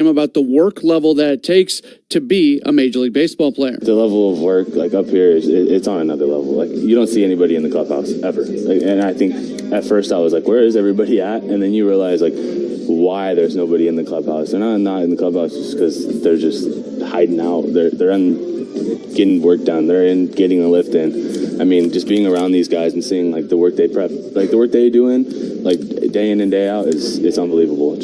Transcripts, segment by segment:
him about the work level that it takes to be a Major League Baseball player. The level of work, like up here, it's on another level. Like you don't see anybody in the clubhouse ever. Like, and I think at first I was like, where is everybody at? And then you realize like why there's nobody in the clubhouse. They're not in the clubhouse just because they're just hiding out. They're in getting work done. They're in getting a lift in. I mean, just being around these guys and seeing like the work they prep, like the work they doing, like day in and day out it's unbelievable.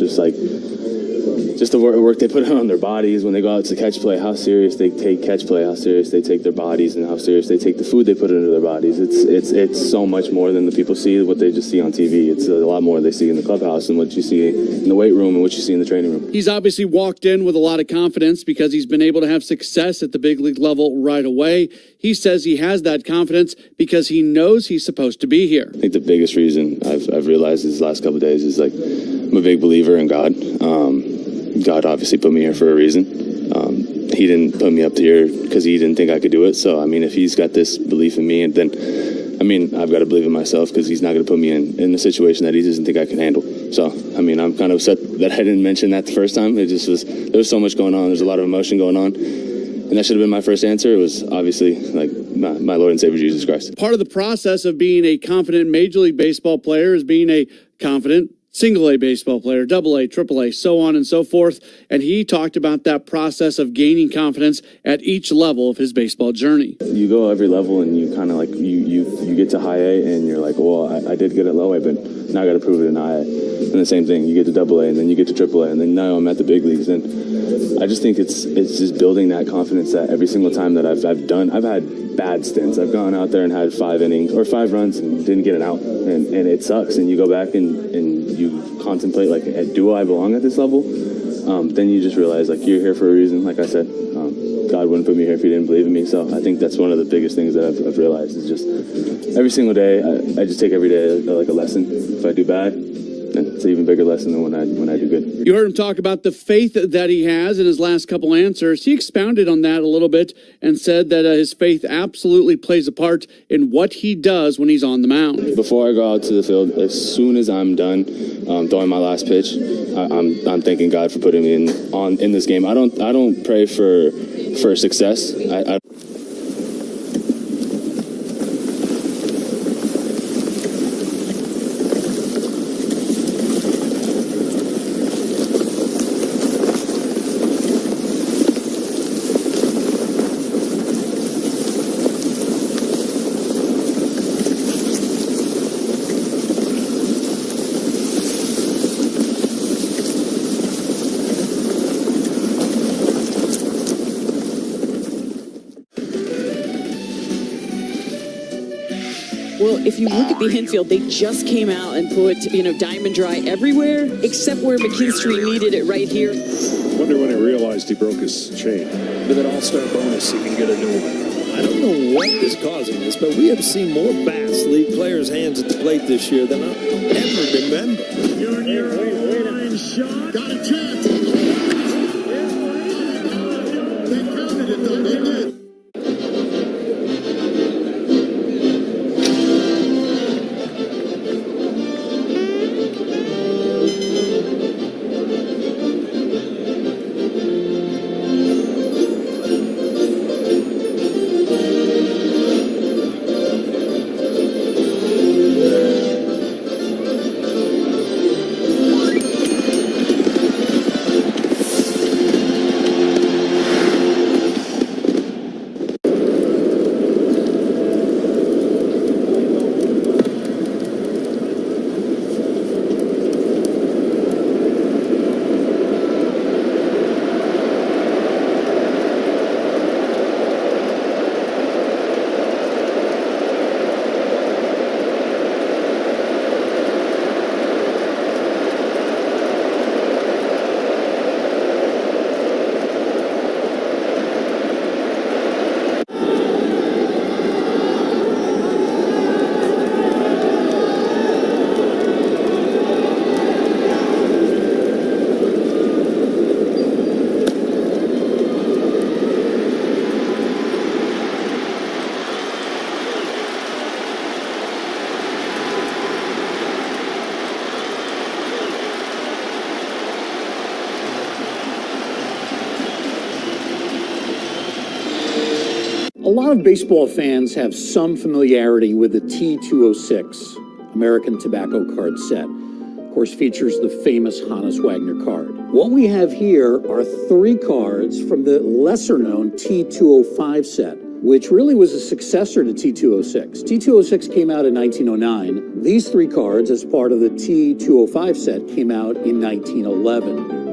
Just the work they put on their bodies when they go out to catch play, how serious they take catch play, how serious they take their bodies, and how serious they take the food they put into their bodies. It's so much more than the people see, what they just see on TV. It's a lot more they see in the clubhouse and what you see in the weight room and what you see in the training room. He's obviously walked in with a lot of confidence because he's been able to have success at the big league level right away. He says he has that confidence because he knows he's supposed to be here. I think the biggest reason I've realized these last couple of days is like I'm a big believer in God. God obviously put me here for a reason. He didn't put me up here because he didn't think I could do it. So, I mean, if he's got this belief in me, and then, I mean, I've got to believe in myself because he's not going to put me in a situation that he doesn't think I can handle. So, I mean, I'm kind of upset that I didn't mention that the first time. It just was, there was so much going on. There's a lot of emotion going on. And that should have been my first answer. It was obviously like my Lord and Savior Jesus Christ. Part of the process of being a confident Major League Baseball player is being a confident Single-A baseball player, Double-A, Triple-A, so on and so forth. And he talked about that process of gaining confidence at each level of his baseball journey. You go every level and you kind of like, you get to high A and you're like, well, I did good at low A, but now I got to prove it in high A. And the same thing, you get to Double-A and then you get to Triple-A and then now I'm at the big leagues. And I just think it's just building that confidence that every single time that I've had bad stints. I've gone out there and had 5 innings or 5 runs and didn't get an out. And it sucks. And you go back and you contemplate, like, do I belong at this level? Then you just realize, like, you're here for a reason. Like I said, God wouldn't put me here if he didn't believe in me. So I think that's one of the biggest things that I've realized is just every single day, I just take every day like a lesson. If I do bad, then it's an even bigger lesson than when I do good. You heard him talk about the faith that he has in his last couple answers. He expounded on that a little bit and said that his faith absolutely plays a part in what he does when he's on the mound. Before I go out to the field, as soon as I'm done throwing my last pitch, I'm thanking God for putting me in this game. I don't pray for success. Well, if you look at the infield, they just came out and put, Diamond Dry everywhere except where McKinstry needed it right here. Wonder when he realized he broke his chain. With an all-star bonus, he can get a new one. I don't know what is causing this, but we have seen more bats leave players' hands at the plate this year than I'll ever remember. Line shot. Got a chance. They counted it, though. They did. A lot of baseball fans have some familiarity with the T206 American Tobacco card set. Of course, features the famous Hannes Wagner card. What we have here are 3 cards from the lesser-known T205 set, which really was a successor to T206. T206 came out in 1909. These 3 cards, as part of the T205 set, came out in 1911.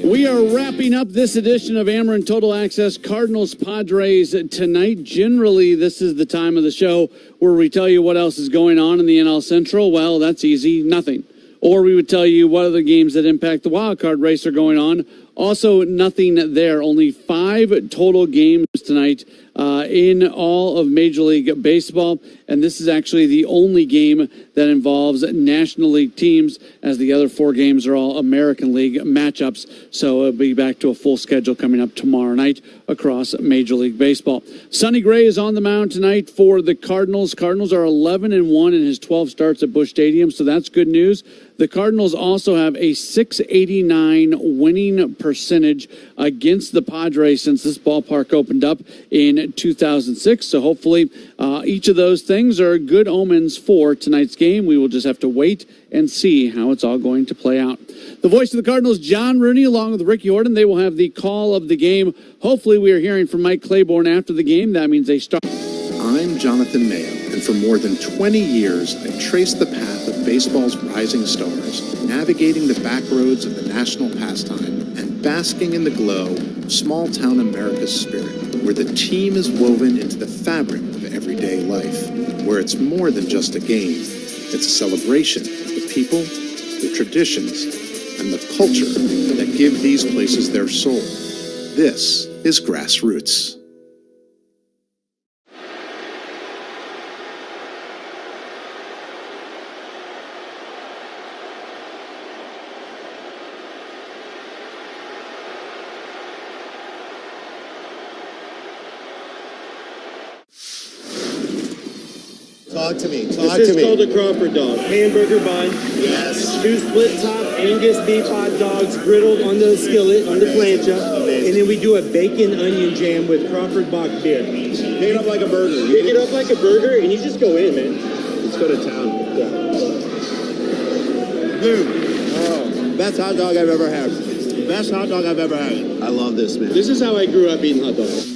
We are wrapping up this edition of Ameren Total Access Cardinals Padres tonight. Generally, this is the time of the show where we tell you what else is going on in the NL Central. Well, that's easy, nothing. Or we would tell you what other games that impact the wild card race are going on. Also, nothing there. Only 5 total games tonight in all of Major League Baseball. And this is actually the only game that involves National League teams, as the other 4 games are all American League matchups. So it'll be back to a full schedule coming up tomorrow night across Major League Baseball. Sonny Gray is on the mound tonight for the Cardinals. Cardinals are 11-1 in his 12 starts at Busch Stadium, so that's good news. The Cardinals also have a .689 winning percentage against the Padres since this ballpark opened up in 2006. So hopefully each of those things are good omens for tonight's game. We will just have to wait and see how it's all going to play out. The voice of the Cardinals, John Rooney, along with Ricky Horton, they will have the call of the game. Hopefully we are hearing from Mike Claiborne after the game. That means they start. I'm Jonathan Mayo, and for more than 20 years, I've traced the path of baseball's rising stars, navigating the back roads of the national pastime and basking in the glow of small-town America's spirit, where the team is woven into the fabric of everyday life, where it's more than just a game. It's a celebration of the people, the traditions, and the culture that give these places their soul. This is Grassroots. Talk to me. This is called a Crawford dog. Hamburger bun. Yes. 2 split top Angus beef hot dogs griddled on the skillet, on the plancha. Amazing. And then we do a bacon onion jam with Crawford Bach beer. Pick it up like a burger. Pick it up like a burger and you just go in, man. Let's go to town. Dude. Oh, best hot dog I've ever had. Best hot dog I've ever had. I love this, man. This is how I grew up eating hot dogs.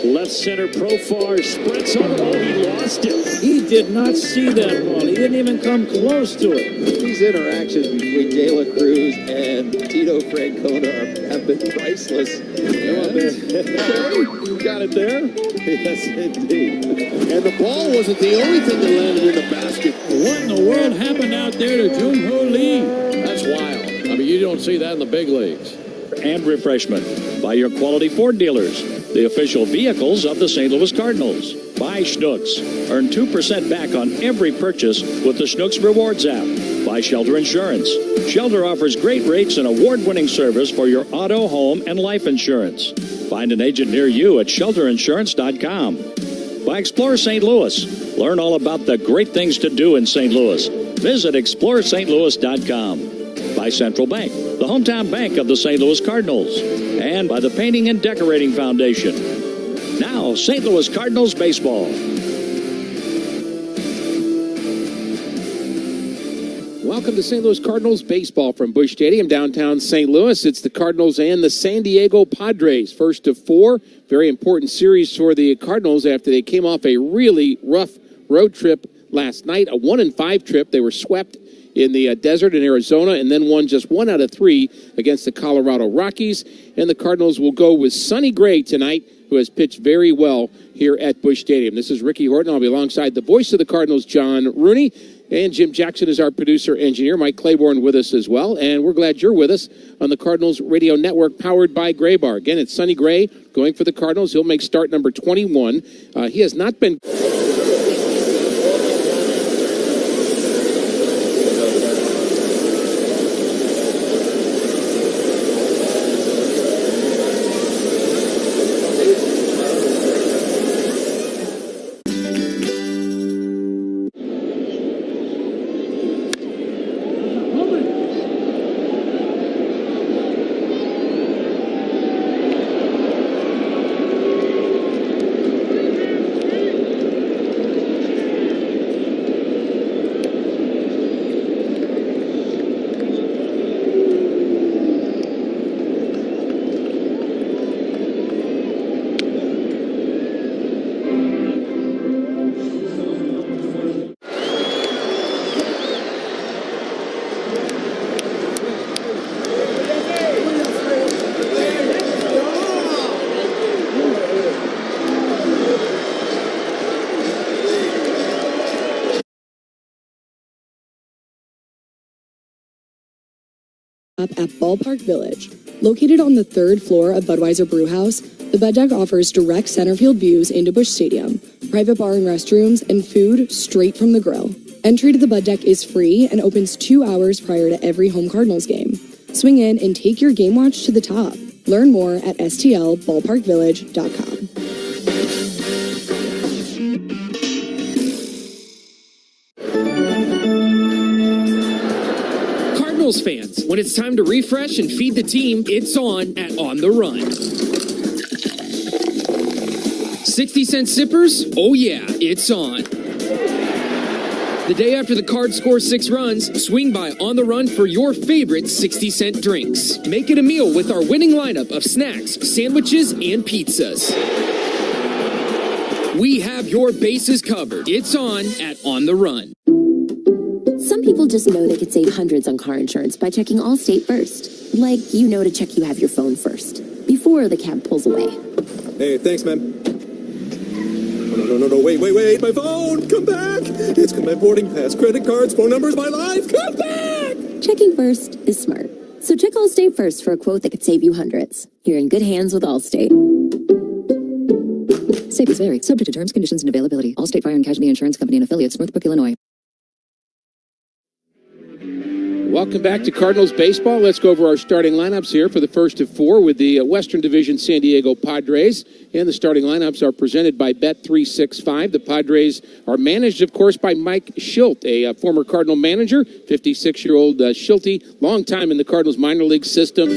Left center, Profar sprints over. Oh, he lost it. He did not see that ball. He didn't even come close to it. These interactions between De La Cruz and Tito Francona have been priceless. You got it there? Yes, indeed. And the ball wasn't the only thing that landed in the basket. What in the world happened out there to Jung-Ho Lee? That's wild. I mean, you don't see that in the big leagues. And refreshment by your quality Ford dealers, the official vehicles of the St. Louis Cardinals. Buy Schnucks. Earn 2% back on every purchase with the Schnucks Rewards app. Buy Shelter Insurance. Shelter offers great rates and award-winning service for your auto, home, and life insurance. Find an agent near you at shelterinsurance.com. Buy Explore St. Louis. Learn all about the great things to do in St. Louis. Visit exploreStLouis.com. By Central Bank, the hometown bank of the St. Louis Cardinals, and by the Painting and Decorating Foundation. Now, St. Louis Cardinals baseball. Welcome to St. Louis Cardinals baseball from Busch Stadium, downtown St. Louis. It's the Cardinals and the San Diego Padres. First of four, very important series for the Cardinals after they came off a really rough road trip last night, a 1-5 trip. They were swept in the desert in Arizona, and then won just 1 out of 3 against the Colorado Rockies. And the Cardinals will go with Sonny Gray tonight, who has pitched very well here at Busch Stadium. This is Ricky Horton. I'll be alongside the voice of the Cardinals, John Rooney, and Jim Jackson is our producer-engineer, Mike Claiborne with us as well. And we're glad you're with us on the Cardinals Radio Network, powered by Gray Bar. Again, it's Sonny Gray going for the Cardinals. He'll make start number 21. He has not been... At Ballpark Village. Located on the 3rd floor of Budweiser Brewhouse, the Bud Deck offers direct centerfield views into Busch Stadium, private bar and restrooms, and food straight from the grill. Entry to the Bud Deck is free and opens 2 hours prior to every home Cardinals game. Swing in and take your game watch to the top. Learn more at stlballparkvillage.com. Cardinals fans, when it's time to refresh and feed the team, it's on at On the Run. 60-cent sippers? Oh yeah, it's on. The day after the Cards score 6 runs, swing by On the Run for your favorite 60-cent drinks. Make it a meal with our winning lineup of snacks, sandwiches, and pizzas. We have your bases covered. It's on at On the Run. Some people just know they could save hundreds on car insurance by checking Allstate first. Like, you know to check you have your phone first, before the cab pulls away. Hey, thanks, man. No, wait, my phone, come back. It's got my boarding pass, credit cards, phone numbers, my life, come back. Checking first is smart. So check Allstate first for a quote that could save you hundreds. You're in good hands with Allstate. Savings vary, subject to terms, conditions, and availability. Allstate Fire and Casualty Insurance Company and affiliates, Northbrook, Illinois. Welcome back to Cardinals baseball. Let's go over our starting lineups here for the first of 4 with the Western Division San Diego Padres. And the starting lineups are presented by Bet365. The Padres are managed, of course, by Mike Schilt, a former Cardinal manager, 56-year-old Schilty, long time in the Cardinals minor league system.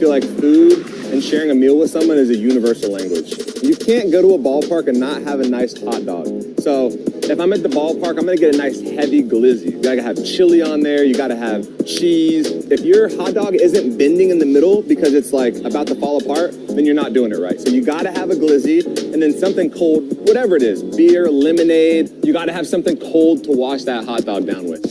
feel like food and sharing a meal with someone is a universal language. You can't go to a ballpark and not have a nice hot dog. So if I'm at the ballpark, I'm gonna get a nice heavy glizzy. You gotta have chili on there, you gotta have cheese. If your hot dog isn't bending in the middle because it's like about to fall apart, then you're not doing it right. So you gotta have a glizzy and then something cold, whatever it is, beer, lemonade, you gotta have something cold to wash that hot dog down with.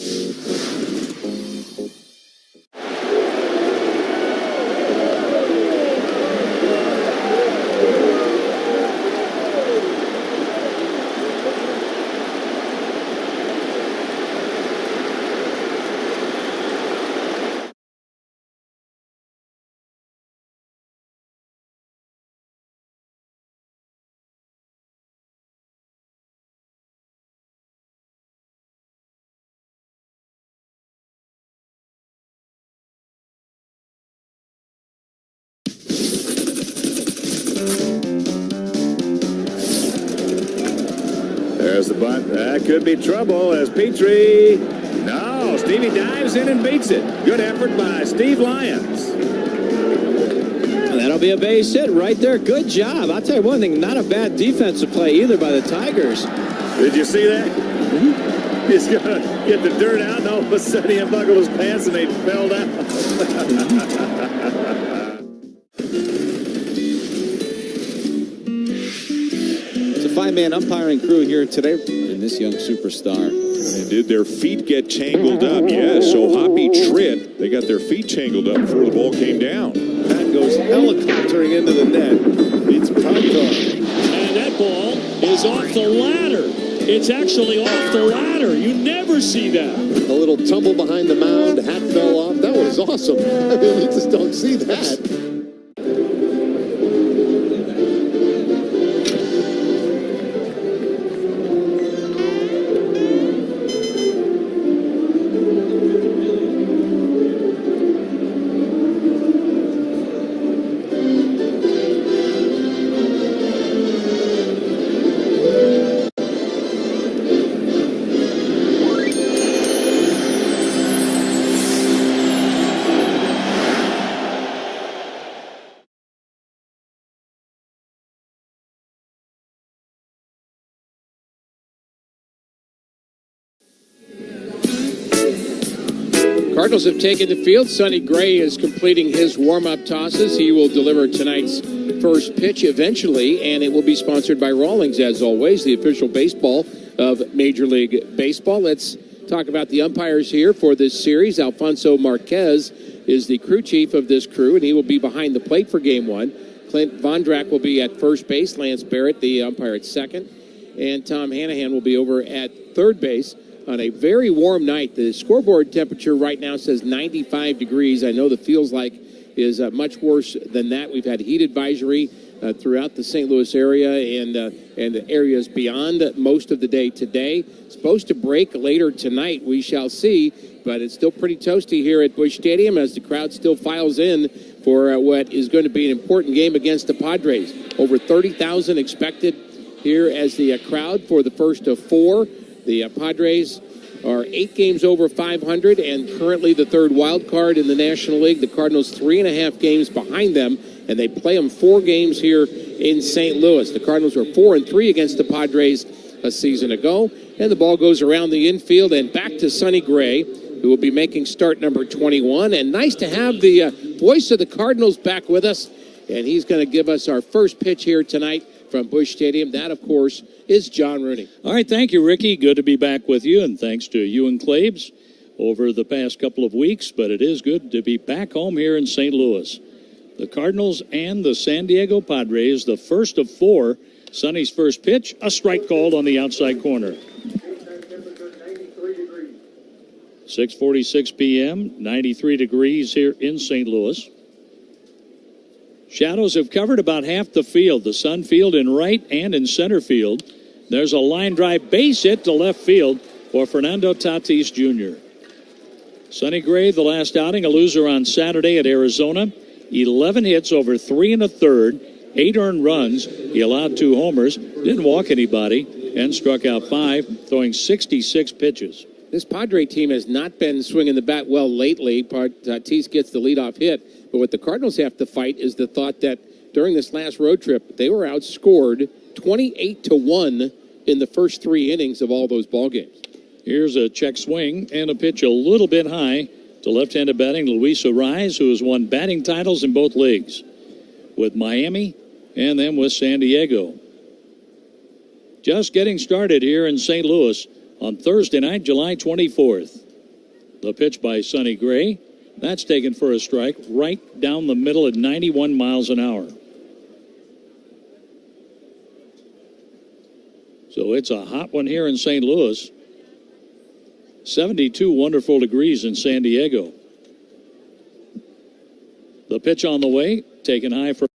There's the bunt. That could be trouble as Petrie. No, Stevie dives in and beats it. Good effort by Steve Lyons. That'll be a base hit right there. Good job. I'll tell you one thing, not a bad defensive play either by the Tigers. Did you see that? He's going to get the dirt out, and all of a sudden he unbuckled his pants and they fell down. Five-man umpiring crew here today in this young superstar. And did their feet get tangled up? Yes, so Hoppy tripped. They got their feet tangled up before the ball came down. That goes helicoptering into the net. It's prime time. And that ball is off the ladder. It's actually off the ladder. You never see that. A little tumble behind the mound. Hat fell off. That was awesome. I mean, you just don't see that. Cardinals have taken the field. Sonny Gray is completing his warm-up tosses. He will deliver tonight's first pitch eventually, and it will be sponsored by Rawlings, as always, the official baseball of Major League Baseball. Let's talk about the umpires here for this series. Alfonso Marquez is the crew chief of this crew, and he will be behind the plate for Game 1. Clint Vondrack will be at first base. Lance Barrett, the umpire, at second. And Tom Hanahan will be over at third base. On a very warm night. The scoreboard temperature right now says 95 degrees. I know the feels like is much worse than that. We've had heat advisory throughout the St. Louis area and areas beyond most of the day today. It's supposed to break later tonight. We shall see, but it's still pretty toasty here at Busch Stadium as the crowd still files in for what is going to be an important game against the Padres. Over 30,000 expected here as the crowd for the first of four. The Padres are 8 games over 500 and currently the third wild card in the National League. The Cardinals 3.5 games behind them, and they play them 4 games here in St. Louis. The Cardinals were 4-3 against the Padres a season ago, and the ball goes around the infield and back to Sonny Gray, who will be making start number 21. And nice to have the voice of the Cardinals back with us, and he's going to give us our first pitch here tonight from Busch Stadium. That, of course, is John Rooney. All right, thank you, Ricky. Good to be back with you, and thanks to you and Claves over the past couple of weeks, but it is good to be back home here in St. Louis. The Cardinals and the San Diego Padres, the first of 4. Sonny's first pitch, a strike called on the outside corner. 6:46 p.m., 93 degrees here in St. Louis. Shadows have covered about half the field, the sun field in right and in center field. There's a line drive base hit to left field for Fernando Tatis Jr. Sonny Gray, the last outing, a loser on Saturday at Arizona. 11 hits over 3 1/3, 8 earned runs. He allowed 2 homers, didn't walk anybody, and struck out 5, throwing 66 pitches. This Padre team has not been swinging the bat well lately. Tatis gets the leadoff hit. But what the Cardinals have to fight is the thought that during this last road trip, they were outscored 28-1 in the first 3 innings of all those ball games. Here's a check swing and a pitch a little bit high to left-handed batting Luis Arraez, who has won batting titles in both leagues with Miami and then with San Diego. Just getting started here in St. Louis on Thursday night, July 24th. The pitch by Sonny Gray. That's taken for a strike right down the middle at 91 miles an hour. So it's a hot one here in St. Louis. 72 wonderful degrees in San Diego. The pitch on the way, taken high for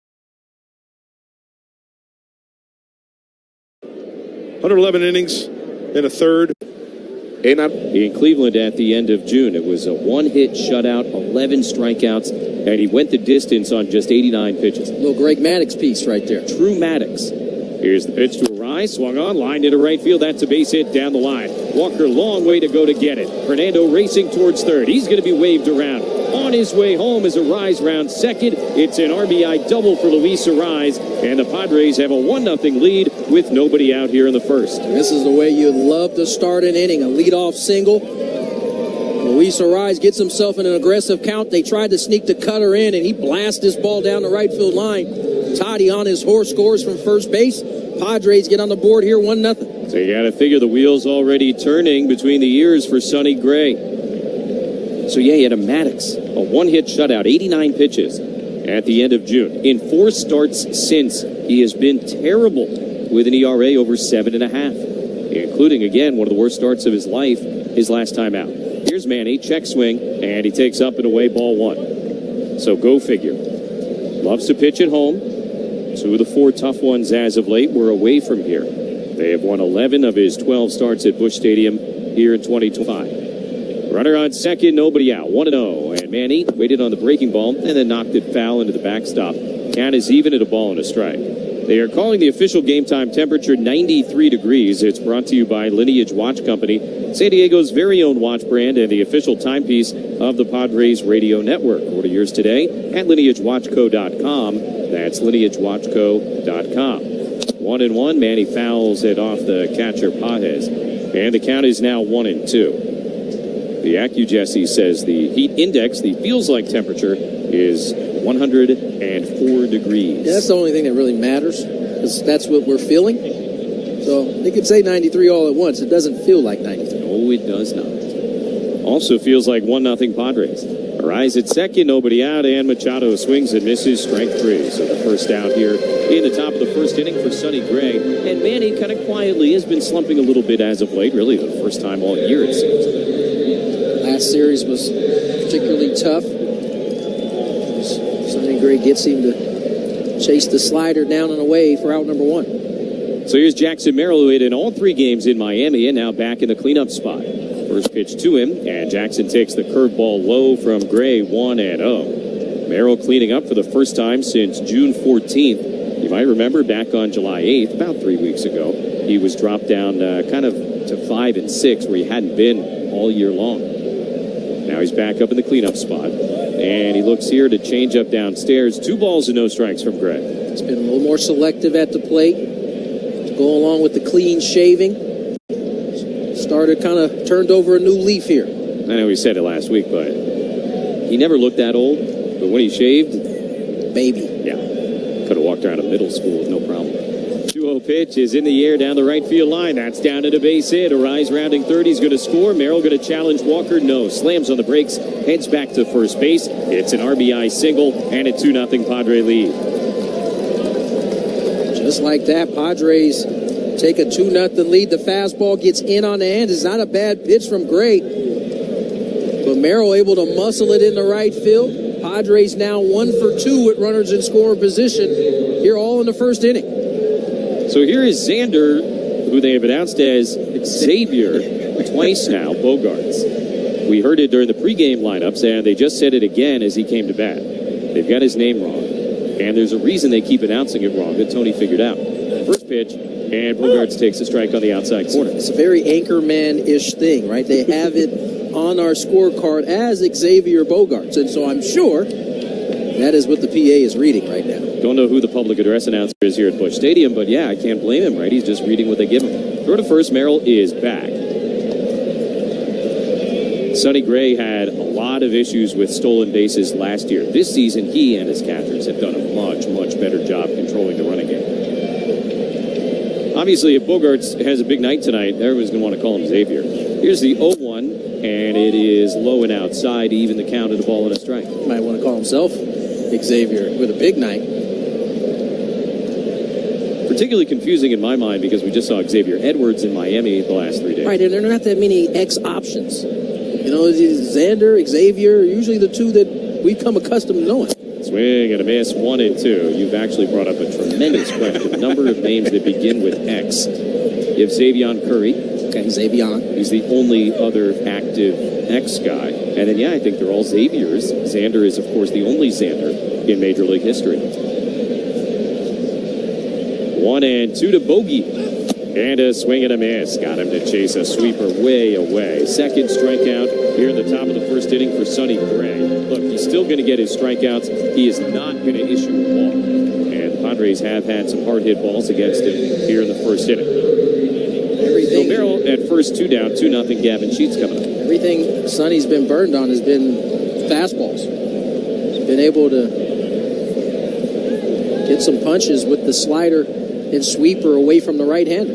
111 innings in a third. In Cleveland at the end of June, it was a one-hit shutout, 11 strikeouts, and he went the distance on just 89 pitches. Little Greg Maddux piece right there. True Maddux. Here's the pitch to Arraez, swung on, lined into right field. That's a base hit down the line. Walker, long way to go to get it. Fernando racing towards third. He's going to be waved around. On his way home is Arraez round second. It's an RBI double for Luis Arraez, and the Padres have a 1-0 lead with nobody out here in the first. This is the way you'd love to start an inning, a leadoff single. Luis Arraez gets himself in an aggressive count. They tried to sneak the cutter in, and he blasts this ball down the right field line. Toddy on his horse scores from first base. Padres get on the board here 1-0. So you got to figure the wheels already turning between the ears for Sonny Gray. So yeah, he had a Maddux, a one-hit shutout, 89 pitches at the end of June. In 4 starts since, he has been terrible with an ERA over 7.5, including, again, one of the worst starts of his life his last time out. Here's Manny, check swing, and he takes up and away ball 1. So go figure. Loves to pitch at home. 2 of the 4 tough ones as of late were away from here. They have won 11 of his 12 starts at Busch Stadium here in 2025. Runner on second, nobody out, 1-0. And Manny waited on the breaking ball and then knocked it foul into the backstop. Count is even at a ball and a strike. They are calling the official game time temperature 93 degrees. It's brought to you by Lineage Watch Company, San Diego's very own watch brand and the official timepiece of the Padres radio network. Order yours today at lineagewatchco.com. That's lineagewatchco.com. 1-1. Manny fouls it off the catcher Pages. And the count is now 1-2. The AccuJesse says the heat index, the feels like temperature, is 104 degrees. Yeah, that's the only thing that really matters, because that's what we're feeling. So they could say 93 all at once. It doesn't feel like 93. No, it does not. Also feels like 1-0 Padres. Arraez at second, nobody out, and Machado swings and misses, strike 3. So the first out here in the top of the first inning for Sonny Gray. And Manny kind of quietly has been slumping a little bit as of late, really the first time all year it seems. Last series was particularly tough. Sonny Gray gets him to chase the slider down and away for out number 1. So here's Jackson Merrill, who hit in all 3 games in Miami and now back in the cleanup spot. First pitch to him, and Jackson takes the curveball low from Gray, 1-0. Merrill cleaning up for the first time since June 14th. You might remember back on July 8th, about 3 weeks ago, he was dropped down kind of to 5 and 6, where he hadn't been all year long. Now he's back up in the cleanup spot, and he looks here to change up downstairs. 2 balls and no strikes from Gray. He's been a little more selective at the plate to go along with the clean shaving. Started kind of turned over a new leaf here. I know we said it last week, but he never looked that old. But when he shaved, baby. Yeah, could have walked around a middle school with no problem. 2-0 pitch is in the air down the right field line. That's down at a base hit. Arraez rounding third. He's going to score. Merrill going to challenge Walker. No. Slams on the brakes. Heads back to first base. It's an RBI single and a 2-0 Padre lead. Just like that, Padres take a 2-0 lead. The fastball gets in on the end. It's not a bad pitch from Gray. But Merrill able to muscle it in the right field. Padres now 1 for 2 with runners in scoring position here all in the first inning. So here is Xander, who they have announced as Xavier twice now, Bogarts. We heard it during the pregame lineups, and they just said it again as he came to bat. They've got his name wrong. And there's a reason they keep announcing it wrong that Tony figured out. First pitch, and Bogaerts takes a strike on the outside corner. It's a very Anchorman-ish thing, right? They have it on our scorecard as Xavier Bogaerts, and so I'm sure that is what the PA is reading right now. Don't know who the public address announcer is here at Busch Stadium, but yeah, I can't blame him, right? He's just reading what they give him. Throw to first, Merrill is back. Sonny Gray had a lot of issues with stolen bases last year. This season, he and his catchers have done a much, much better job controlling the running game. Obviously, if Bogaerts has a big night tonight, everyone's going to want to call him Xavier. Here's the 0-1, and it is low and outside, even the count of the ball and a strike. Might want to call himself Xavier with a big night. Particularly confusing in my mind because we just saw Xavier Edwards in Miami the last 3 days. Right, and there are not that many X options. You know, Xander, Xavier, usually the two that we've come accustomed to knowing. Swing and a miss, 1 and 2. You've actually brought up a tremendous question. A number of names that begin with X. You have Xavion Curry. Okay, Xavion. He's the only other active X guy. And then, yeah, I think they're all Xaviers. Xander is, of course, the only Xander in Major League history. 1 and 2 to Bogey. And a swing and a miss. Got him to chase a sweeper way away. Second strikeout here in the top of the first inning for Sonny Gray. Look, he's still going to get his strikeouts. He is not going to issue a walk. And Padres have had some hard hit balls against him here in the first inning. So Merrill at first 2 down, 2-0. Gavin Sheets coming up. Everything Sonny's been burned on has been fastballs. Been able to get some punches with the slider and sweeper away from the right-hander,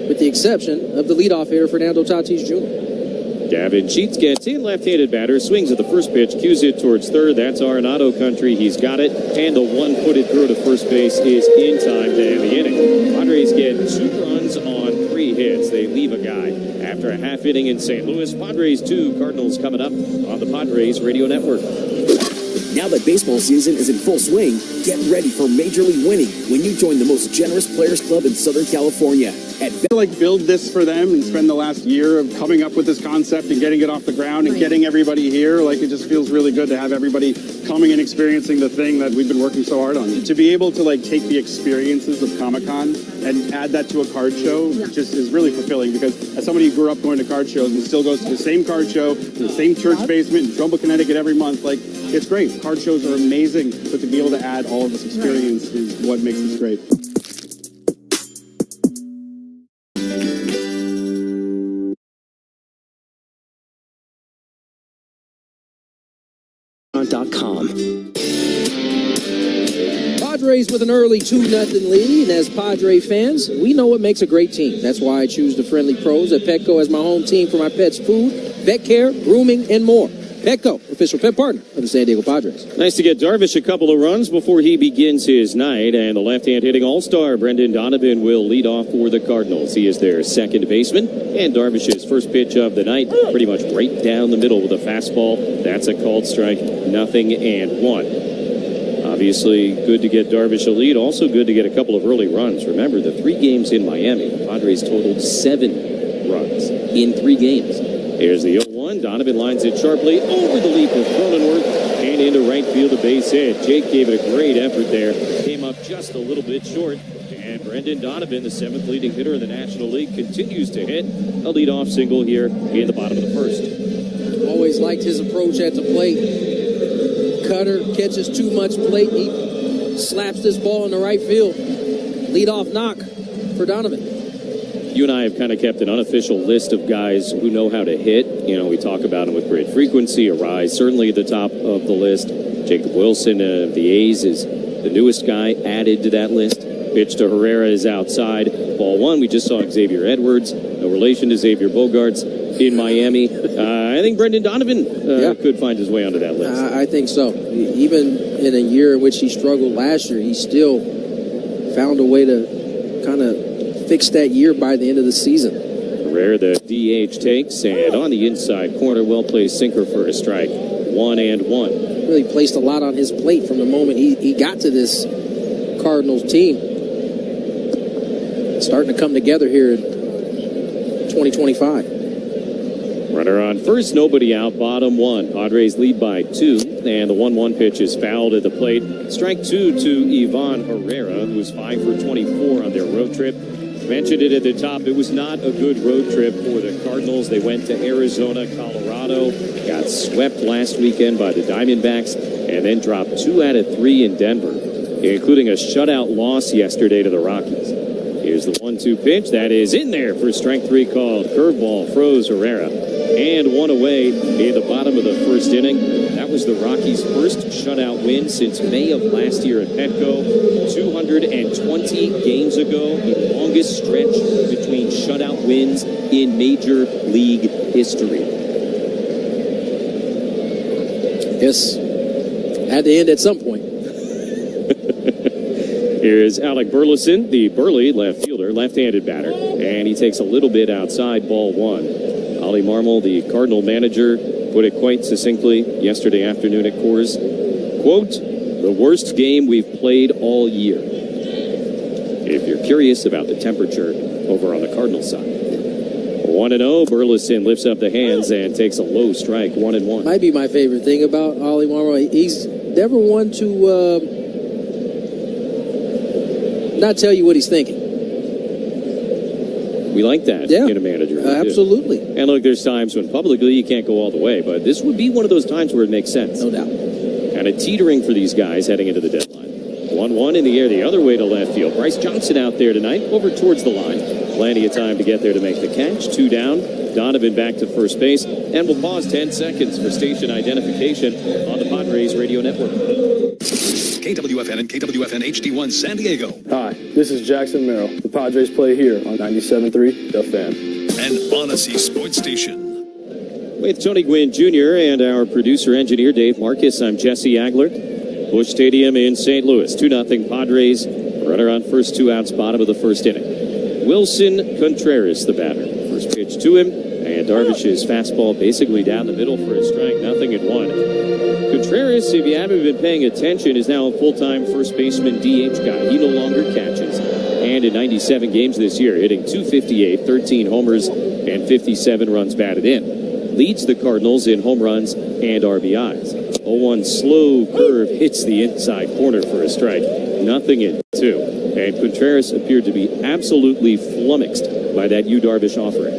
with the exception of the leadoff hitter, Fernando Tatis Jr. Gavin Sheets gets in, left-handed batter, swings at the first pitch, cues it towards third. That's Arenado country. He's got it, and the one-footed throw to first base is in time to end the inning. Padres get 2 runs on 3 hits. They leave a guy after a half inning in St. Louis. Padres 2, Cardinals coming up on the Padres Radio Network. Now that baseball season is in full swing, get ready for Major League winning when you join the most generous players club in Southern California. Build this for them and spend the last year of coming up with this concept and getting it off the ground and getting everybody here. It just feels really good to have everybody coming and experiencing the thing that we've been working so hard on. To be able to take the experiences of Comic-Con and add that to a card show just is really fulfilling, because as somebody who grew up going to card shows and still goes to the same card show, the same church basement in Trumbull, Connecticut every month, it's great. Card shows are amazing, but to be able to add all of this experience is what makes this great. Padres with an early 2-0 lead, and as Padre fans, we know what makes a great team. That's why I choose the Friendly Pros at Petco as my home team for my pets' food, vet care, grooming, and more. Petco, official pet partner of the San Diego Padres. Nice to get Darvish a couple of runs before he begins his night, and the left-hand hitting all-star Brendan Donovan will lead off for the Cardinals. He is their second baseman, and Darvish's first pitch of the night, pretty much right down the middle with a fastball. That's a called strike, 0-1. Obviously, good to get Darvish a lead. Also good to get a couple of early runs. Remember, the 3 games in Miami, the Padres totaled 7 runs in 3 games. Here's the 0-1. Donovan lines it sharply over the leap of Cronenworth and into right field, a base hit. Jake gave it a great effort there. Came up just a little bit short. And Brendan Donovan, the 7th leading hitter in the National League, continues to hit a leadoff single here in the bottom of the first. Always liked his approach at the plate. Cutter catches too much plate. He slaps this ball in the right field. Leadoff knock for Donovan. You and I have kind of kept an unofficial list of guys who know how to hit. We talk about them with great frequency. Arise certainly at the top of the list. Jacob Wilson of the A's is the newest guy added to that list. Pitch to Herrera is outside. Ball 1, we just saw Xavier Edwards. No relation to Xavier Bogaerts in Miami. I think Brendan Donovan could find his way onto that list. I think so. Even in a year in which he struggled last year, he still found a way to kind of fix that year by the end of the season. Herrera, the DH takes, and on the inside corner, well-placed sinker for a strike. 1-1. Really placed a lot on his plate from the moment he got to this Cardinals team. It's starting to come together here in 2025. Runner on first, nobody out, bottom one. Padres lead by 2, and the 1-1 pitch is fouled at the plate. Strike 2 to Ivan Herrera, who was 5 for 24 on their road trip. Mentioned it at the top. It was not a good road trip for the Cardinals. They went to Arizona, Colorado, got swept last weekend by the Diamondbacks, and then dropped 2 out of 3 in Denver, including a shutout loss yesterday to the Rockies. Here's the 1-2 pitch. That is in there for strike 3 called. Curveball froze Herrera. And 1 away in the bottom of the first inning. That was the Rockies' first shutout win since May of last year at Petco. 220 games ago, the longest stretch between shutout wins in Major League history. Yes, had to end at some point. Here's Alec Burleson, the Burley left fielder, left-handed batter, and he takes a little bit outside, ball 1. Ollie Marmol, the Cardinal manager, put it quite succinctly yesterday afternoon at Coors. Quote, the worst game we've played all year. If you're curious about the temperature over on the Cardinals side. 1-0, Burleson lifts up the hands and takes a low strike, 1-1. Might be my favorite thing about Ollie Marmol. He's never one to not tell you what he's thinking. We like that in a manager. Absolutely. And look, there's times when publicly you can't go all the way, but this would be one of those times where it makes sense. No doubt. Kind of teetering for these guys heading into the deadline. 1-1 in the air the other way to left field. Bryce Johnson out there tonight, over towards the line. Plenty of time to get there to make the catch. 2 down. Donovan back to first base. And we'll pause 10 seconds for station identification on the Padres radio network. KWFN and KWFN HD1 San Diego. Hi, this is Jackson Merrill. The Padres play here on 97.3 The Fan. An Odyssey Sports Station. With Tony Gwynn Jr. and our producer-engineer Dave Marcus, I'm Jesse Agler. Busch Stadium in St. Louis. 2-0 Padres. Runner on first, 2 outs, bottom of the first inning. Wilson Contreras, the batter. First pitch to him, and Darvish's fastball basically down the middle for a strike, 0-1. Contreras, if you haven't been paying attention, is now a full-time first baseman DH guy. He no longer catches. And in 97 games this year, hitting .258, 13 homers, and 57 runs batted in. Leads the Cardinals in home runs and RBIs. 0-1 slow curve hits the inside corner for a strike. 0-2. And Contreras appeared to be absolutely flummoxed by that Yu Darvish offering.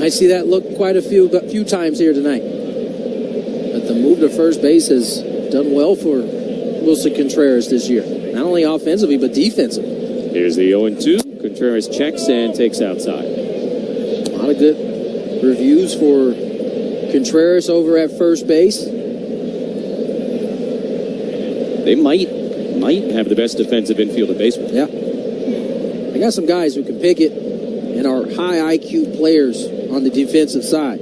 I see that look quite a few times here tonight. But the move to first base has done well for Wilson Contreras this year. Not only offensively, but defensively. Here's the 0-2. Contreras checks and takes outside. A lot of good reviews for Contreras over at first base. They might have the best defensive infield in baseball. Yeah. They got some guys who can pick it and are high IQ players on the defensive side.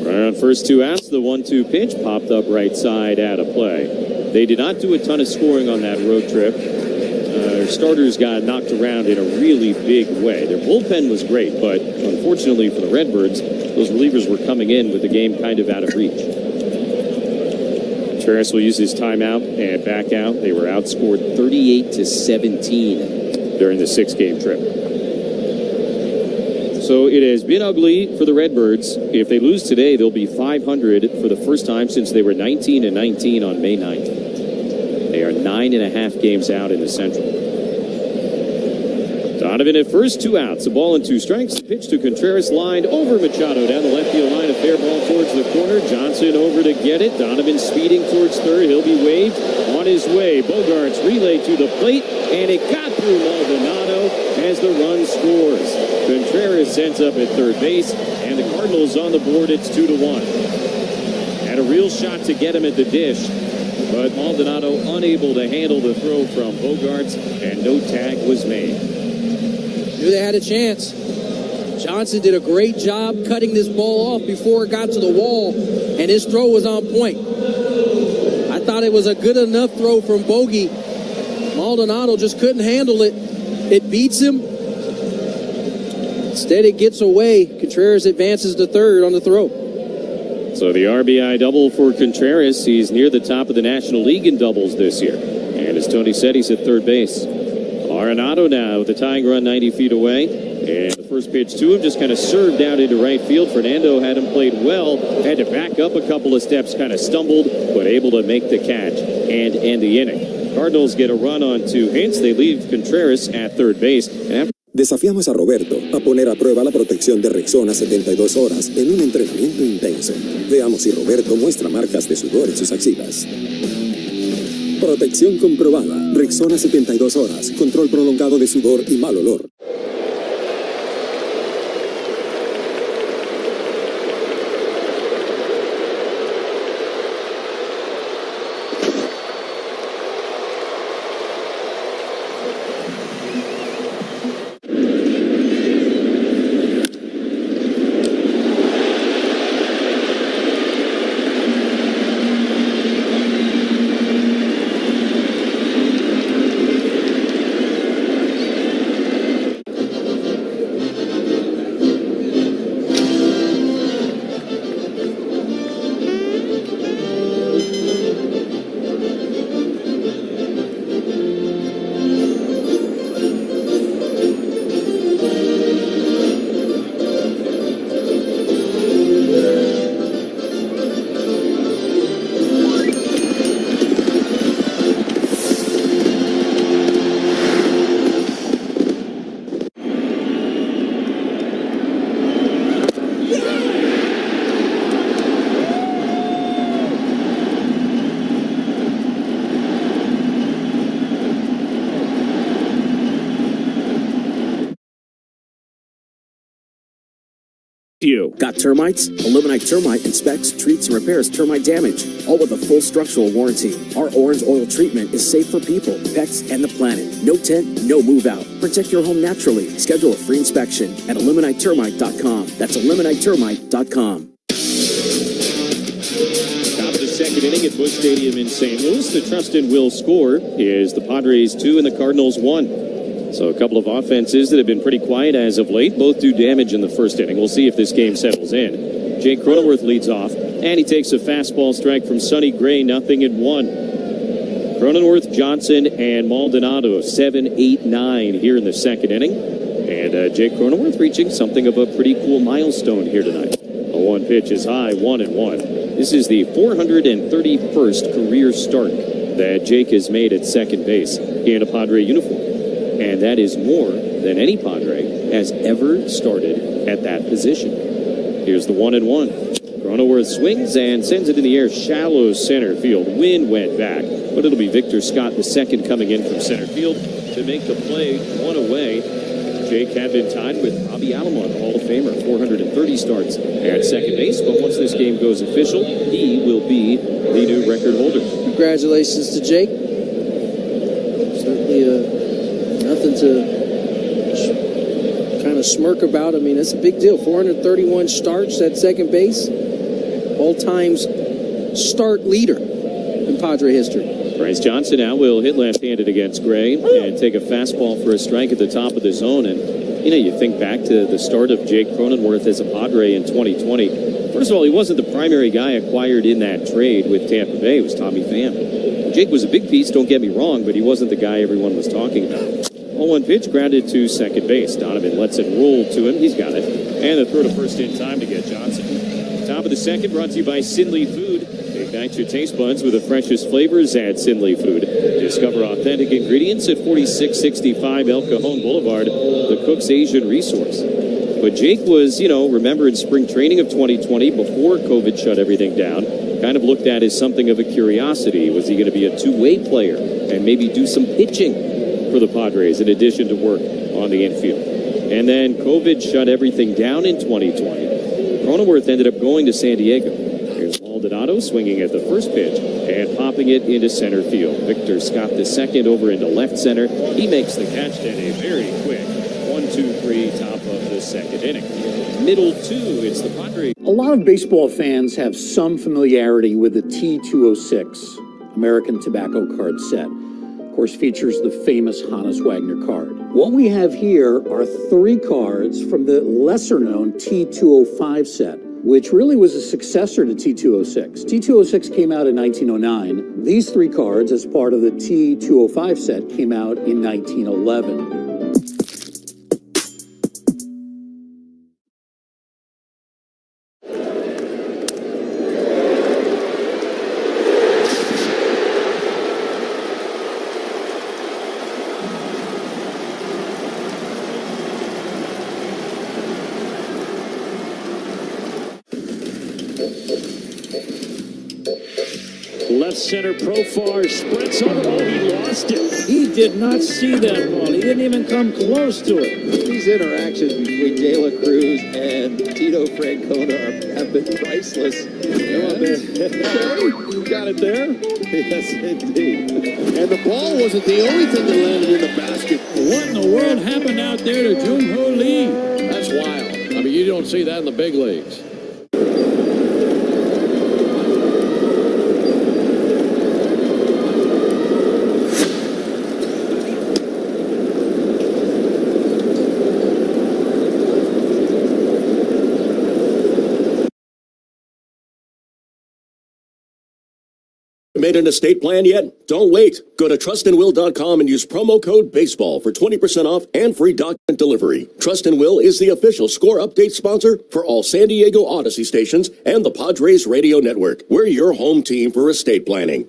Right on first 2 outs, the 1-2 pitch popped up right side out of play. They did not do a ton of scoring on that road trip. Their starters got knocked around in a really big way. Their bullpen was great, but unfortunately for the Redbirds, those relievers were coming in with the game kind of out of reach. Contreras will use his timeout and back out. They were outscored 38-17 during the 6-game trip. So it has been ugly for the Redbirds. If they lose today, they'll be .500 for the first time since they were 19-19 on May 9th. They are 9.5 games out in the Central. Donovan at first, 2 outs, a ball and 2 strikes. The pitch to Contreras lined over Machado down the left field line. A fair ball towards the corner. Johnson over to get it. Donovan speeding towards third. He'll be waved on his way. Bogarts relay to the plate, and it got through Maldonado as the run scores. Contreras ends up at third base, and the Cardinals on the board. It's 2-1. Had a real shot to get him at the dish, but Maldonado unable to handle the throw from Bogarts, and no tag was made. Knew they had a chance. Johnson did a great job cutting this ball off before it got to the wall, and his throw was on point. I thought it was a good enough throw from Bogey. Maldonado just couldn't handle it. It beats him. Instead, it gets away. Contreras advances to third on the throw. So the RBI double for Contreras. He's near the top of the National League in doubles this year. And as Tony said, he's at third base. Arenado now with the tying run 90 feet away. And the first pitch to him just kind of served out into right field. Fernando had him played well, had to back up a couple of steps, kind of stumbled, but able to make the catch and end the inning. Cardinals get a run on 2 hits. They leave Contreras at third base. And Desafiamos a Roberto a poner a prueba la protección de Rexona 72 horas en un entrenamiento intenso. Veamos si Roberto muestra marcas de sudor en sus axilas. Protección comprobada. Rexona 72 horas. Control prolongado de sudor y mal olor. Got termites? Eliminate Termite inspects, treats, and repairs termite damage, all with a full structural warranty. Our orange oil treatment is safe for people, pets, and the planet. No tent, no move out. Protect your home naturally. Schedule a free inspection at eliminatetermite.com. That's eliminatetermite.com. Top of the second inning at Busch Stadium in St. Louis. The Trustin will score is the Padres 2 and the Cardinals 1. So a couple of offenses that have been pretty quiet as of late, both do damage in the first inning. We'll see if this game settles in. Jake Cronenworth leads off, and he takes a fastball strike from Sonny Gray, 0-1. Cronenworth, Johnson, and Maldonado, 7, 8, 9 here in the second inning. And Jake Cronenworth reaching something of a pretty cool milestone here tonight. A 1 pitch is high, 1-1. This is the 431st career start that Jake has made at second base in a Padre uniform. And that is more than any Padre has ever started at that position. Here's the 1-1. Cronenworth swings and sends it in the air, shallow center field. Wind went back, but it'll be Victor Scott, the second, coming in from center field to make the play. 1 away. Jake had been tied with Robbie Alomar, the Hall of Famer, 430 starts at second base. But once this game goes official, he will be the new record holder. Congratulations to Jake. Certainly nothing to kind of smirk about. I mean, that's a big deal. 431 starts at second base. All-time start leader in Padre history. Bryce Johnson now will hit left-handed against Gray and take a fastball for a strike at the top of the zone. And, you know, you think back to the start of Jake Cronenworth as a Padre in 2020. First of all, he wasn't the primary guy acquired in that trade with Tampa Bay. It was Tommy Pham. Jake was a big piece, don't get me wrong, but he wasn't the guy everyone was talking about. 0-1 pitch, grounded to second base. Donovan lets it roll to him. He's got it. And the throw to first in time to get Johnson. Top of the second, brought to you by Sinley Food. Ignite your taste buds with the freshest flavors at Sinley Food. Discover authentic ingredients at 4665 El Cajon Boulevard, the Cook's Asian Resource. But Jake was, remember in spring training of 2020, before COVID shut everything down, kind of looked at as something of a curiosity. Was he going to be a two-way player and maybe do some pitching for the Padres in addition to work on the infield? And then COVID shut everything down in 2020. Cronenworth ended up going to San Diego. Here's Maldonado swinging at the first pitch and popping it into center field. Victor Scott the second over into left center. He makes the catch at a very quick 1-2-3 top of the second inning. Middle 2, it's the Padres. A lot of baseball fans have some familiarity with the T206 American Tobacco card set. Of course, features the famous Hannes Wagner card. What we have here are 3 cards from the lesser-known T205 set, which really was a successor to T206. T206 came out in 1909. These 3 cards, as part of the T205 set, came out in 1911. Left center Profar sprints over. Oh, he lost it. He did not see that ball. He didn't even come close to it. These interactions between De La Cruz and Tito Francona have been priceless. Come on there. You got it there? Yes, indeed. And the ball wasn't the only thing that landed in the basket. What in the world happened out there to Jung Ho Lee? That's wild. I mean, you don't see that in the big leagues. Made an estate plan yet? Don't wait. Go to trustandwill.com and use promo code BASEBALL for 20% off and free document delivery. Trust and Will is the official score update sponsor for all San Diego Odyssey stations and the Padres radio network. We're your home team for estate planning.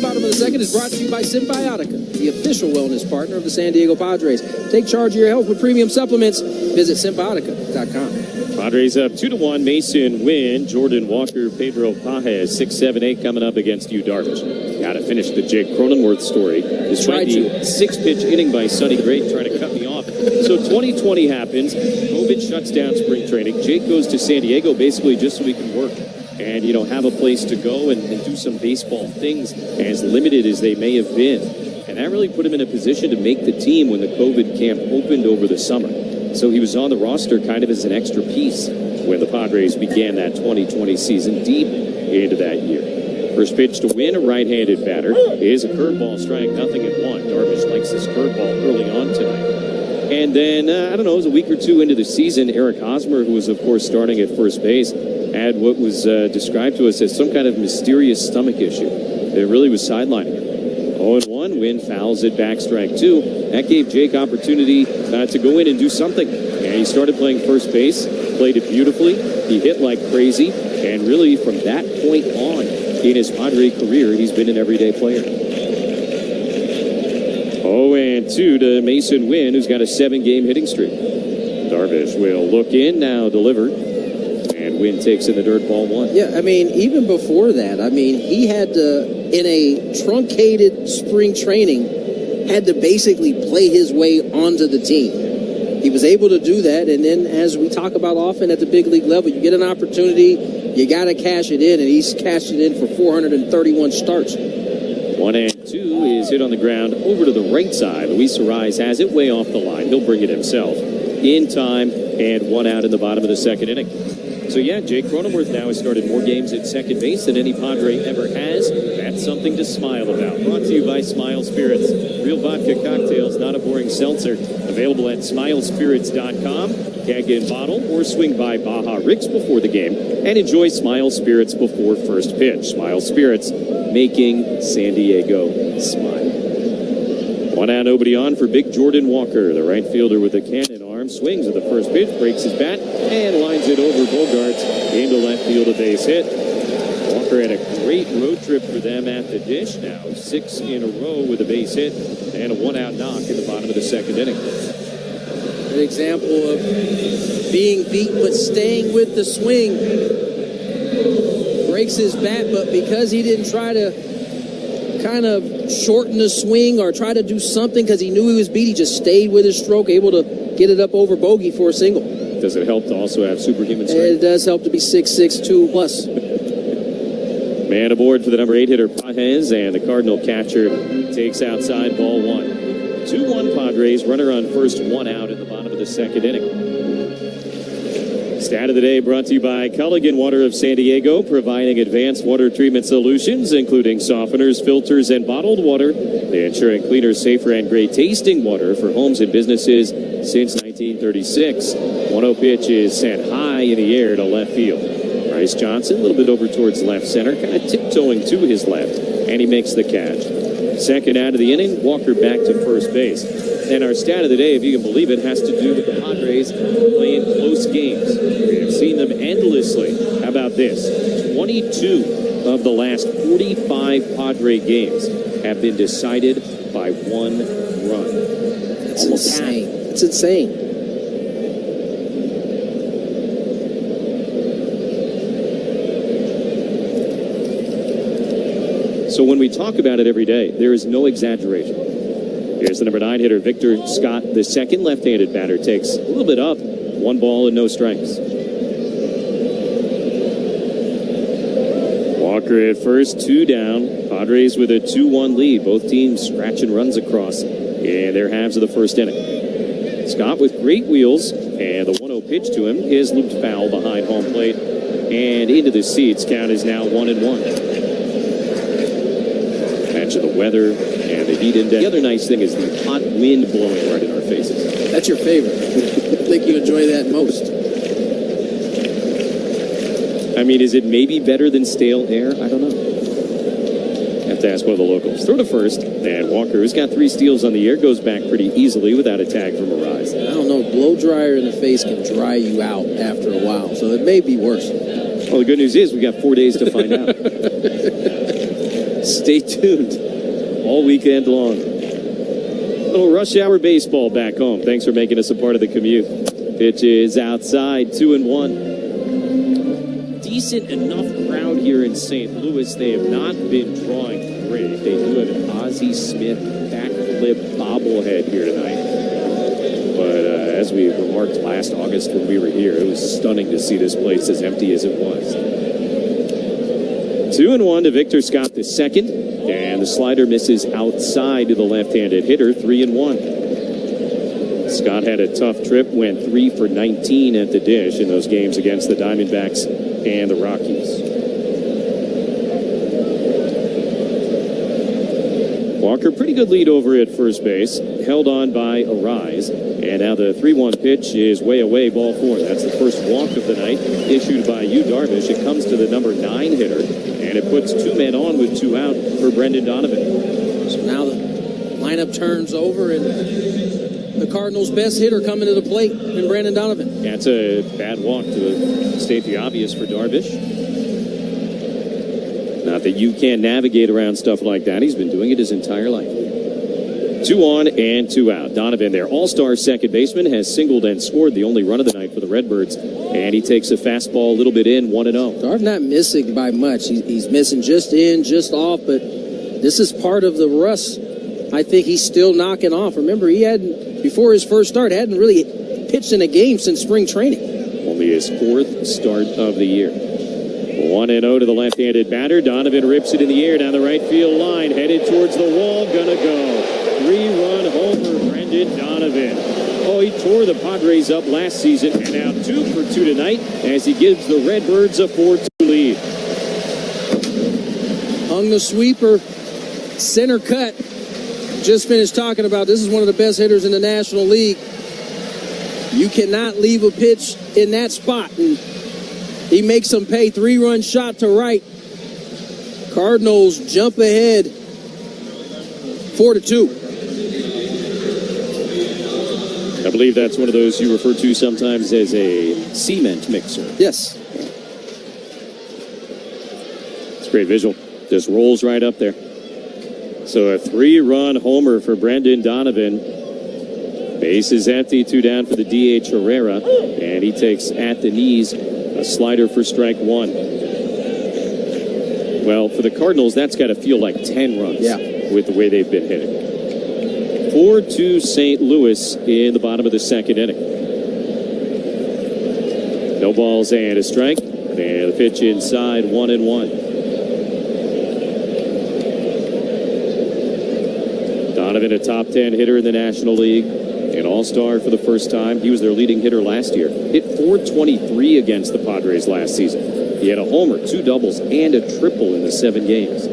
Bottom of the second is brought to you by Symbiotica, the official wellness partner of the San Diego Padres. Take charge of your health with premium supplements. Visit Symbiotica.com. Padres up 2-1. Mason Wynn, Jordan Walker, Pedro Pajes, 6-7-8 coming up against Yu Darvish. Got to finish the Jake Cronenworth story. Despite the 6-pitch inning by Sonny Gray trying to cut me off. So 2020 happens. COVID shuts down spring training. Jake goes to San Diego basically just so he can work and, you know, have a place to go and do some baseball things, as limited as they may have been. And that really put him in a position to make the team when the COVID camp opened over the summer. So he was on the roster kind of as an extra piece when the Padres began that 2020 season deep into that year. First pitch to Win, a right-handed batter, is a curveball, strike nothing at one. Darvish likes this curveball early on tonight. And then, I don't know, it was a week or two into the season, Eric Hosmer, who was, of course, starting at first base, had what was described to us as some kind of mysterious stomach issue. It really was sidelining him. 0-1, Win fouls it back, strike two. That gave Jake opportunity to go in and do something. And he started playing first base, played it beautifully. He hit like crazy. And really, from that point on in his Padre career, he's been an everyday player. 0-2 to Mason Wynn, who's got a 7-game hitting streak. Darvish will look in, now deliver. And Wynn takes in the dirt, ball one. Yeah, I mean, even before that, I mean, he had to, in a truncated spring training, had to basically play his way onto the team. He was able to do that, and then as we talk about often at the big league level, you get an opportunity, you got to cash it in, and he's cashed it in for 431 starts. 1-2 is hit on the ground over to the right side. Luis Arraez has it way off the line. He'll bring it himself in time, and one out in the bottom of the second inning. So, yeah, Jake Cronenworth now has started more games at second base than any Padre ever has. That's something to smile about. Brought to you by Smile Spirits. Real vodka cocktails, not a boring seltzer. Available at smilespirits.com. Can't get in bottle or swing by Baja Rick's before the game and enjoy Smile Spirits before first pitch. Smile Spirits, making San Diego smile. One out, nobody on for Big Jordan Walker, the right fielder with a cannon arm. Swings at the first pitch, breaks his bat, and lines it over Bogarts into left field, a base hit. Walker had a great road trip for them at the dish. Now 6 in a row with a base hit and a one-out knock in the bottom of the second inning. An example of being beat but staying with the swing. Breaks his bat, but because he didn't try to kind of shorten the swing or try to do something because he knew he was beat, he just stayed with his stroke, able to get it up over bogey for a single. Does it help to also have superhuman strength? It does help to be 6'6", 2 plus. Man aboard for the number 8 hitter, Pajes, and the Cardinal catcher takes outside, ball one. 2-1 Padres, runner on first, one out in the bottom of the second inning. Stat of the day brought to you by Culligan Water of San Diego, providing advanced water treatment solutions, including softeners, filters, and bottled water. They ensuring cleaner, safer, and great tasting water for homes and businesses since 1936. 1-0 pitch is sent high in the air to left field. Bryce Johnson, a little bit over towards left center, kind of tiptoeing to his left, and he makes the catch. Second out of the inning, Walker back to first base. And our stat of the day, if you can believe it, has to do with the Padres playing close games. We have seen them endlessly. How about this? 22 of the last 45 Padre games have been decided by one run. That's insane. It's insane. So when we talk about it every day, there is no exaggeration. Here's the number 9 hitter, Victor Scott. The second left-handed batter takes a little bit up. 1 ball and no strikes. Walker at first, 2 down. Padres with a 2-1 lead. Both teams scratching runs across in their halves of the first inning. Scott with great wheels, and the 1-0 pitch to him is looped foul behind home plate and into the seats. Count is now 1-1. Match of the weather and the heat index. The other nice thing is the hot wind blowing right in our faces. That's your favorite. I think you enjoy that most. I mean, is it maybe better than stale air? I don't know. Have to ask one of the locals. Throw to first, and Walker, who's got 3 steals on the year, goes back pretty easily without a tag from Arise. I don't know. Blow dryer in the face can dry you out after a while, so it may be worse. Well, the good news is we got 4 days to find out. Stay tuned all weekend long. Little rush hour baseball back home. Thanks for making us a part of the commute. Pitch is outside, 2-1. Decent enough crowd here in St. Louis. They have not been drawing great. They do have an Ozzie Smith backflip bobblehead here tonight. But as we remarked last August when we were here, it was stunning to see this place as empty as it was. 2-1 to Victor Scott the second, and the slider misses outside to the left-handed hitter. 3-1. Scott had a tough trip, went 3 for 19 at the dish in those games against the Diamondbacks and the Rockies. Walker, pretty good lead over at first base, held on by Arise, and now the 3-1 pitch is way away, ball 4. That's the first walk of the night, issued by Yu Darvish. It comes to the number 9 hitter, and it puts 2 men on with 2 out for Brendan Donovan. So now the lineup turns over, and the Cardinals' best hitter coming to the plate in Brandon Donovan. That's a bad walk, to state the obvious, for Darvish. Not that you can't navigate around stuff like that. He's been doing it his entire life. 2 on and 2 out. Donovan, their all-star second baseman, has singled and scored the only run of the night for the Redbirds. And he takes a fastball a little bit in, 1-0. Darv not missing by much. He's missing just in, just off, but this is part of the rust. I think he's still knocking off. Remember, he hadn't, before his first start, hadn't really pitched in a game since spring training. Only his 4th start of the year. 1-0 to the left-handed batter. Donovan rips it in the air down the right field line, headed towards the wall, gonna go. 3-run homer, Brendan Donovan. Oh, he tore the Padres up last season, and now 2 for 2 tonight as he gives the Redbirds a 4-2 lead. Hung the sweeper, center cut. Just finished talking about this is one of the best hitters in the National League. You cannot leave a pitch in that spot. And he makes them pay. 3-run shot to right. Cardinals jump ahead 4-2. I believe that's one of those you refer to sometimes as a cement mixer. Yes. It's a great visual. Just rolls right up there. So a 3-run homer for Brendan Donovan. Base is empty, 2 down for the DH Herrera, and he takes at the knees a slider for strike 1. Well, for the Cardinals, that's got to feel like 10 runs with the way they've been hitting. 4-2 St. Louis in the bottom of the second inning. No balls and a strike, and the pitch inside, 1-1. Donovan, a top 10 hitter in the National League, an all-star for the first time. He was their leading hitter last year. Hit .423 against the Padres last season. He had a homer, 2 doubles, and a triple in the 7 games.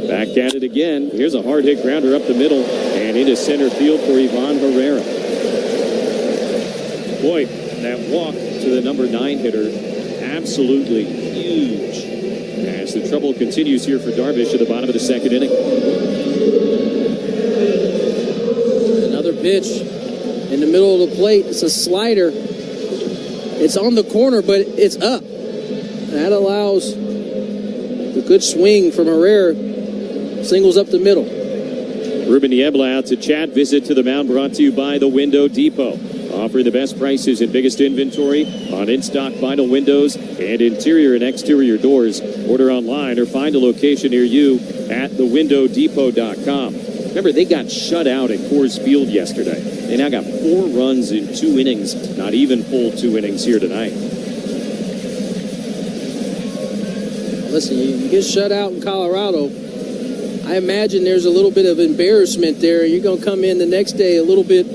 Back at it again. Here's a hard hit grounder up the middle and into center field for Ivan Herrera. Boy, that walk to the number 9 hitter, absolutely huge. As the trouble continues here for Darvish at the bottom of the second inning. Another pitch in the middle of the plate. It's a slider. It's on the corner, but it's up. That allows the good swing from Herrera. Singles up the middle. Ruben Niebla out to chat. Visit to the mound brought to you by the Window Depot. offering the best prices and biggest inventory on in-stock vinyl windows and interior and exterior doors. Order online or find a location near you at thewindowdepot.com. Remember, they got shut out at Coors Field yesterday. They now got 4 runs in 2 innings, not even full 2 innings here tonight. Listen, you get shut out in Colorado, I imagine there's a little bit of embarrassment there. You're going to come in the next day a little bit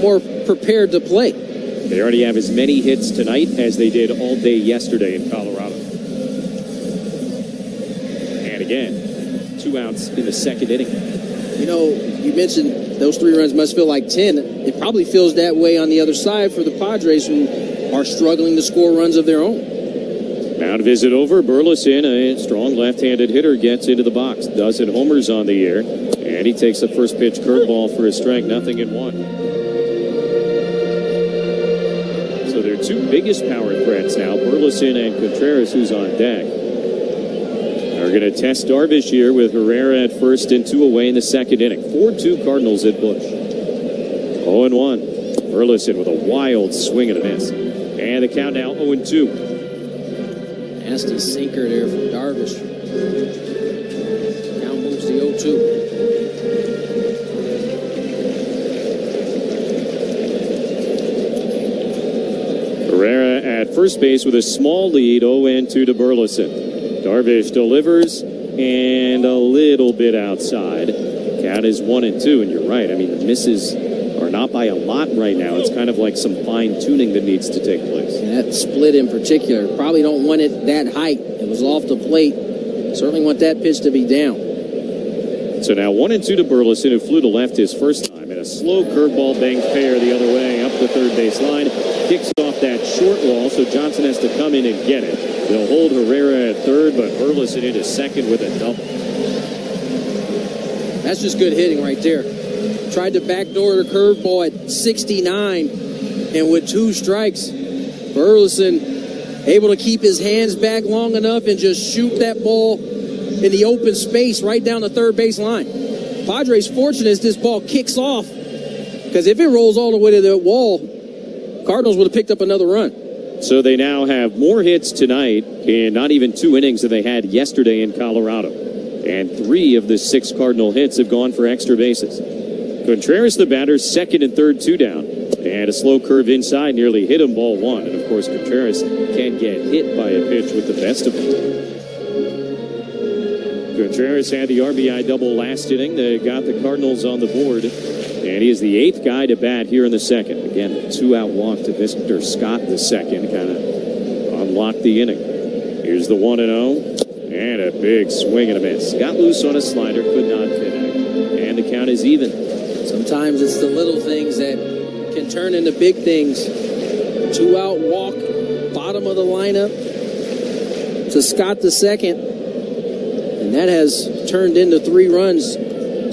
more prepared to play. They already have as many hits tonight as they did all day yesterday in Colorado. And again, 2 outs in the second inning. You know, you mentioned those 3 runs must feel like 10. It probably feels that way on the other side for the Padres, who are struggling to score runs of their own. Mound visit over. Burleson, a strong left-handed hitter, gets into the box. Dozen homers on the year. And he takes a first pitch curveball for a strike, 0-1. So their 2 biggest power threats now, Burleson and Contreras, who's on deck, are going to test Darvish here with Herrera at first and 2 away in the second inning. 4-2 Cardinals at Busch. 0-1. Burleson with a wild swing and a miss. And the count now 0-2. Nasty sinker there from Darvish. Now moves to 0-2. Herrera at first base with a small lead, 0-2 to Burleson. Darvish delivers and a little bit outside. Count is 1-2, and you're right. I mean, the misses are not by a lot right now. It's kind of like some fine-tuning that needs to take place. And that split in particular, probably don't want it that height. It was off the plate. Certainly want that pitch to be down. So now 1-2 to Burleson, who flew to left his first time, and a slow curveball bangs fair the other way up the third base line. Kicks off that short wall, so Johnson has to come in and get it. They'll hold Herrera at third, but Burleson into second with a double. That's just good hitting right there. Tried to backdoor the curveball at 69, and with 2 strikes, Burleson able to keep his hands back long enough and just shoot that ball in the open space right down the third base line. Padres fortunate as this ball kicks off, because if it rolls all the way to the wall, Cardinals would have picked up another run. So they now have more hits tonight in not even 2 innings than they had yesterday in Colorado. And 3 of the 6 Cardinal hits have gone for extra bases. Contreras, the batter, second and third, 2 down. And a slow curve inside nearly hit him, ball 1. And, of course, Contreras can't get hit by a pitch with the best of them. Contreras had the RBI double last inning that got the Cardinals on the board. And he is the 8th guy to bat here in the second. Again, a 2-out walk to Victor Scott the second kind of unlocked the inning. Here's the 1-0. And a big swing and a miss. Got loose on a slider, could not connect. And the count is even. Sometimes it's the little things that can turn into big things. 2-out walk, bottom of the lineup to Scott the second. And that has turned into 3 runs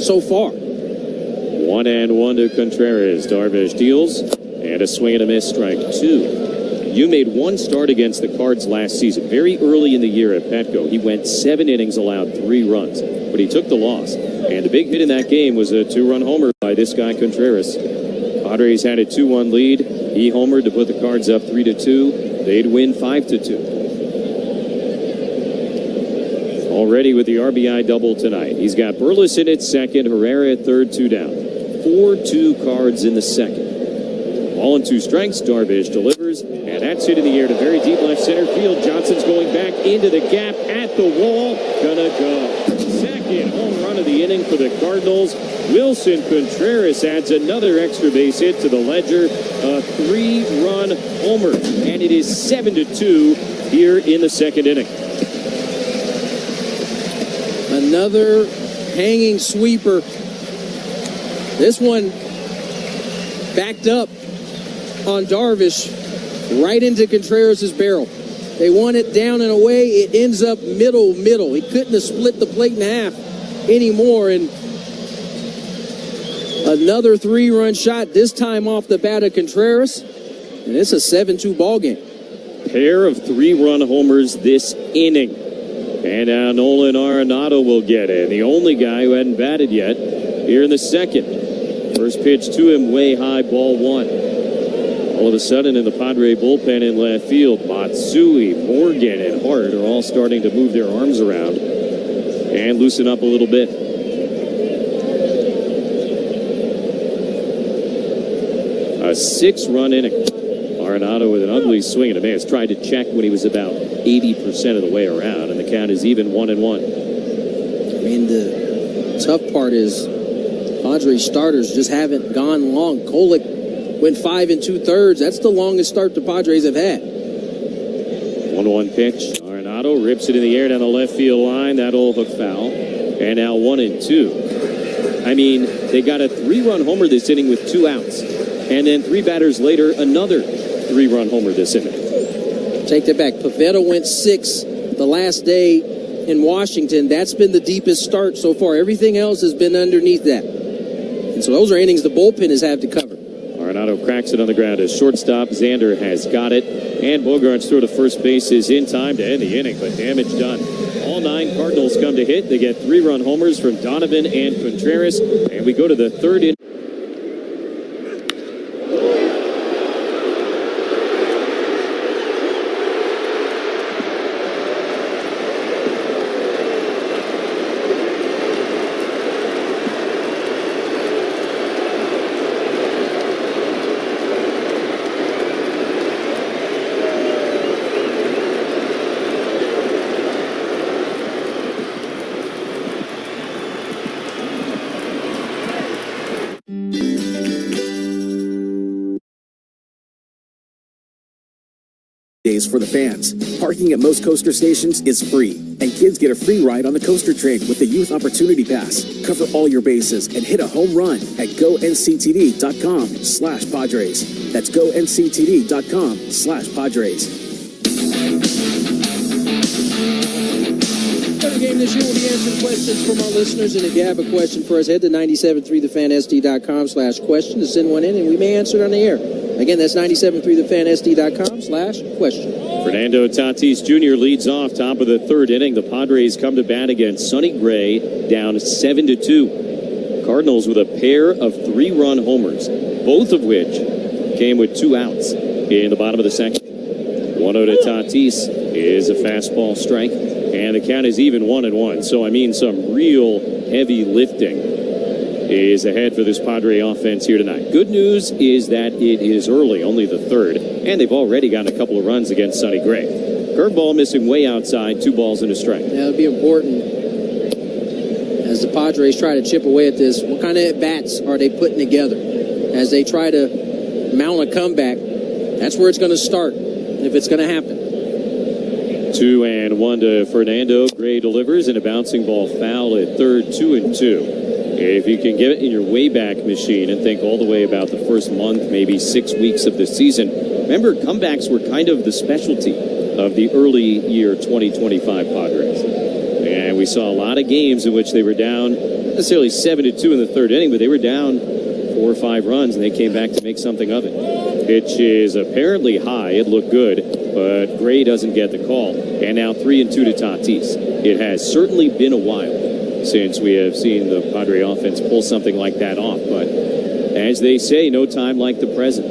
so far. 1-1 to Contreras. Darvish deals. And a swing and a miss, strike 2. You made 1 start against the Cards last season, very early in the year at Petco. He went 7 innings, allowed 3 runs, but he took the loss. And the big hit in that game was a 2-run homer by this guy, Contreras. Padres had a 2-1 lead. He homered to put the Cards up 3-2. They'd win 5-2. Already with the RBI double tonight. He's got Burleson at second, Herrera at third, 2 down. 4-2 Cards in the second. Ball and 2 strikes. Darvish delivers, and that's hit in the air to very deep left center field. Johnson's going back into the gap at the wall. Gonna go. Second home run of the inning for the Cardinals. Wilson Contreras adds another extra base hit to the ledger. A 3-run homer, and it is 7-2 here in the second inning. Another hanging sweeper. This one backed up on Darvish right into Contreras' barrel. They want it down and away. It ends up middle. He couldn't have split the plate in half anymore. And another 3-run shot, this time off the bat of Contreras. And it's a 7-2 ball game. Pair of 3-run homers this inning. And now Nolan Arenado will get it. The only guy who hadn't batted yet here in the second. First pitch to him, way high, ball one. All of a sudden, in the Padre bullpen in left field, Matsui, Morgan, and Hart are all starting to move their arms around and loosen up a little bit. A 6-run inning. Arenado with an ugly swing and a miss. Tried to check when he was about 80% of the way around, and the count is even 1-1. I mean, the tough part is Padres starters just haven't gone long. Kolek went 5 2/3. That's the longest start the Padres have had. 1-1 pitch. Arenado rips it in the air down the left field line. That'll hook foul. And now 1-2. I mean, they got a 3-run homer this inning with 2 outs. And then 3 batters later, another 3-run homer this inning. Take that back. Pivetta went 6 the last day in Washington. That's been the deepest start so far. Everything else has been underneath that. And so those are innings the bullpen has had to cover. Arenado cracks it on the ground as shortstop. Xander has got it. And Bogart's throw to first base is in time to end the inning, but damage done. All 9 Cardinals come to hit. They get 3-run homers from Donovan and Contreras. And we go to the 3rd inning. Days for the fans. Parking at most coaster stations is free, and kids get a free ride on the coaster train with the Youth Opportunity Pass. Cover all your bases and hit a home run at GoNCTD.com/Padres. That's GoNCTD.com/Padres. Third game this year, we'll be answering questions from our listeners, and if you have a question for us, head to 973thefansd.com/question to send one in, and we may answer it on the air. Again, that's 973thefansd.com/question. Fernando Tatis Jr. leads off top of the 3rd inning. The Padres come to bat against Sonny Gray, down 7-2. Cardinals with a pair of 3-run homers, both of which came with 2 outs in the bottom of the second. 1-0 to Tatis is a fastball strike, and the count is even 1-1. So, I mean, some real heavy lifting is ahead for this Padre offense here tonight. Good news is that it is early, only the 3rd, and they've already gotten a couple of runs against Sonny Gray. Curveball missing way outside, 2 balls and a strike. Yeah, it'll be important as the Padres try to chip away at this. What kind of at-bats are they putting together as they try to mount a comeback? That's where it's going to start, if it's going to happen. 2-1 to Fernando. Gray delivers, and a bouncing ball foul at third, 2-2. If you can get it in your Wayback Machine and think all the way about the first month, maybe 6 weeks of the season, remember, comebacks were kind of the specialty of the early year 2025 Padres. And we saw a lot of games in which they were down, not necessarily 7-2 in the 3rd inning, but they were down 4 or 5 runs, and they came back to make something of it. Pitch is apparently high. It looked good, but Gray doesn't get the call. And now 3-2 to Tatis. It has certainly been a while since we have seen the Padre offense pull something like that off. But as they say, no time like the present.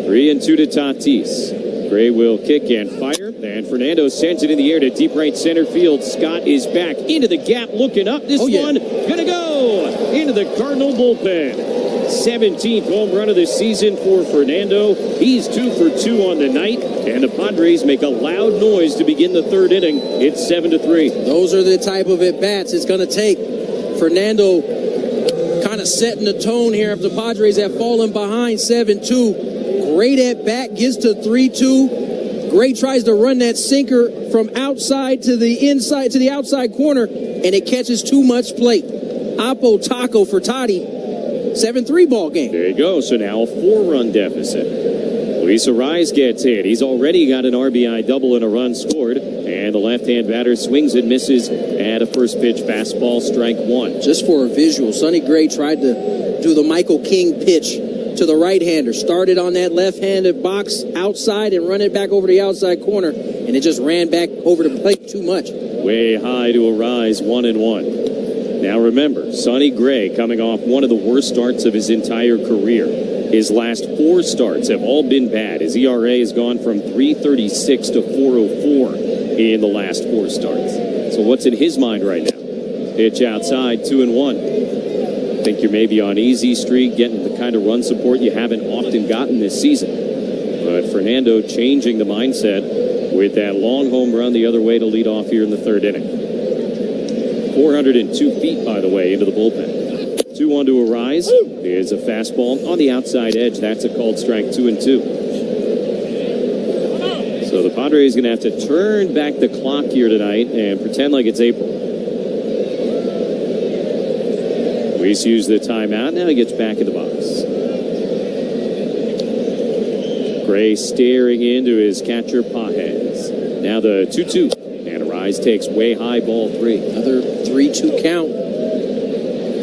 3-2 to Tatis. Gray will kick and fire. And Fernando sends it in the air to deep right center field. Scott is back into the gap, looking up. This one gonna go into the Cardinal bullpen. 17th home run of the season for Fernando. He's 2 for 2 on the night, and the Padres make a loud noise to begin the 3rd inning. It's 7-3. Those are the type of at-bats it's going to take. Fernando kind of setting the tone here after the Padres have fallen behind 7-2. Great at-bat, gets to 3-2. Gray tries to run that sinker from outside to the inside, to the outside corner, and it catches too much plate. Oppo taco for Toddy. 7-3 ball game. There you go. So now a 4-run deficit. Luis Arraez gets hit. He's already got an RBI double and a run scored. And the left-hand batter swings and misses at a first pitch fastball, strike 1. Just for a visual, Sonny Gray tried to do the Michael King pitch to the right-hander. Started on that left-handed box outside and run it back over the outside corner. And it just ran back over the plate too much. Way high to Arraez, 1-1. Now remember, Sonny Gray coming off one of the worst starts of his entire career. His last 4 starts have all been bad. His ERA has gone from 3.36 to 4.04 in the last 4 starts. So what's in his mind right now? Pitch outside, 2-1. Think you're maybe on easy street, getting the kind of run support you haven't often gotten this season. But Fernando changing the mindset with that long home run the other way to lead off here in the 3rd inning. 402 feet, by the way, into the bullpen. 2-1 to Arise. Here's a fastball on the outside edge. That's a called strike, 2-2. So the Padres going to have to turn back the clock here tonight and pretend like it's April. Luis used the timeout. Now he gets back in the box. Gray staring into his catcher, Pages. Now the 2-2. And Arise takes way high, ball 3. Another 3-2 count.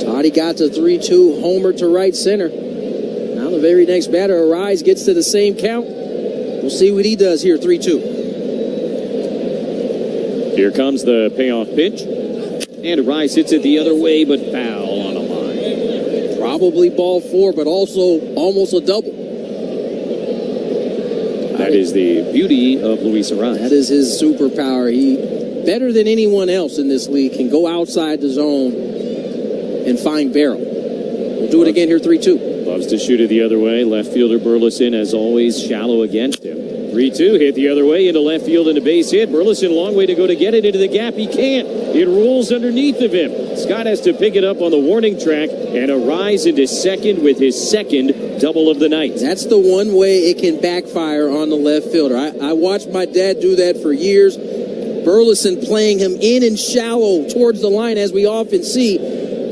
Toddy got to 3-2, homer to right center. Now the very next batter, Arise, gets to the same count. We'll see what he does here, 3-2. Here comes the payoff pitch. And Arise hits it the other way, but foul on a line. Probably ball 4, but also almost a double. That is the beauty of Luis Arise. That is his superpower. He, better than anyone else in this league, can go outside the zone and find barrel. We'll do it again here, 3-2. Loves to shoot it the other way. Left fielder Burleson, as always, shallow against him. 3-2, hit the other way into left field and a base hit. Burleson, long way to go to get it into the gap. He can't. It rolls underneath of him. Scott has to pick it up on the warning track and Arise into second with his second double of the night. That's the one way it can backfire on the left fielder. I watched my dad do that for years. Burleson playing him in and shallow towards the line, as we often see.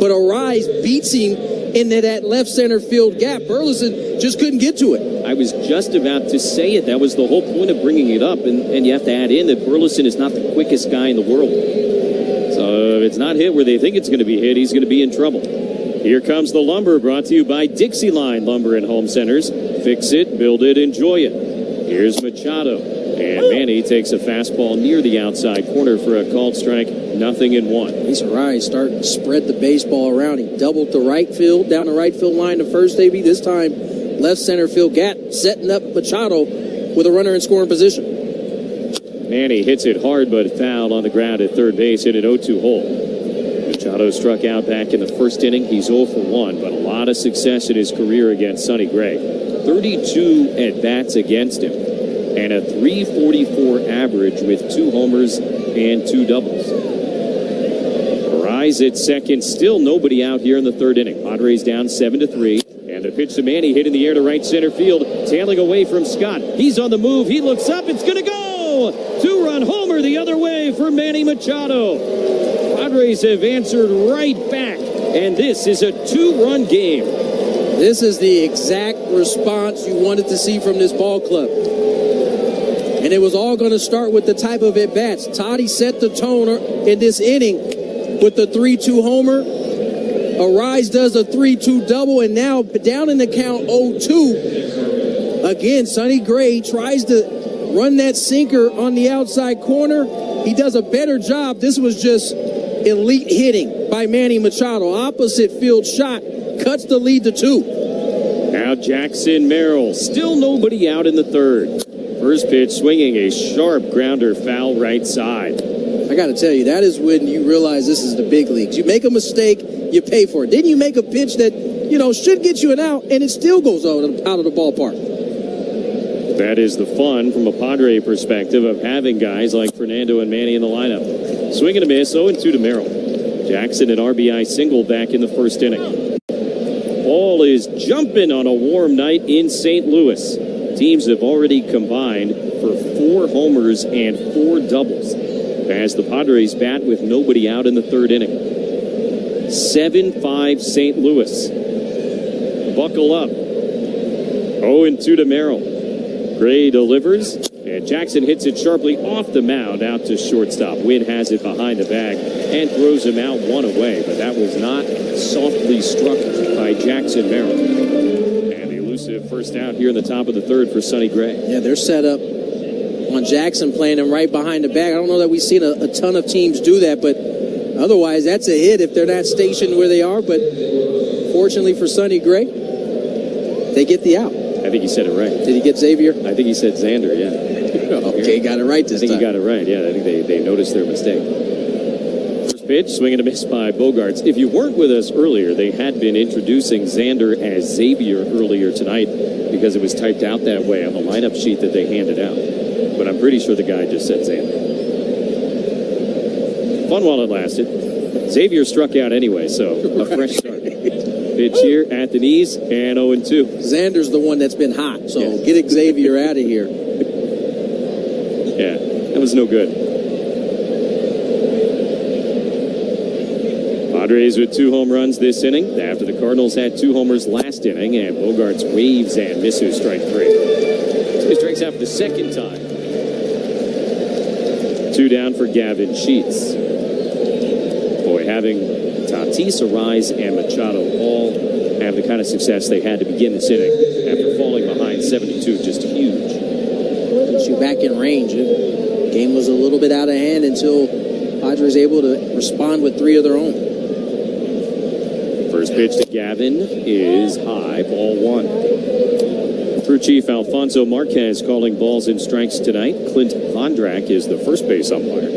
But Arise beats him into that left center field gap. Burleson just couldn't get to it. I was just about to say it. That was the whole point of bringing it up. And you have to add in that Burleson is not the quickest guy in the world. So if it's not hit where they think it's going to be hit, he's going to be in trouble. Here comes the Lumber, brought to you by Dixie Line Lumber and Home Centers. Fix it, build it, enjoy it. Here's Machado. And Manny takes a fastball near the outside corner for a called strike, 0-1. He's Arise starting to spread the baseball around. He doubled the right field, down the right field line to first, AB. This time, left center field gap, setting up Machado with a runner in scoring position. Manny hits it hard, but fouled on the ground at third base in an 0-2 hole. Machado struck out back in the first inning. He's 0 for 1, but a lot of success in his career against Sonny Gray. 32 at-bats against him, and a .344 average with 2 homers and 2 doubles. Arise at second, still nobody out here in the 3rd inning. Padres down 7-3, and the pitch to Manny hit in the air to right center field, tailing away from Scott. He's on the move, he looks up, it's gonna go! 2-run homer the other way for Manny Machado. Padres have answered right back, and this is a 2-run game. This is the exact response you wanted to see from this ball club. And it was all going to start with the type of at-bats. Toddy set the tone in this inning with the 3-2 homer. Arise does a 3-2 double, and now down in the count 0-2. Again, Sonny Gray tries to run that sinker on the outside corner. He does a better job. This was just elite hitting by Manny Machado. Opposite field shot, cuts the lead to 2. Now Jackson Merrill, still nobody out in the 3rd. First pitch swinging a sharp grounder foul right side. I got to tell you, that is when you realize this is the big leagues. You make a mistake, you pay for it. Didn't you make a pitch that, should get you an out, and it still goes out of the ballpark? That is the fun from a Padre perspective of having guys like Fernando and Manny in the lineup. Swing and a miss, 0-2 to Merrill. Jackson an RBI single back in the 1st inning. Ball is jumping on a warm night in St. Louis. Teams have already combined for 4 homers and 4 doubles as the Padres bat with nobody out in the 3rd inning. 7-5 St. Louis. Buckle up. 0-2 to Merrill. Gray delivers, and Jackson hits it sharply off the mound out to shortstop. Wynn has it behind the bag and throws him out 1 away, but that was not softly struck by Jackson Merrill. And the elusive first out here in the top of the 3rd for Sonny Gray. Yeah, they're set up on Jackson playing him right behind the bag. I don't know that we've seen a ton of teams do that, but Otherwise, that's a hit if they're not stationed where they are. But fortunately for Sonny Gray, they get the out. I think he said it right. Did he get Xavier? I think he said Xander, yeah. Okay, got it right this time. I think he got it right, yeah. I think they noticed their mistake. First pitch, swing and a miss by Bogarts. If you weren't with us earlier, they had been introducing Xander as Xavier earlier tonight because it was typed out that way on the lineup sheet that they handed out. But I'm pretty sure the guy just said Xander. Fun while it lasted. Xavier struck out anyway, so a fresh start. Pitch here at the knees, and 0-2. Xander's the one that's been hot, so get Xavier out of here. Yeah, that was no good. Padres with 2 home runs this inning after the Cardinals had 2 homers last inning, and Bogarts waves and misses strike 3. So he strikes out for the second time. 2 down for Gavin Sheets. Boy, having Tatis, Arise, and Machado all have the kind of success they had to begin this inning after falling behind 7-2, just huge. Puts you back in range. The game was a little bit out of hand until Padres able to respond with 3 of their own. First pitch to Gavin is high, ball 1. Crew Chief Alfonso Marquez calling balls and strikes tonight. Clint Vondrak is the first base umpire.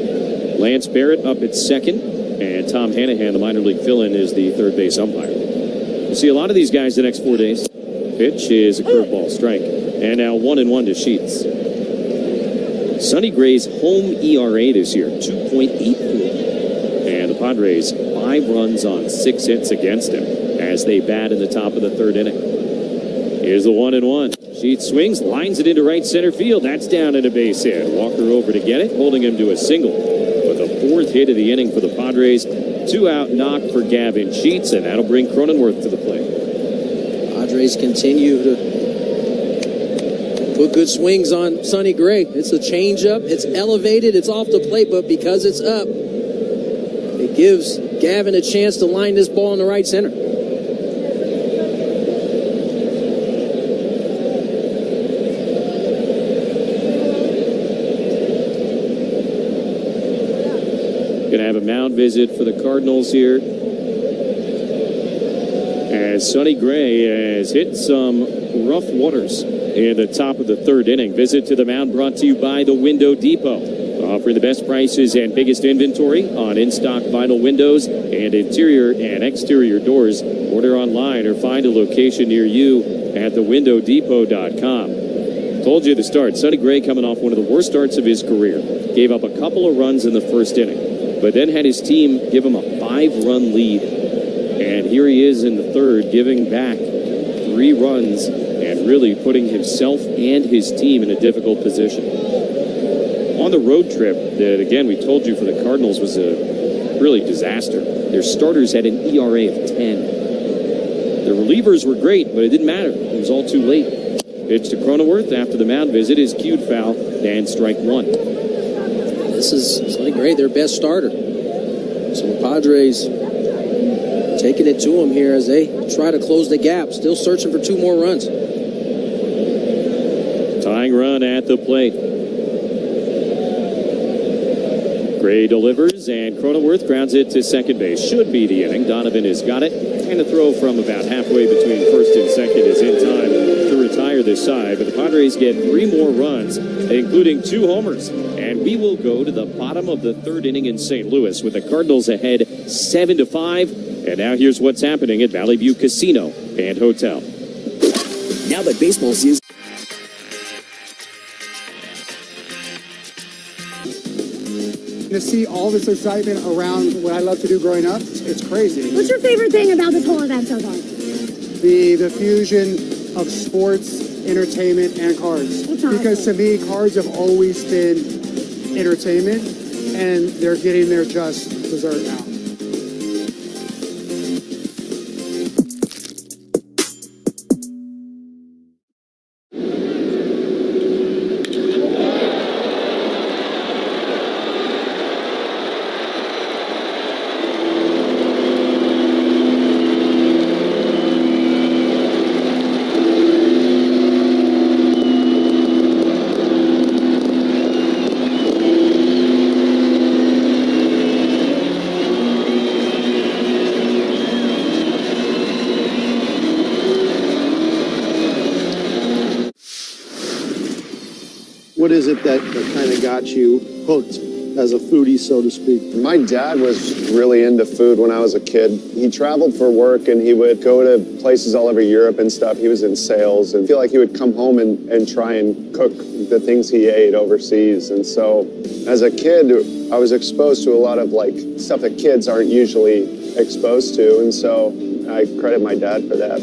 Lance Barrett up at second. And Tom Hanahan, the minor league fill-in, is the third base umpire. We'll see a lot of these guys the next 4 days. Pitch is a curveball strike. And now 1-1 to Sheets. Sonny Gray's home ERA this year, 2.84. And the Padres, 5 runs on 6 hits against him as they bat in the top of the 3rd inning. Here's the 1-1. Sheets swings, lines it into right center field. That's down in a base hit. Walker over to get it, holding him to a single. With the 4th hit of the inning for the Padres. 2-out knock for Gavin Sheets, and that'll bring Cronenworth to the plate. Padres continue to put good swings on Sonny Gray. It's a changeup. It's elevated. It's off the plate, but because it's up, it gives Gavin a chance to line this ball in the right center. Going to have a mound visit for the Cardinals here, as Sonny Gray has hit some rough waters in the top of the 3rd inning. Visit to the mound brought to you by the Window Depot, offering the best prices and biggest inventory on in-stock vinyl windows and interior and exterior doors. Order online or find a location near you at thewindowdepot.com. Told you to start. Sonny Gray coming off one of the worst starts of his career. Gave up a couple of runs in the 1st inning, but then had his team give him a 5-run lead. And here he is in the 3rd, giving back 3 runs and really putting himself and his team in a difficult position. On the road trip that, again, we told you for the Cardinals was a really disaster. Their starters had an ERA of 10. The relievers were great, but it didn't matter. It was all too late. Pitch to Cronenworth after the mound visit is cued foul and strike 1. This is Sonny Gray, their best starter. So the Padres taking it to him here as they try to close the gap. Still searching for 2 more runs. Tying run at the plate. Gray delivers, and Cronenworth grounds it to second base. Should be the inning. Donovan has got it. And a throw from about halfway between first and second is in time to retire this side. But the Padres get 3 more runs, including 2 homers. And we will go to the bottom of the 3rd inning in St. Louis with the Cardinals ahead 7-5. And now here's what's happening at Valley View Casino and Hotel. Now that baseball season... To see all this excitement around what I love to do growing up, it's crazy. What's your favorite thing about this whole event so far? The fusion of sports, entertainment, and cards. Because to me, cards have always been entertainment, and they're getting their just dessert now. it that kind of got you hooked as a foodie, so to speak? My dad was really into food when I was a kid. He traveled for work and he would go to places all over Europe and stuff. He was in sales and I feel like he would come home and try and cook the things he ate overseas. And so as a kid, I was exposed to a lot of like stuff that kids aren't usually exposed to. And so I credit my dad for that.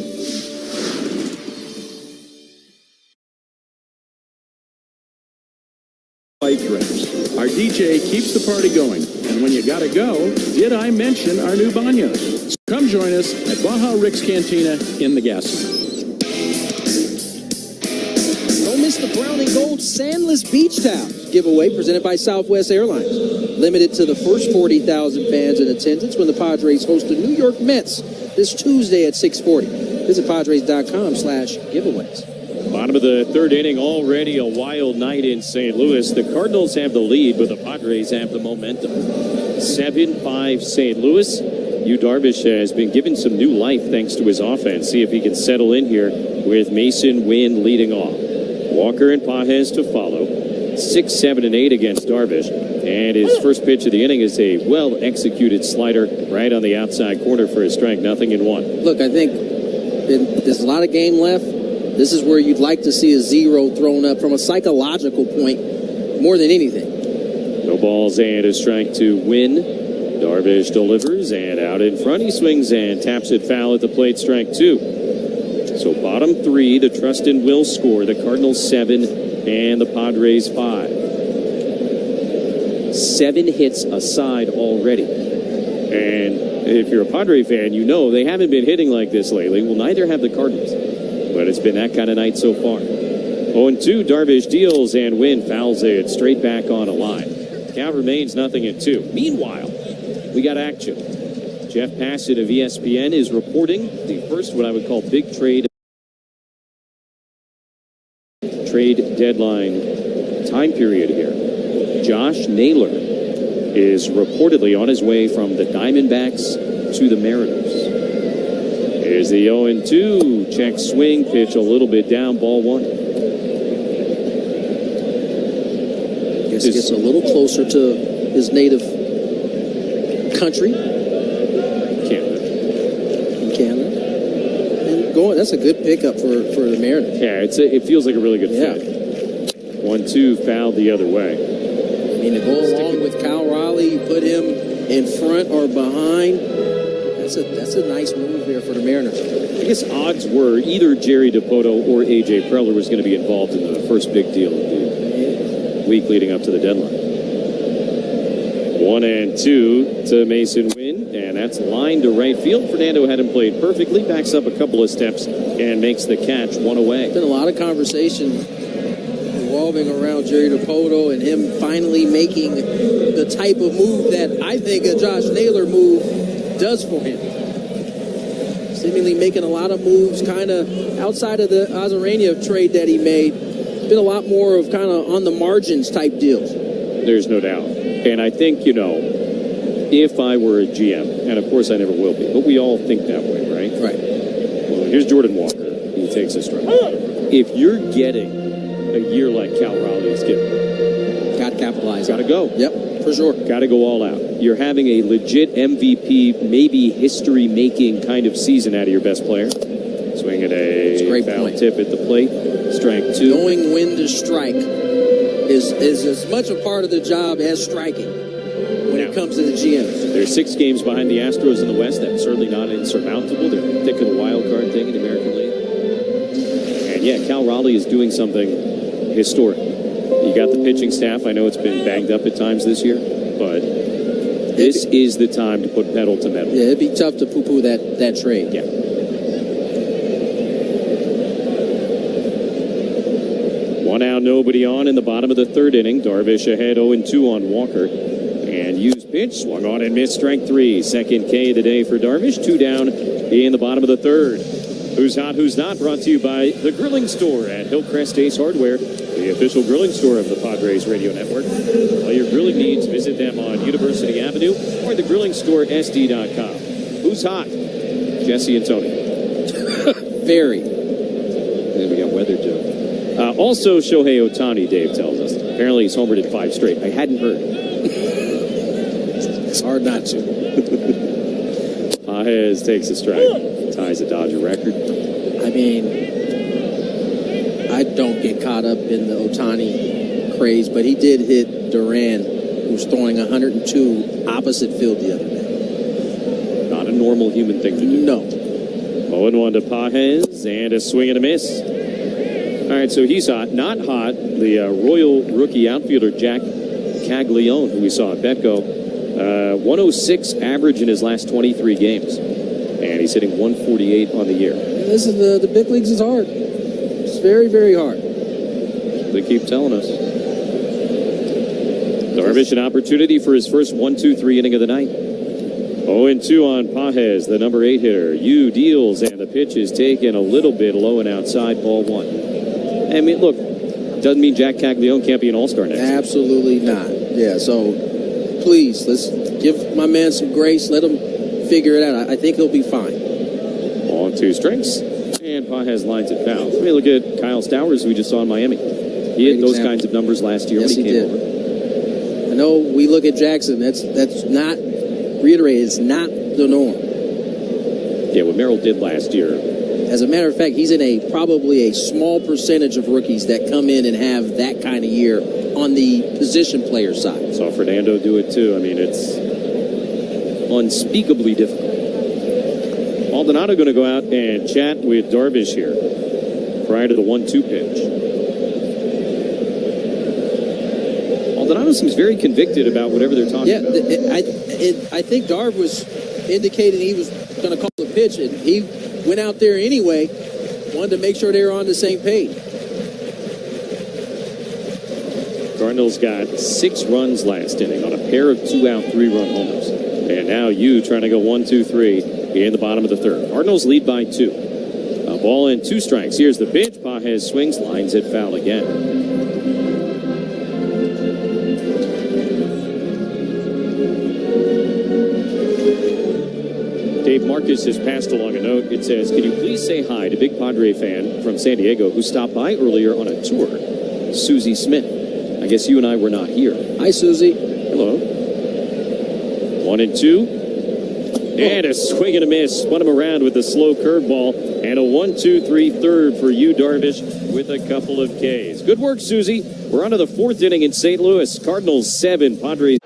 Light drinks. Our DJ keeps the party going. And when you gotta go, did I mention our new baños? So come join us at Baja Rick's Cantina in the gas station. Don't miss the brown and gold sandless beach towels giveaway presented by Southwest Airlines. Limited to the first 40,000 fans in attendance when the Padres host the New York Mets this Tuesday at 6:40. Visit Padres.com/giveaways. Bottom of the third inning, already a wild night in St. Louis. The Cardinals have the lead, but the Padres have the momentum. 7-5 St. Louis. Yu Darvish has been given some new life thanks to his offense. See if he can settle in here with Mason Wynn leading off. Walker and Pages to follow. 6, 7, and 8 against Darvish. And his first pitch of the inning is a well-executed slider right on the outside corner for a strike, 0-1. Look, I think there's a lot of game left. This is where you'd like to see a 0 thrown up from a psychological point more than anything. No balls and a strike to Wynn. Darvish delivers and out in front. He swings and taps it foul at the plate, strike 2. So bottom 3, the trust and will score. The Cardinals 7 and the Padres 5. 7 hits aside already. And if you're a Padre fan, you know they haven't been hitting like this lately. Well, neither have the Cardinals. But it's been that kind of night so far. 0-2, Darvish deals and Wynn fouls it straight back on a line. Count remains 0-2. Meanwhile, we got action. Jeff Passett of ESPN is reporting the first what I would call big trade deadline time period here. Josh Naylor is reportedly on his way from the Diamondbacks to the Mariners. Here's the 0-2. Check swing, pitch a little bit down, ball 1. Guess he gets a little closer to his native country. Canada. And that's a good pickup for the Mariners. Yeah, it feels like a really good fit. 1-2, fouled the other way. I mean, to go along with Cal Raleigh, you put him in front or behind. That's a nice move there for the Mariners. I guess odds were either Jerry DiPoto or A.J. Preller was going to be involved in the first big deal of the week leading up to the deadline. 1-2 to Mason Wynn, and that's line to right field. Fernando had him played perfectly, backs up a couple of steps, and makes the catch, 1 away. There's been a lot of conversation revolving around Jerry DiPoto and him finally making the type of move that I think a Josh Naylor move does for him. Seemingly making a lot of moves kind of outside of the Ozarena trade that he made. It's been a lot more of kind of on the margins type deals. There's no doubt. And I think, if I were a GM, and of course I never will be, but we all think that way, right? Right. Well, here's Jordan Walker. He takes a strike. If you're getting a year like Cal Raleigh is getting, got to capitalize. Got to go. Yep, for sure. Got to go all out. You're having a legit MVP, maybe history-making kind of season out of your best player. Swing at a foul tip at the plate. Strike 2. Knowing when to strike is as much a part of the job as striking when it comes to the GMs. They're 6 games behind the Astros in the West. That's certainly not insurmountable. They're thick of the wild card thing in the American League. And yeah, Cal Raleigh is doing something historic. You got the pitching staff. I know it's been banged up at times this year, but this is the time to put pedal to metal. Yeah, it'd be tough to poo-poo that trade. Yeah. 1 out, nobody on in the bottom of the third inning. Darvish ahead 0-2 on Walker. And used pitch, swung on and missed, strike 3. Second K of the day for Darvish. 2 down in the bottom of the third. Who's Hot, Who's Not, brought to you by The Grilling Store at Hillcrest Ace Hardware, the official grilling store of the Padres Radio Network. All your grilling needs, visit them on University Avenue or thegrillingstoresd.com. Who's hot? Jesse and Tony. Very. And then we got weather, too. Also, Shohei Ohtani, Dave tells us. Apparently he's homered in 5 straight. I hadn't heard. It's hard not to. Pages takes a strike. Ties a Dodger record. I mean, I don't get caught up in the Ohtani craze, but he did hit Duran, who was throwing 102 opposite field the other day. Not a normal human thing to do. No. 0-1 to Pages, and a swing and a miss. All right, so he's hot. Not hot, the Royal rookie outfielder Jack Caglione, who we saw at Petco. 106 average in his last 23 games. And he's hitting 148 on the year. Listen, the big leagues is hard. It's very, very hard. They keep telling us. Darvish an opportunity for his first 1-2-3 inning of the night. 0-2 on Pages, the number 8 hitter. Yu deals, and the pitch is taken a little bit low and outside, ball 1. I mean, look, doesn't mean Jack Caglione can't be an all-star next year. Absolutely not. Yeah, so please, let's give my man some grace. Let him figure it out. I think he'll be fine. On 2 strikes, and Pages lines it foul. I mean, look at Kyle Stowers, who we just saw in Miami. He had those kinds of numbers last year when he came over. I know we look at Jackson. That's not, reiterate, it's not the norm. Yeah, what Merrill did last year. As a matter of fact, he's in probably a small percentage of rookies that come in and have that kind of year on the position player side. Saw Fernando do it too. I mean, it's unspeakably difficult. Maldonado going to go out and chat with Darvish here prior to the 1-2 pitch. Maldonado seems very convicted about whatever they're talking about. I think Darv was indicating he was going to call the pitch, and he went out there anyway, wanted to make sure they were on the same page. Cardinals got 6 runs last inning on a pair of 2-out, 3-run homers. And now Yu trying to go 1-2-3 in the bottom of the 3rd. Cardinals lead by 2. A ball and 2 strikes. Here's the pitch. Pages swings, lines it foul again. Dave Marcus has passed along a note. It says, can you please say hi to big Padre fan from San Diego who stopped by earlier on a tour, Susie Smith. I guess you and I were not here. Hi, Susie. Hello. 1-2. And a swing and a miss. Spun him around with a slow curveball. And a 1-2-3 third for Yu Darvish with a couple of Ks. Good work, Susie. We're on to the 4th inning in St. Louis. Cardinals 7, Padres.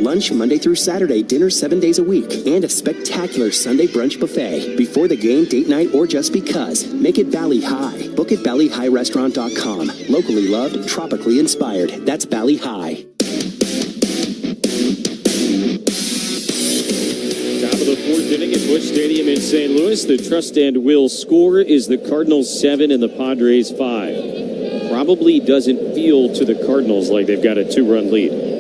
Lunch Monday through Saturday, dinner 7 days a week, and a spectacular Sunday brunch buffet. Before the game, date night, or just because. Make it Valley High. Book at valleyhighrestaurant.com. Locally loved, tropically inspired. That's Valley High. Top of the 4th inning at Busch Stadium in St. Louis. The Trust and Will score is the Cardinals 7 and the Padres 5. Probably doesn't feel to the Cardinals like they've got a 2-run lead.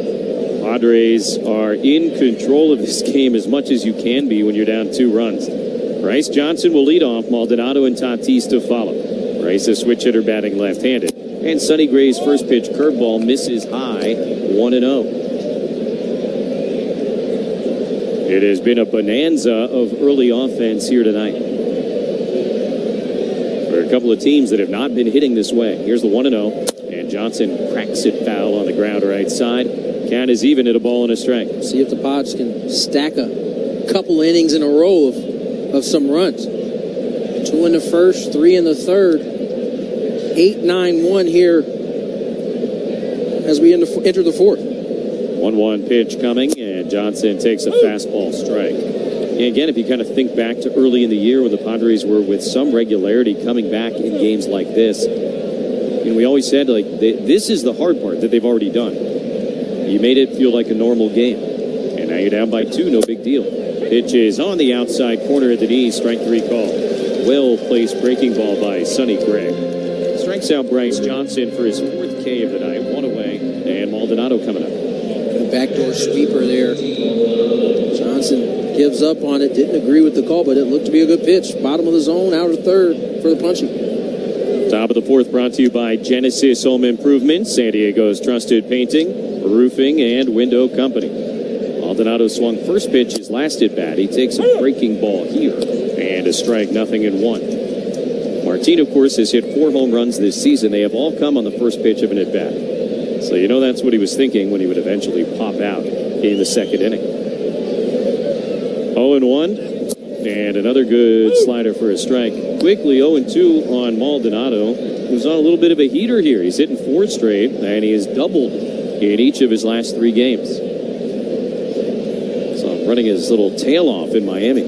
Padres are in control of this game as much as you can be when you're down 2 runs. Bryce Johnson will lead off. Maldonado and Tatis to follow. Bryce, a switch hitter, batting left-handed. And Sonny Gray's first pitch curveball misses high, 1-0. It has been a bonanza of early offense here tonight for a couple of teams that have not been hitting this way. Here's the 1-0. And Johnson cracks it foul on the ground right side. Count is even at a ball and a strike. See if the Pods can stack a couple innings in a row of some runs. 2 in the first, 3 in the third. 8-9-1 here as we enter the fourth. 1-1 pitch coming, and Johnson takes a fastball strike. And again, if you kind of think back to early in the year when the Padres were with some regularity coming back in games like this, we always said, like, this is the hard part that they've already done. You made it feel like a normal game. And now you're down by 2, no big deal. Pitch is on the outside corner at the knee, strike 3 call. Well-placed breaking ball by Sonny Gray. Strikes out Bryce Johnson for his 4th K of the night, 1 away, and Maldonado coming up. The backdoor sweeper there. Johnson gives up on it, didn't agree with the call, but it looked to be a good pitch. Bottom of the zone, out of third for the punching. Top of the fourth brought to you by Genesis Home Improvement, San Diego's trusted painting, roofing, and window company. Maldonado swung first pitch his last at bat. He takes a breaking ball here, and a strike, 0-1. Martin, of course, has hit 4 home runs this season. They have all come on the first pitch of an at bat. So you know that's what he was thinking when he would eventually pop out in the second inning. 0-1. And another good slider for a strike. Quickly 0-2 on Maldonado, who's on a little bit of a heater here. He's hitting 4 straight, and he has doubled in each of his last 3 games. So running his little tail off in Miami.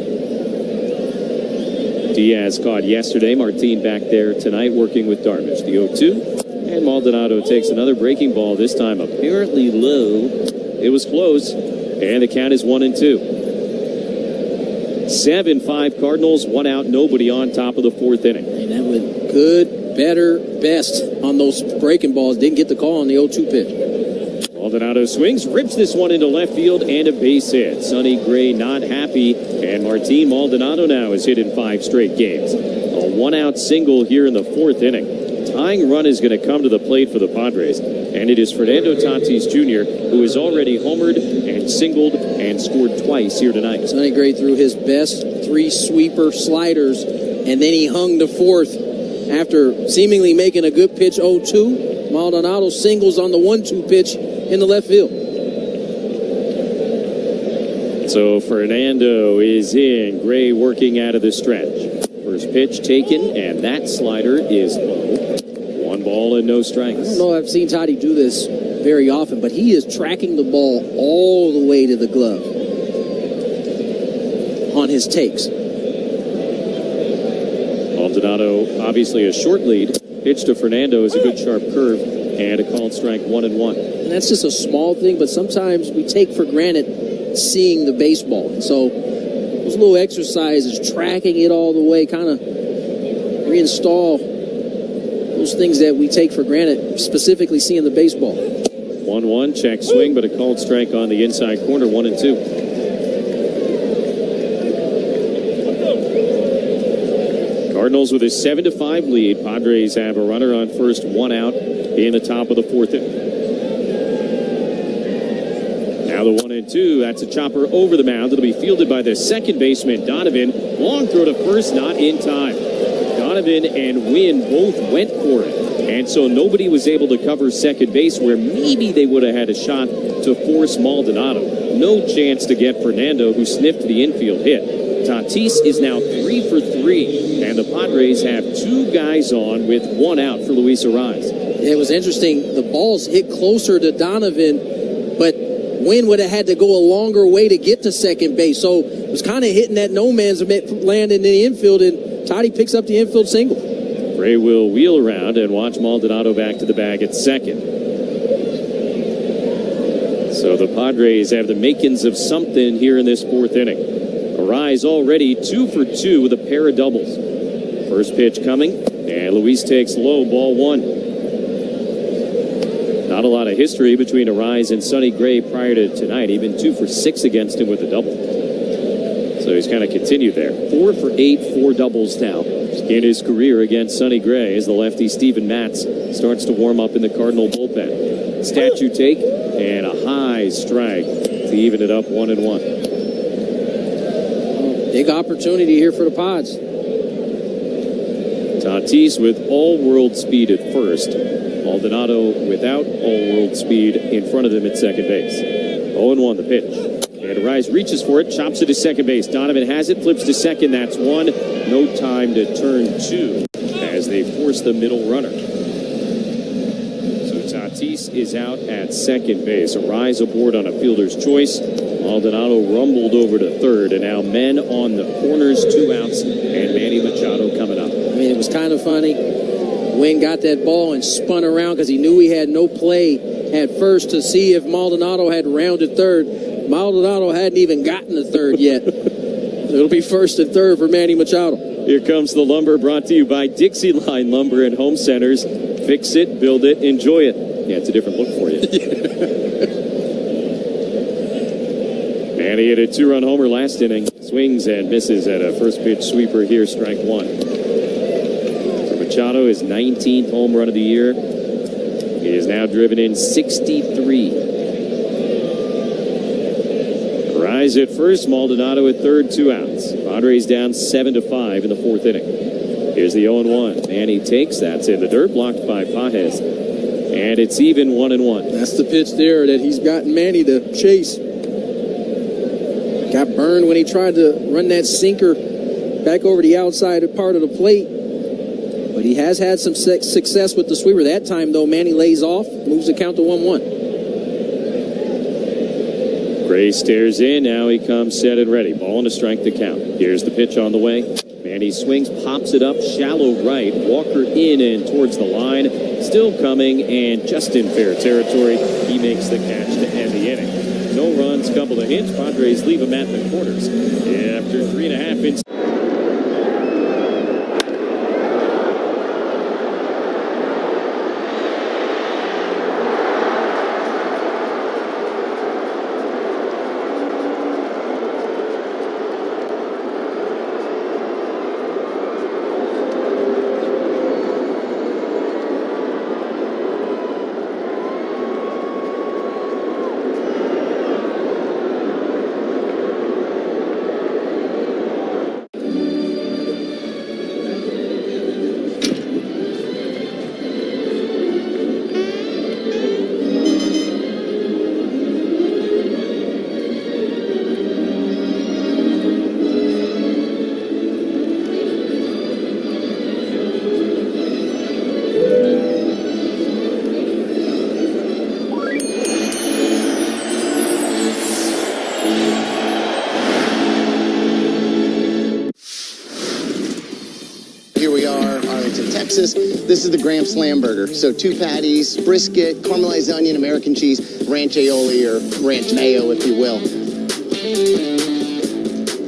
Diaz caught yesterday. Martin back there tonight working with Darvish. The 0-2. And Maldonado takes another breaking ball, this time apparently low. It was close, and the count is 1-2. 7-5 Cardinals, 1 out, nobody on, top of the 4th inning. And that went good, better, best on those breaking balls. Didn't get the call on the 0-2 pitch. Maldonado swings, rips this one into left field, and a base hit. Sonny Gray not happy, and Martin Maldonado now is hit in 5 straight games. A 1-out single here in the 4th inning. Tying run is going to come to the plate for the Padres, and it is Fernando Tatis Jr., who has already homered and singled and scored twice here tonight. Sonny Gray threw his best 3 sweeper sliders, and then he hung the 4th after seemingly making a good pitch 0-2. Maldonado singles on the 1-2 pitch in the left field. So Fernando is in. Gray working out of the stretch. First pitch taken, and that slider is low. 1 ball and no strikes. I don't know if I've seen Toddy do this very often, but he is tracking the ball all the way to the glove on his takes. Maldonado, obviously a short lead. Pitch to Fernando is a good sharp curve, and a called strike, 1-1. And that's just a small thing, but sometimes we take for granted seeing the baseball. And so those little exercises, tracking it all the way, kind of reinstall those things that we take for granted, specifically seeing the baseball. 1-1, check swing, but a called strike on the inside corner, 1-2. Cardinals with a 7-5 lead. Padres have a runner on first, 1 out in the top of the 4th inning. Now the 1-2, that's a chopper over the mound. It'll be fielded by the second baseman, Donovan. Long throw to first, not in time. Donovan and Wynn both went for it. And so nobody was able to cover second base where maybe they would have had a shot to force Maldonado. No chance to get Fernando, who sniffed the infield hit. Tatis is now 3 for 3, and the Padres have 2 guys on with 1 out for Luis Arraez. It was interesting. The balls hit closer to Donovan, but Wynn would have had to go a longer way to get to second base. So it was kind of hitting that no man's land in the infield, and Toddy picks up the infield single. Gray will wheel around and watch Maldonado back to the bag at second. So the Padres have the makings of something here in this 4th inning. Arraez already 2 for 2 with a pair of doubles. First pitch coming, and Luis takes low, ball 1. Not a lot of history between Arraez and Sonny Gray prior to tonight. Even 2 for 6 against him with a double. So he's kind of continued there. 4 for 8, 4 doubles now in his career against Sonny Gray as the lefty Steven Matz starts to warm up in the Cardinal bullpen. Statue take and a high strike to even it up 1-1. Big opportunity here for the Pods. Tatis with all-world speed at first. Maldonado without all-world speed in front of him at second base. 0-1 the pitch. And Rise reaches for it, chops it to second base. Donovan has it, flips to second. That's 1. No time to turn 2 as they force the middle runner. So Tatis is out at second base. Rise aboard on a fielder's choice. Maldonado rumbled over to third, and now men on the corners, 2 outs, and Manny Machado coming up. I mean, it was kind of funny. Wynn got that ball and spun around because he knew he had no play at first to see if Maldonado had rounded third. Maldonado hadn't even gotten to third yet. It'll be first and third for Manny Machado. Here comes the lumber, brought to you by Dixie Line Lumber and Home Centers. Fix it, build it, enjoy it. Yeah, it's a different look for you. Manny hit a 2-run homer last inning. Swings and misses at a first pitch sweeper here, strike 1. For Machado, his 19th home run of the year. He has now driven in 63. Rise at first, Maldonado at third, 2 outs. Padres down 7-5 in the 4th inning. Here's the 0-1. Manny takes, that's in the dirt, blocked by Pages. And it's even 1-1. That's the pitch there that he's gotten Manny to chase. Got burned when he tried to run that sinker back over the outside part of the plate. But he has had some success with the sweeper. That time, though, Manny lays off, moves the count to 1-1. Gray stares in. Now he comes set and ready. Ball and a strike to count. Here's the pitch on the way. Manny swings, pops it up, shallow right. Walker in and towards the line. Still coming and just in fair territory. He makes the catch to end the inning. No runs, couple of hits. Padres leave him at the corners. After 3.5 innings. This is the Graham Slam Burger. So 2 patties, brisket, caramelized onion, American cheese, ranch aioli, or ranch mayo, if you will.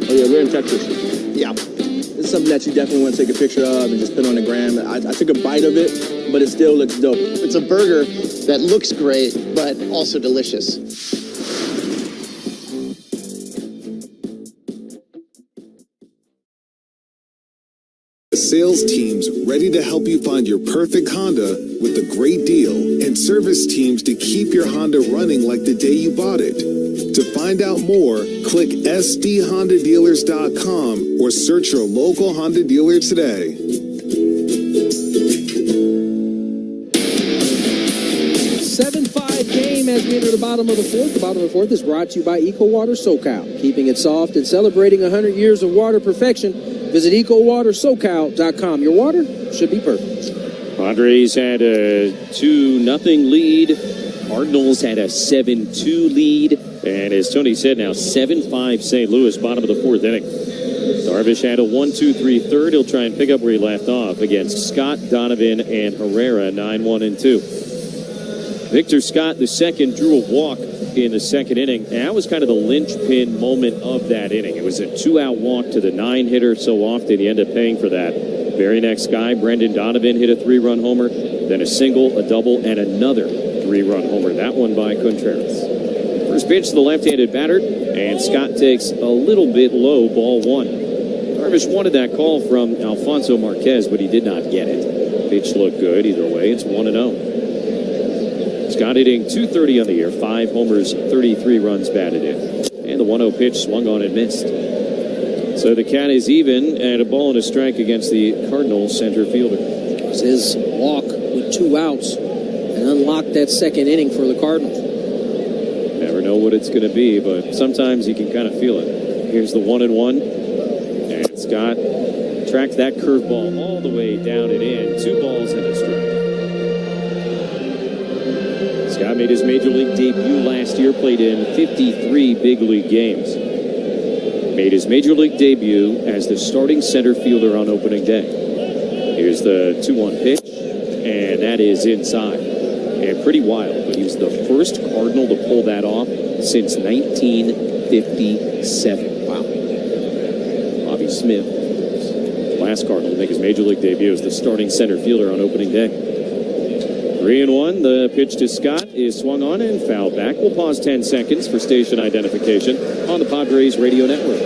Oh yeah, we're in Texas. Yeah. It's something that you definitely want to take a picture of and just put on the gram. I took a bite of it, but it still looks dope. It's a burger that looks great, but also delicious. Sales teams ready to help you find your perfect Honda with a great deal, and service teams to keep your Honda running like the day you bought it. To find out more, click sdhondadealers.com or search your local Honda dealer today. 7-5 game as we enter the bottom of the 4th. The bottom of the 4th is brought to you by EcoWater SoCal. Keeping it soft and celebrating 100 years of water perfection. Visit EcoWaterSoCal.com. Your water should be perfect. Padres had a 2-0 lead. Cardinals had a 7-2 lead. And as Tony said, now 7-5 St. Louis, bottom of the 4th inning. Darvish had a 1-2-3 third. He'll try and pick up where he left off against Scott, Donovan, and Herrera, 9-1-2. Victor Scott, the second, drew a walk in the second inning. And that was kind of the linchpin moment of that inning. It was a 2-out walk to the 9-hitter. So often you end up paying for that. Very next guy, Brendan Donovan, hit a 3-run homer, then a single, a double, and another 3-run homer. That one by Contreras. First pitch to the left-handed batter, And Scott takes a little bit low, ball one. Darvish wanted that call from Alfonso Marquez, but he did not get it. Pitch looked good either way. It's 1-0. Scott hitting .230 on the year, 5 homers, 33 runs batted in. And the 1-0 pitch swung on and missed. So the count is even at a ball and a strike against the Cardinals center fielder. It's his walk with 2 outs and unlocked that second inning for the Cardinals. Never know what it's going to be, but sometimes you can kind of feel it. Here's the 1-1. And Scott tracks that curveball all the way down and in. 2 balls and a strike. Scott made his major league debut last year, played in 53 big league games. Made his major league debut as the starting center fielder on opening day. Here's the 2-1 pitch, and that is inside. And pretty wild, but he was the first Cardinal to pull that off since 1957. Wow. Bobby Smith, last Cardinal to make his major league debut as the starting center fielder on opening day. 3-1, the pitch to Scott is swung on and fouled back. We'll pause 10 seconds for station identification on the Padres radio network.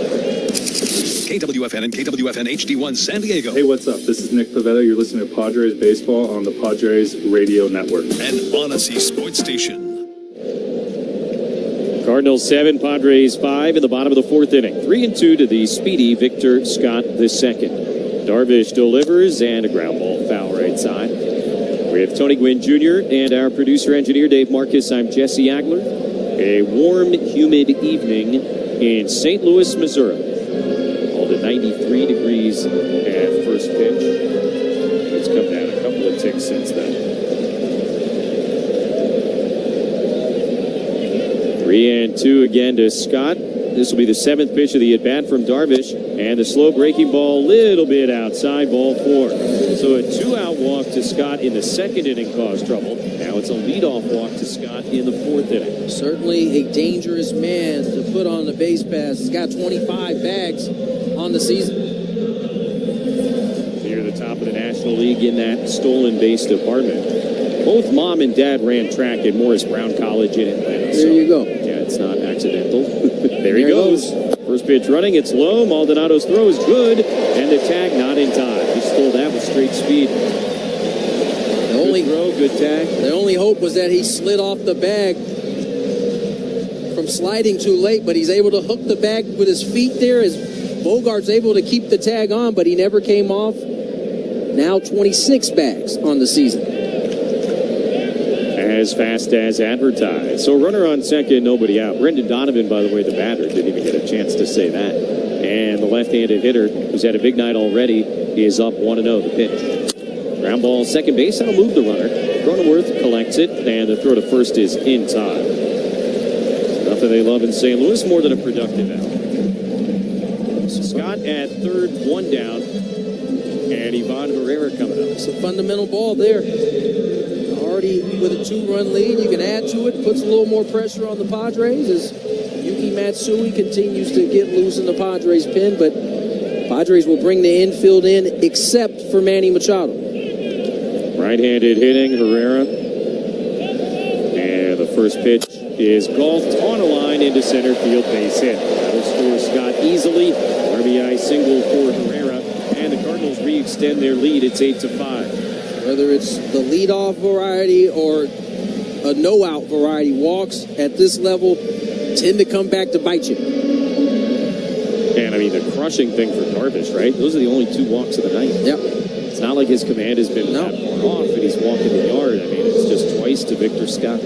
KWFN and KWFN HD1 San Diego. Hey, what's up? This is Nick Pavetta. You're listening to Padres Baseball on the Padres radio network. And Odyssey Sports Station. Cardinals 7, Padres 5 in the bottom of the 4th inning. 3-2 to the speedy Victor Scott II. Darvish delivers and a ground ball foul right side. We have Tony Gwynn Jr. and our producer-engineer Dave Marcus. I'm Jesse Agler. A warm, humid evening in St. Louis, Missouri. All to 93 degrees at first pitch. It's come down a couple of ticks since then. 3-2 again to Scott. This will be the 7th pitch of the at-bat from Darvish. And the slow breaking ball, little bit outside, ball 4. So a 2-out walk to Scott in the 2nd inning caused trouble. Now it's a leadoff walk to Scott in the 4th inning. Certainly a dangerous man to put on the base pass. He's got 25 bags on the season. Near the top of the National League in that stolen base department. Both mom and dad ran track at Morris Brown College in Atlanta. There you go. Yeah, it's not accidental. There he goes. First pitch running, it's low. Maldonado's throw is good, and the tag not in time. He stole that with straight speed. Good throw, good tag. The only hope was that he slid off the bag from sliding too late, but he's able to hook the bag with his feet there. As Bogart's able to keep the tag on, but he never came off. Now 26 bags on the season. As fast as advertised. So runner on second, nobody out. Brendan Donovan, by the way, the batter, didn't even get a chance to say that. And the left-handed hitter, who's had a big night already, is up 1-0, the pitch. Ground ball, second base, that'll move the runner. Cronenworth collects it, and the throw to first is in time. Nothing they love in St. Louis, more than a productive out. Scott at third, 1 down, and Ivan Herrera coming up. It's a fundamental ball there. Already with a 2-run lead, you can add to it, puts a little more pressure on the Padres as Yuki Matsui continues to get loose in the Padres pen, but Padres will bring the infield in except for Manny Machado. Right-handed hitting, Herrera. And the first pitch is golfed on a line into center field, base hit. That'll score Scott easily. RBI single for Herrera, and the Cardinals re-extend their lead. It's 8-5. Whether it's the leadoff variety or a no-out variety, walks at this level tend to come back to bite you. And, I mean, the crushing thing for Darvish, right? Those are the only 2 walks of the night. Yep. It's not like his command has been that far off and he's walking the yard. I mean, it's just twice to Victor Scott.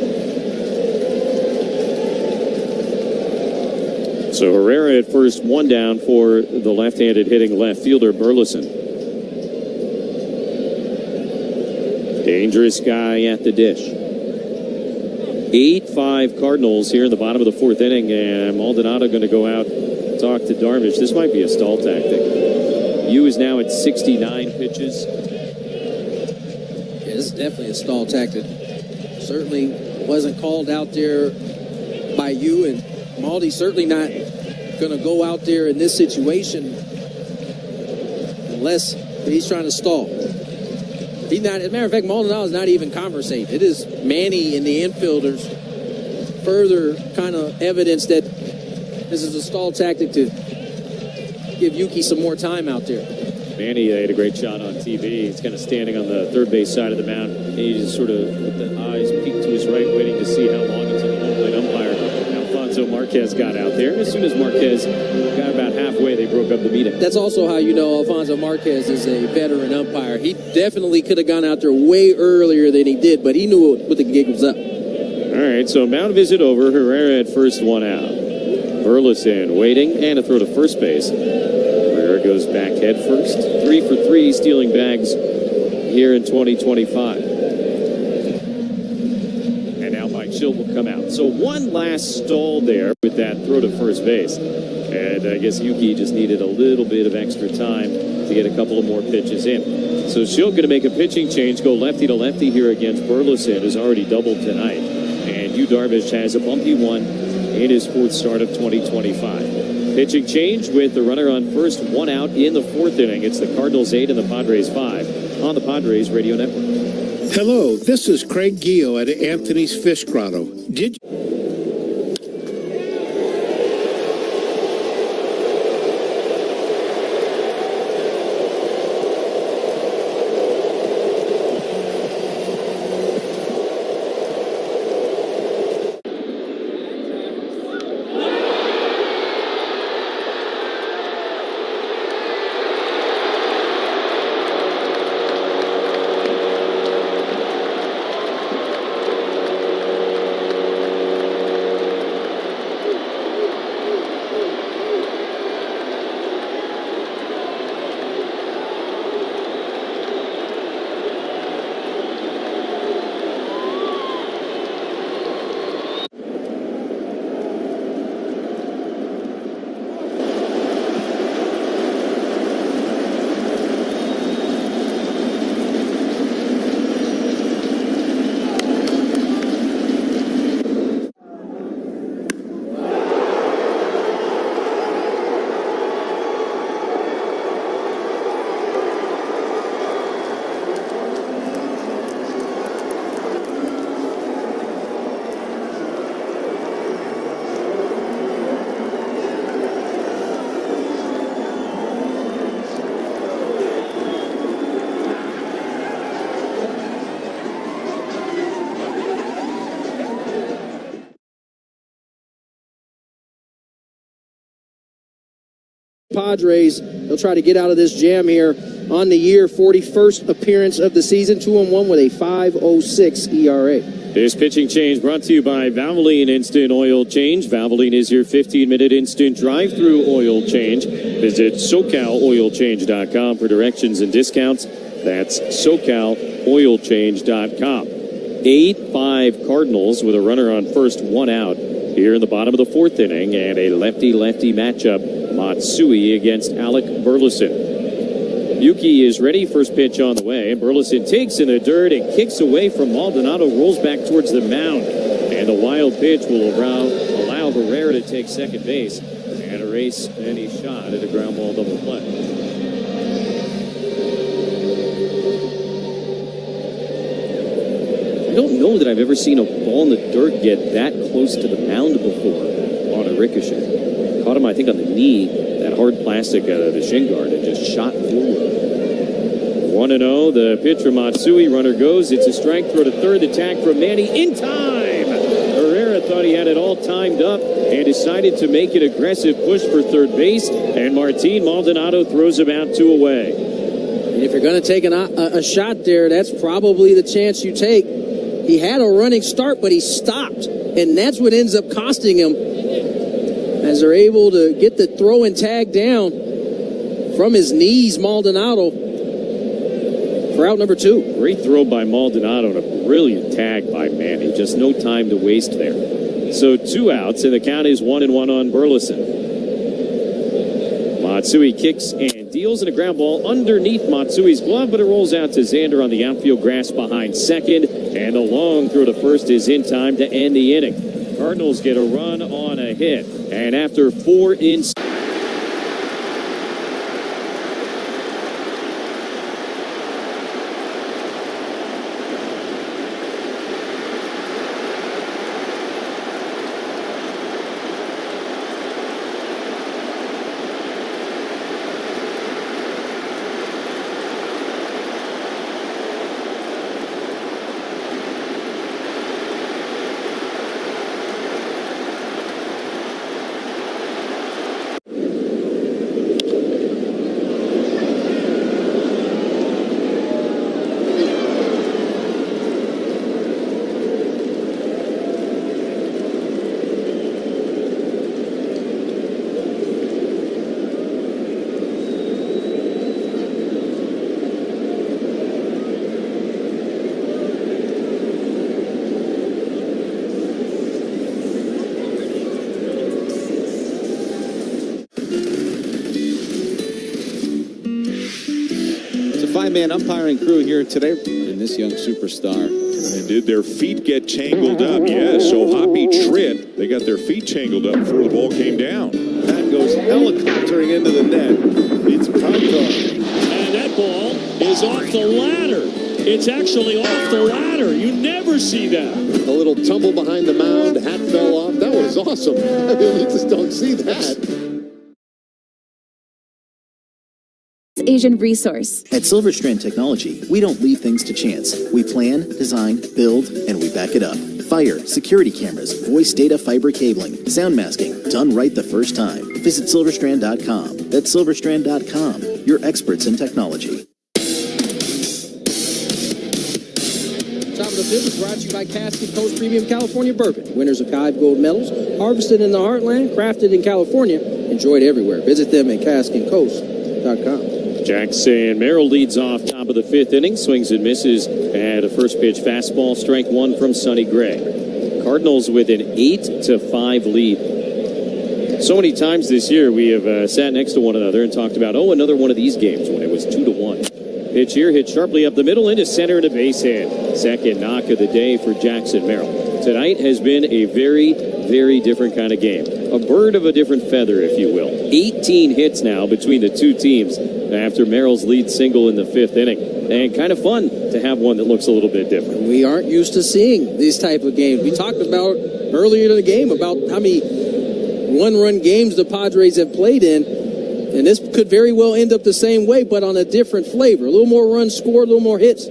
So Herrera at first, 1 down for the left-handed hitting left fielder, Burleson. Dangerous guy at the dish. 8-5 Cardinals here in the bottom of the 4th inning, and Maldonado going to go out and talk to Darvish. This might be a stall tactic. Yu is now at 69 pitches. Yeah, this is definitely a stall tactic. Certainly wasn't called out there by Yu, and Maldy's certainly not going to go out there in this situation unless he's trying to stall. He's not, as a matter of fact, Maldonado's not even conversating. It is Manny and the infielders further kind of evidence that This is a stall tactic to give Yuki some more time out there. Manny had a great shot on TV. He's kind of standing on the third base side of the mound. He just sort of, with the eyes peeked to his right, waiting to see how long until the home plate umpire, Alfonso Marquez, got out there. And as soon as Marquez got about halfway, they broke up the meeting. That's also how you know Alfonso Marquez is a veteran umpire. He definitely could have gone out there way earlier than he did, but he knew what the gig was up. All right, so mound visit over. Herrera at first, one out. Burleson waiting, and a throw to first base. Herrera goes back head first. 3 for 3 stealing bags here in 2025. And now Mike Schilt will come out. So one last stall there with that throw to first base. And I guess Yuki just needed a little bit of extra time to get a couple of more pitches in. So Schilt going to make a pitching change, go lefty to lefty here against Burleson, who's already doubled tonight. And Yu Darvish has a bumpy one in his fourth start of 2025. Pitching change with the runner on first, one out in the fourth inning. It's the Cardinals 8 and the Padres 5 on the Padres Radio Network. Hello, this is Craig Gio at Anthony's Fish Grotto. Did you... Padres, they'll try to get out of this jam here on the year. 41st appearance of the season, 2-1 with a 5.06 ERA. This pitching change brought to you by Valvoline Instant Oil Change. Valvoline is your 15-minute instant drive-through oil change. Visit SoCalOilChange.com for directions and discounts. That's SoCalOilChange.com. 8-5 Cardinals with a runner on first, one out here in the bottom of the fourth inning, and a lefty-lefty matchup. Matsui against Alec Burleson. Yuki is ready. First pitch on the way. Burleson takes in the dirt and kicks away from Maldonado. Rolls back towards the mound. And the wild pitch will allow Herrera to take second base and erase any shot at a ground ball double play. I don't know that I've ever seen a ball in the dirt get that close to the mound before on a ricochet. Caught him, I think, on the knee, that hard plastic out of the shin guard, and just shot forward. 1-0, the pitch from Matsui. Runner goes. It's a strike. Throw to third. The tag from Manny in time. Herrera thought he had it all timed up and decided to make an aggressive push for third base. And Martin Maldonado throws him out, 2 away. And if you're going to take a shot there, that's probably the chance you take. He had a running start, but he stopped. And that's what ends up costing him, as they're able to get the throw and tag down from his knees. Maldonado for out number 2. Great throw by Maldonado and a brilliant tag by Manny. Just no time to waste there. So 2 outs, and the count is 1-1 on Burleson. Matsui kicks and deals, and a ground ball underneath Matsui's glove, but it rolls out to Xander on the outfield grass behind second, and the long throw to first is in time to end the inning. Cardinals get a run on a hit, and after 4 innings. 5-man umpiring crew here today, and this young superstar. And did their feet get tangled up? Yeah, so Hoppy tripped. They got their feet tangled up before the ball came down. That goes helicoptering into the net. It's prime time. And that ball is off the ladder. It's actually off the ladder. You never see that. A little tumble behind the mound. Hat fell off. That was awesome. I mean, you just don't see that. Asian resource. At Silverstrand Technology, we don't leave things to chance. We plan, design, build, and we back it up. Fire, security cameras, voice data fiber cabling, sound masking, done right the first time. Visit silverstrand.com. That's silverstrand.com. Your experts in technology. Top of the Fifth is brought to you by Casket Coast Premium California Bourbon. Winners of 5 gold medals, harvested in the heartland, crafted in California, enjoyed everywhere. Visit them at casketcoast.com. Jackson Merrill leads off top of the 5th inning, swings and misses at a first pitch fastball, strike 1 from Sonny Gray. Cardinals with an 8-5 lead. So many times this year we have sat next to one another and talked about, another one of these games when it was 2-1. Pitch here, hit sharply up the middle into center and a base hit. Second knock of the day for Jackson Merrill. Tonight has been a very, very different kind of game. A bird of a different feather, if you will. 18 hits now between the two teams after Merrill's lead single in the 5th inning. And kind of fun to have one that looks a little bit different. We aren't used to seeing these type of games. We talked about earlier in the game about how many one-run games the Padres have played in. And this could very well end up the same way, but on a different flavor. A little more runs scored, a little more hits.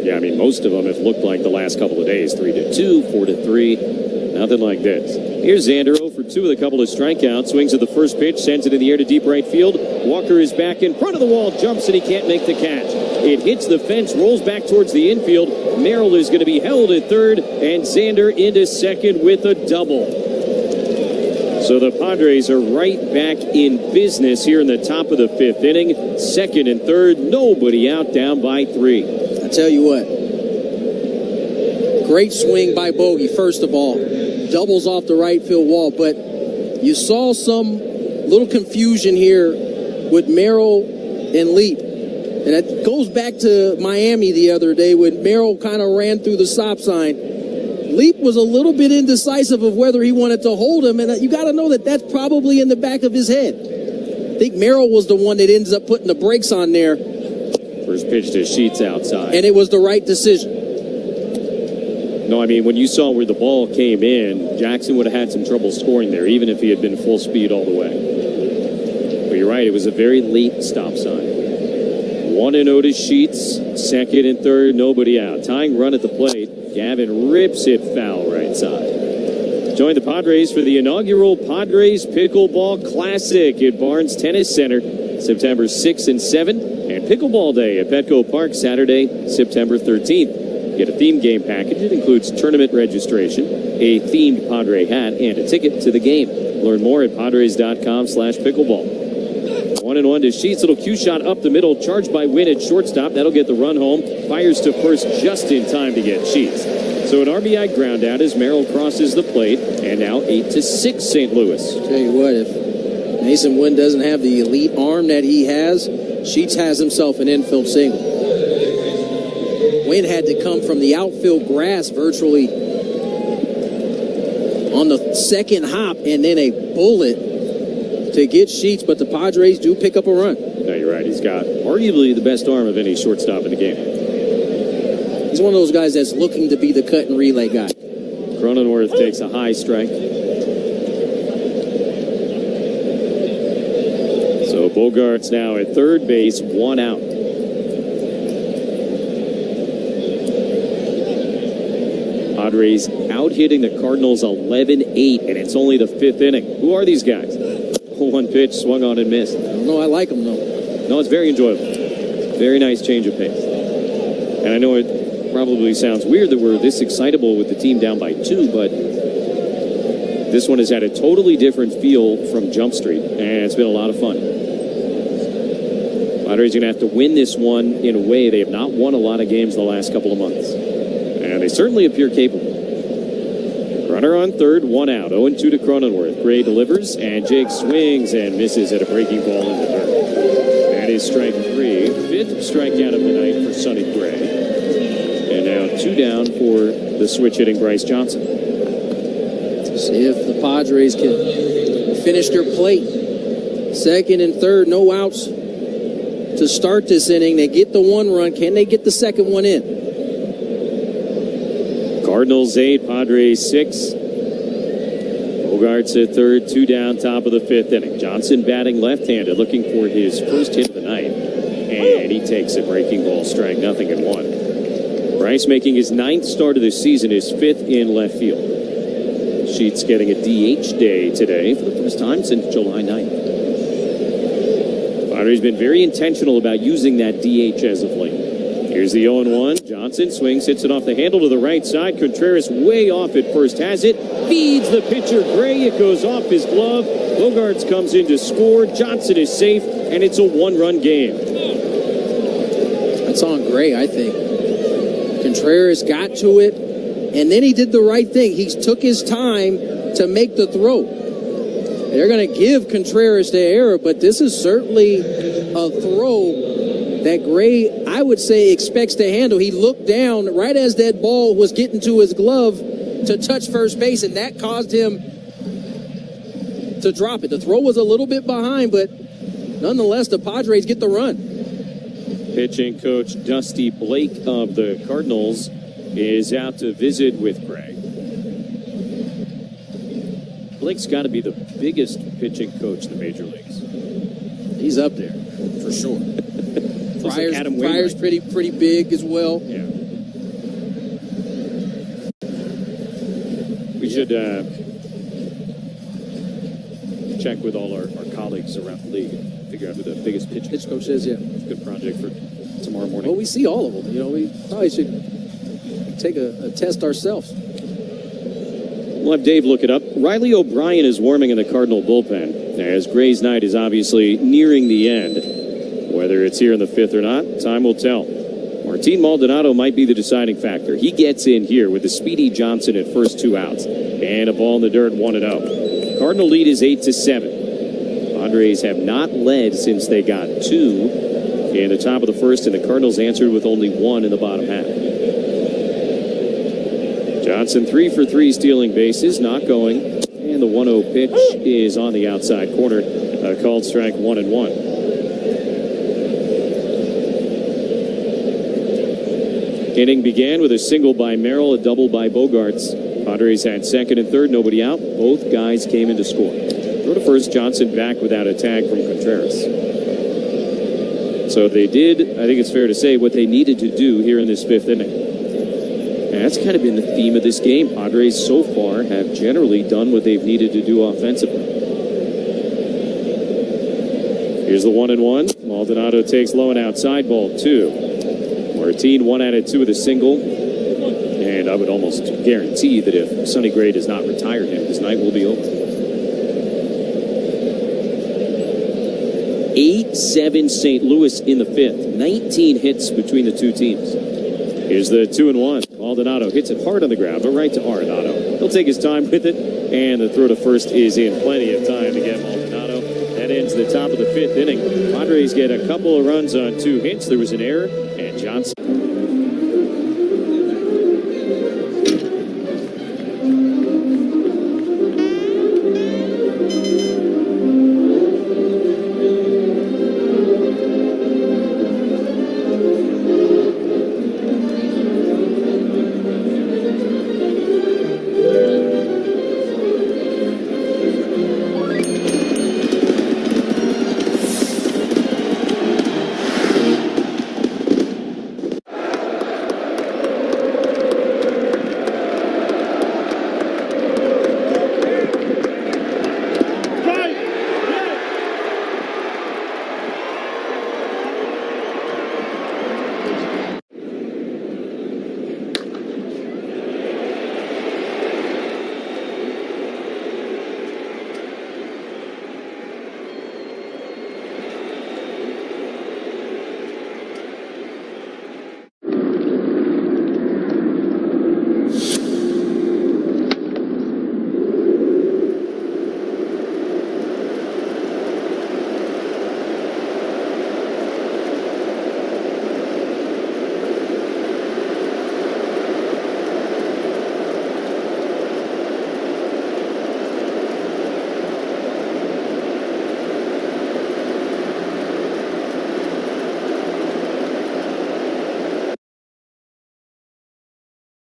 Yeah, I mean, most of them have looked like the last couple of days. 3-2, 4-3, nothing like this. Here's Xander 0 for 2 with a couple of strikeouts. Swings at the first pitch, sends it in the air to deep right field. Walker is back in front of the wall, jumps, and he can't make the catch. It hits the fence, rolls back towards the infield. Merrill is going to be held at third, and Xander into second with a double. So the Padres are right back in business here in the top of the 5th inning. Second and third, nobody out, down by 3. I tell you what, great swing by Bogey, first of all. Doubles off the right field wall, but you saw some little confusion here with Merrill and Leap. And that goes back to Miami the other day when Merrill kind of ran through the stop sign. Leap was a little bit indecisive of whether he wanted to hold him, and you got to know that that's probably in the back of his head. I think Merrill was the one that ends up putting the brakes on there. First pitch to Sheets outside. And it was the right decision. No, I mean, when you saw where the ball came in, Jackson would have had some trouble scoring there, even if he had been full speed all the way. But you're right, it was a very late stop sign. 1-0 to Sheets, second and third, nobody out. Tying run at the plate. Gavin rips it foul right side. Join the Padres for the inaugural Padres Pickleball Classic at Barnes Tennis Center, September 6th and 7th, and Pickleball Day at Petco Park, Saturday, September 13th. Get a theme game package. It includes tournament registration, a themed Padre hat, and a ticket to the game. Learn more at padres.com/pickleball. 1-1 to Sheets. Little cue shot up the middle, charged by Wynn at shortstop. That'll get the run home. Fires to first just in time to get Sheets. So an RBI ground out as Merrill crosses the plate, and now 8-6 St. Louis. Tell you what, if Mason Wynn doesn't have the elite arm that he has, Sheets has himself an infield single. Wynn had to come from the outfield grass virtually on the second hop, and then a bullet to get Sheets, but the Padres do pick up a run. No, you're right. He's got arguably the best arm of any shortstop in the game. He's one of those guys that's looking to be the cut and relay guy. Cronenworth takes a high strike. So Bogart's now at third base, 1 out. Padres out hitting the Cardinals 11-8, and it's only the 5th inning. Who are these guys? 1 pitch, swung on and missed. I don't know. I like them, though. No, it's very enjoyable. Very nice change of pace. And I know it probably sounds weird that we're this excitable with the team down by 2, but this one has had a totally different feel from Jump Street, and it's been a lot of fun. Padres are going to have to win this one in a way they have not won a lot of games the last couple of months. And they certainly appear capable. Runner on third, 1 out. 0-2 to Cronenworth. Gray delivers, and Jake swings and misses at a breaking ball into third. That is strike 3. 5th strikeout of the night for Sonny Gray. And now 2 down for the switch hitting Bryce Johnson. See if the Padres can finish their plate. Second and third, no outs to start this inning. They get the 1 run. Can they get the second one in? Cardinals 8, Padres 6. Bogarts at third, 2 down, top of the 5th inning. Johnson batting left-handed, looking for his first hit of the night. And he takes a breaking ball, strike nothing at 1. Bryce making his 9th start of the season, his 5th in left field. Sheets getting a DH day today for the first time since July 9th. Padres been very intentional about using that DH as of late. Here's the 0-1. Johnson swings, hits it off the handle to the right side. Contreras way off at first, has it. Feeds the pitcher Gray. It goes off his glove. Bogarts comes in to score. Johnson is safe, and it's a 1-run game. That's on Gray, I think. Contreras got to it, and then he did the right thing. He took his time to make the throw. They're going to give Contreras the error, but this is certainly a throw that Gray, I would say, expects to handle. He looked down right as that ball was getting to his glove to touch first base, and that caused him to drop it. The throw was a little bit behind, but nonetheless, the Padres get the run. Pitching coach Dusty Blake of the Cardinals is out to visit with Gray. Blake's got to be the biggest pitching coach in the major leagues. He's up there, for sure. Pryor's pretty big as well. Yeah. We should check with all our colleagues around the league and figure out who the biggest pitch coach is. Yeah, it's a good project for tomorrow morning. Well, we see all of them. You know, we probably should take a test ourselves. We'll have Dave look it up. Riley O'Brien is warming in the Cardinal bullpen, as Gray's night is obviously nearing the end. Whether it's here in the 5th or not, time will tell. Martin Maldonado might be the deciding factor. He gets in here with a speedy Johnson at first 2 outs. And a ball in the dirt, 1-0. Cardinal lead is 8-7. Padres have not led since they got 2 in the top of the 1st, and the Cardinals answered with only 1 in the bottom half. Johnson 3 for 3 stealing bases, not going. And the 1-0 pitch is on the outside corner. Called strike 1-1. Inning began with a single by Merrill, a double by Bogarts. Padres had second and third, nobody out. Both guys came in to score. Throw to first, Johnson back without a tag from Contreras. So they did, I think it's fair to say, what they needed to do here in this 5th inning. And that's kind of been the theme of this game. Padres so far have generally done what they've needed to do offensively. Here's the 1-1. Maldonado takes low and outside, ball 2. Martin 1 out of 2 with a single, and I would almost guarantee that if Sonny Gray does not retire him, his night will be over. 8-7 St. Louis in the 5th. 19 hits between the two teams. Here's the 2-1. Maldonado hits it hard on the ground, but right to Arenado. He'll take his time with it, and the throw to first is in. Plenty of time to get Maldonado. That ends the top of the 5th inning. Padres get a couple of runs on 2 hits. There was an error, and Johnson.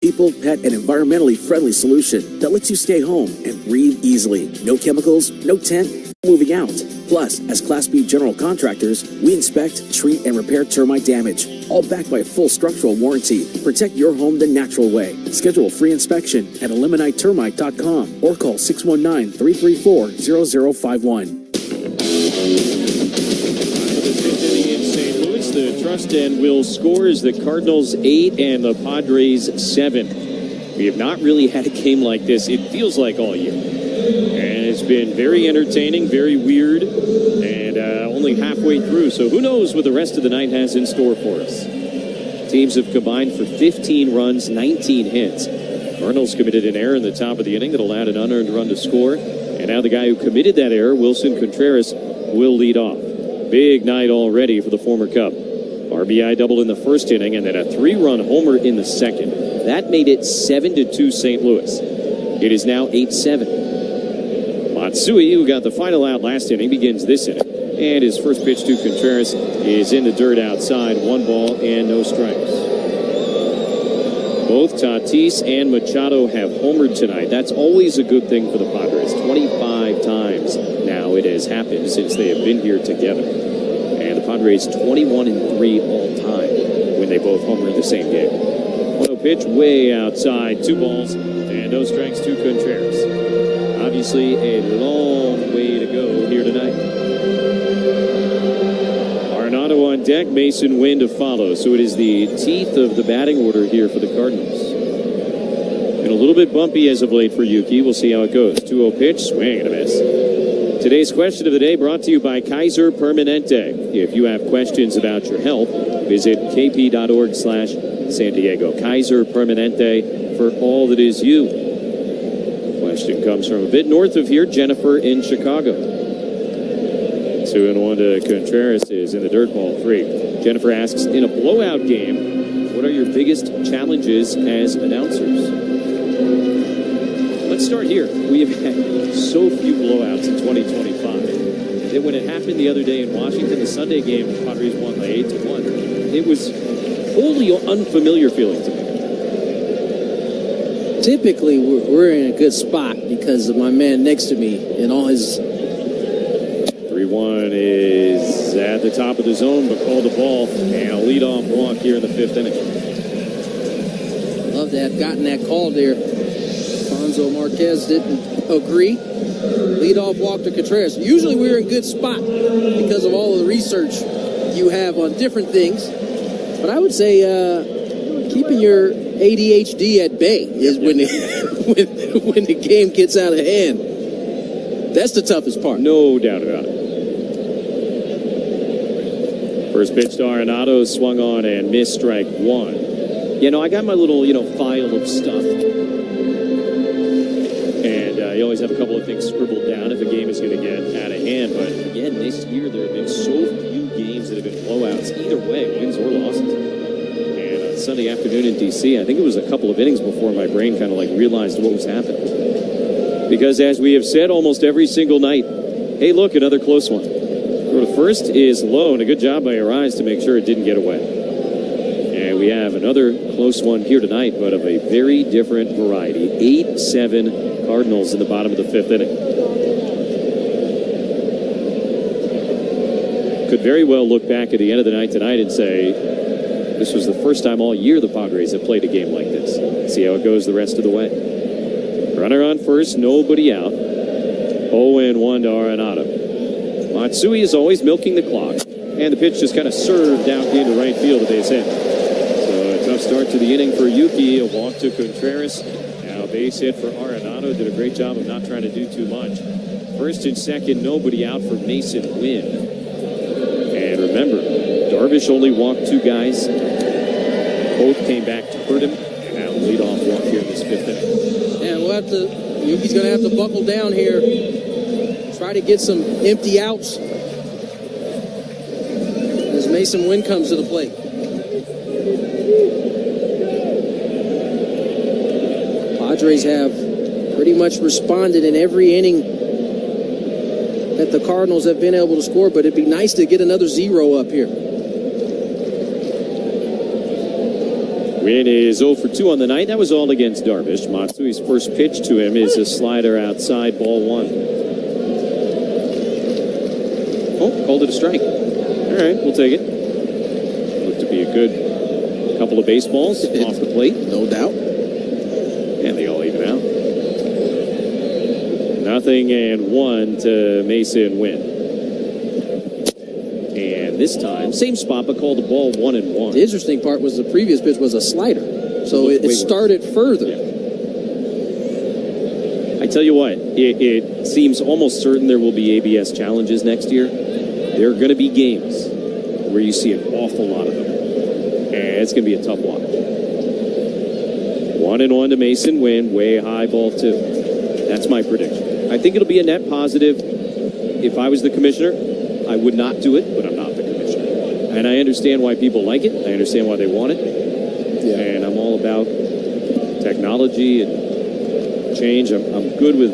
people, pet, and environmentally friendly solution that lets you stay home and breathe easily. No chemicals, no tent, moving out. Plus, as Class B general contractors, we inspect, treat, and repair termite damage, all backed by a full structural warranty. Protect your home the natural way. Schedule a free inspection at eliminatetermite.com or call 619-334-0051. The Trust End will score as the Cardinals 8 and the Padres 7. We have not really had a game like this, it feels like, all year. And it's been very entertaining, very weird, and only halfway through. So who knows what the rest of the night has in store for us. Teams have combined for 15 runs, 19 hits. Cardinals committed an error in the top of the inning that allowed an unearned run to score. And now the guy who committed that error, Wilson Contreras, will lead off. Big night already for the former Cub. RBI double in the first inning and then a 3-run homer in the second. That made it 7-2 St. Louis. It is now 8-7. Matsui, who got the final out last inning, begins this inning. And his first pitch to Contreras is in the dirt outside. 1 ball and no strikes. Both Tatis and Machado have homered tonight. That's always a good thing for the Padres. 25 times now it has happened since they have been here together. And the Padres 21-3 all time when they both homer in the same game. 1-0 pitch way outside. 2 balls and no strikes to Contreras. Obviously a long way to go here tonight. Arenado on deck, Mason Wynn to follow. So it is the teeth of the batting order here for the Cardinals. Been a little bit bumpy as of late for Yuki. We'll see how it goes. 2-0 pitch, swing and a miss. Today's question of the day brought to you by Kaiser Permanente. If you have questions about your health, visit kp.org/San Diego. Kaiser Permanente for all that is you. Question comes from a bit north of here, Jennifer in Chicago. 2-1 to Contreras is in the dirt, ball 3. Jennifer asks, in a blowout game, what are your biggest challenges as announcers? Let's start here. We have had so few blowouts in 2025 that when it happened the other day in Washington, the Sunday game, the Padres won by 8-1. It was wholly unfamiliar feeling to me. Typically, we're in a good spot because of my man next to me and all his... 3-1 is at the top of the zone, but called a ball and a leadoff walk here in the 5th inning. Love to have gotten that call there. Alfonso Marquez didn't agree. Leadoff walk to Contreras. Usually we're in good spot because of all of the research you have on different things. But I would say keeping your ADHD at bay is when the game gets out of hand. That's the toughest part. No doubt about it. First pitch to Arenado, swung on and missed, strike 1. You know, I got my little, file of stuff. And you always have a couple of things scribbled down if a game is going to get out of hand. But again, this year there have been so few games that have been blowouts either way, wins or losses. And on Sunday afternoon in D.C., I think it was a couple of innings before my brain kind of realized what was happening. Because as we have said almost every single night, hey, look, another close one. Go to first is low, and a good job by Arise to make sure it didn't get away. And we have another close one here tonight, but of a very different variety. 8-7 Cardinals in the bottom of the 5th inning. Could very well look back at the end of the night tonight and say, this was the first time all year the Padres have played a game like this. See how it goes the rest of the way. Runner on first, nobody out. 0-1 to Arenado. Matsui is always milking the clock, and the pitch just kind of served out into right field at base hit. So a tough start to the inning for Yuki. A walk to Contreras. Now base hit for Arenado. Did a great job of not trying to do too much. First and second, nobody out for Mason Wynn. And remember, Darvish only walked 2 guys. Both came back to hurt him. And now leadoff walk here in this 5th inning. Yuki's going to have to buckle down here. Try to get some empty outs as Mason Wynn comes to the plate. Padres have pretty much responded in every inning that the Cardinals have been able to score, but it'd be nice to get another 0 up here. Wynn is 0 for 2 on the night. That was all against Darvish. Matsui's first pitch to him is a slider outside, ball 1. Oh, called it a strike. All right, we'll take it. Looked to be a good couple of baseballs off the plate. No doubt. And they all even out. 0-1 to Mason Wynn. And this time, same spot, but called the ball 1-1. The interesting part was the previous pitch was a slider. So it started further. Yeah. I tell you what, it seems almost certain there will be ABS challenges next year. There are going to be games where you see an awful lot of them. And it's going to be a tough watch. 1-1 to Mason Wynn, way high, ball 2. That's my prediction. I think it'll be a net positive. If I was the commissioner, I would not do it, but I'm not the commissioner. And I understand why people like it. I understand why they want it. Yeah. And I'm all about technology and change. I'm good with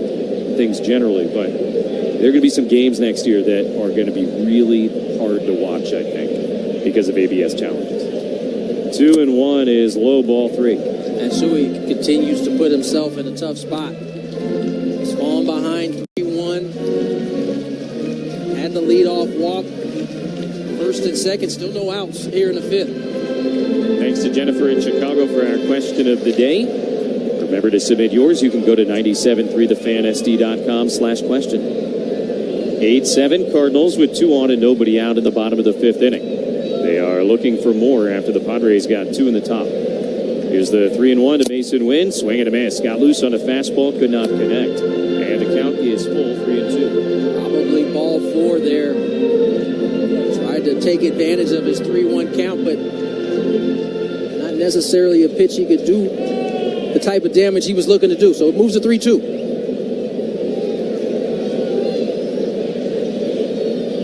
things generally, but there are going to be some games next year that are going to be really hard to watch, I think, because of ABS challenges. 2-1 is low, ball 3. Matsui continues to put himself in a tough spot. He's falling behind 3-1. Had the leadoff walk. First and second, still no outs here in the 5th. Thanks to Jennifer in Chicago for our question of the day. Remember to submit yours. You can go to 973thefansd.com/question. 8-7 Cardinals with 2 on and nobody out in the bottom of the 5th inning. They are looking for more after the Padres got 2 in the top. Here's the 3-1 to Mason Wynn. Swing and a miss. Got loose on a fastball. Could not connect. And the count is full, 3-2. Probably ball 4 there. Tried to take advantage of his 3-1 count, but not necessarily a pitch he could do the type of damage he was looking to do. So it moves to 3-2.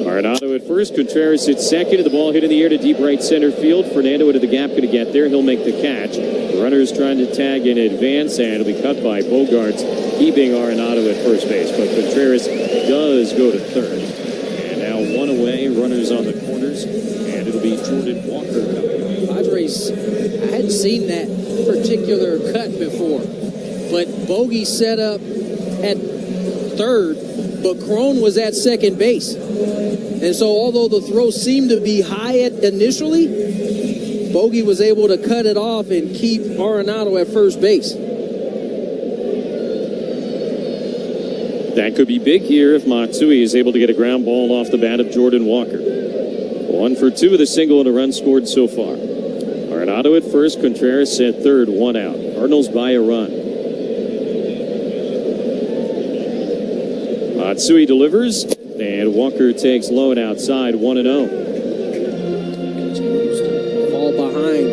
Arenado at first. Contreras at second. The ball hit in the air to deep right center field. Fernando into the gap, going to get there. He'll make the catch. The runner's trying to tag in advance, and it'll be cut by Bogarts, keeping Arenado at first base. But Contreras does go to third. And now 1 away. Runners on the corners, and it'll be Jordan Walker coming. Padres, I hadn't seen that particular cut before, but Bogey set up at third, but Crone was at second base. And so although the throw seemed to be high initially, Bogey was able to cut it off and keep Arenado at first base. That could be big here if Matsui is able to get a ground ball off the bat of Jordan Walker. 1 for 2 with a single and a run scored so far. Arenado at first, Contreras at third, 1 out. Cardinals by a run. Matsui delivers, and Walker takes low and outside, 1-0. Continues to fall behind.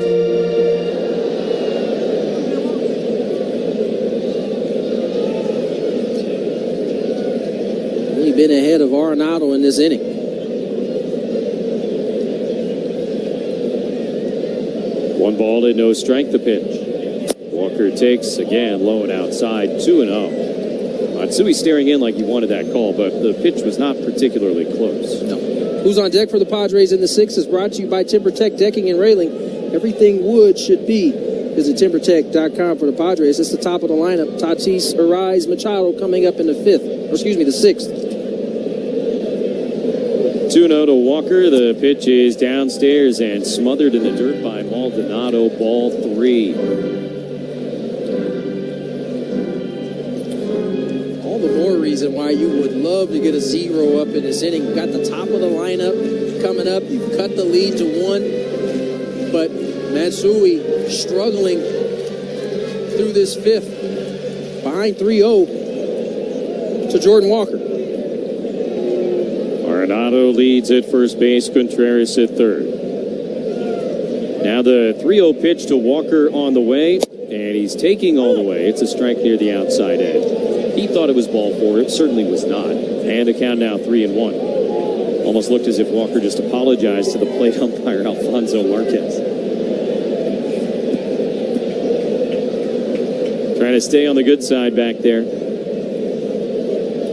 Only been ahead of Arenado in this inning. One ball and no strike, the pitch. Walker takes again low and outside, 2-0. Matsui staring in like he wanted that call, but the pitch was not particularly close. No. Who's on deck for the Padres in the 6th is brought to you by TimberTech Decking and Railing. Everything wood should be. Visit TimberTech.com for the Padres. It's the top of the lineup. Tatis, Arise, Machado coming up in the 6th. 2-0 to Walker. The pitch is downstairs and smothered in the dirt by Maldonado. Ball 3. All the more reason why you would love to get a 0 up in this inning. You've got the top of the lineup coming up. You've cut the lead to 1. But Matsui struggling through this 5th. Behind 3-0 to Jordan Walker. Arenado leads at first base, Contreras at third. Now the 3-0 pitch to Walker on the way, and he's taking all the way. It's a strike near the outside edge. He thought it was ball 4. It certainly was not. And the count now 3-1. Almost looked as if Walker just apologized to the plate umpire, Alfonso Marquez. Trying to stay on the good side back there.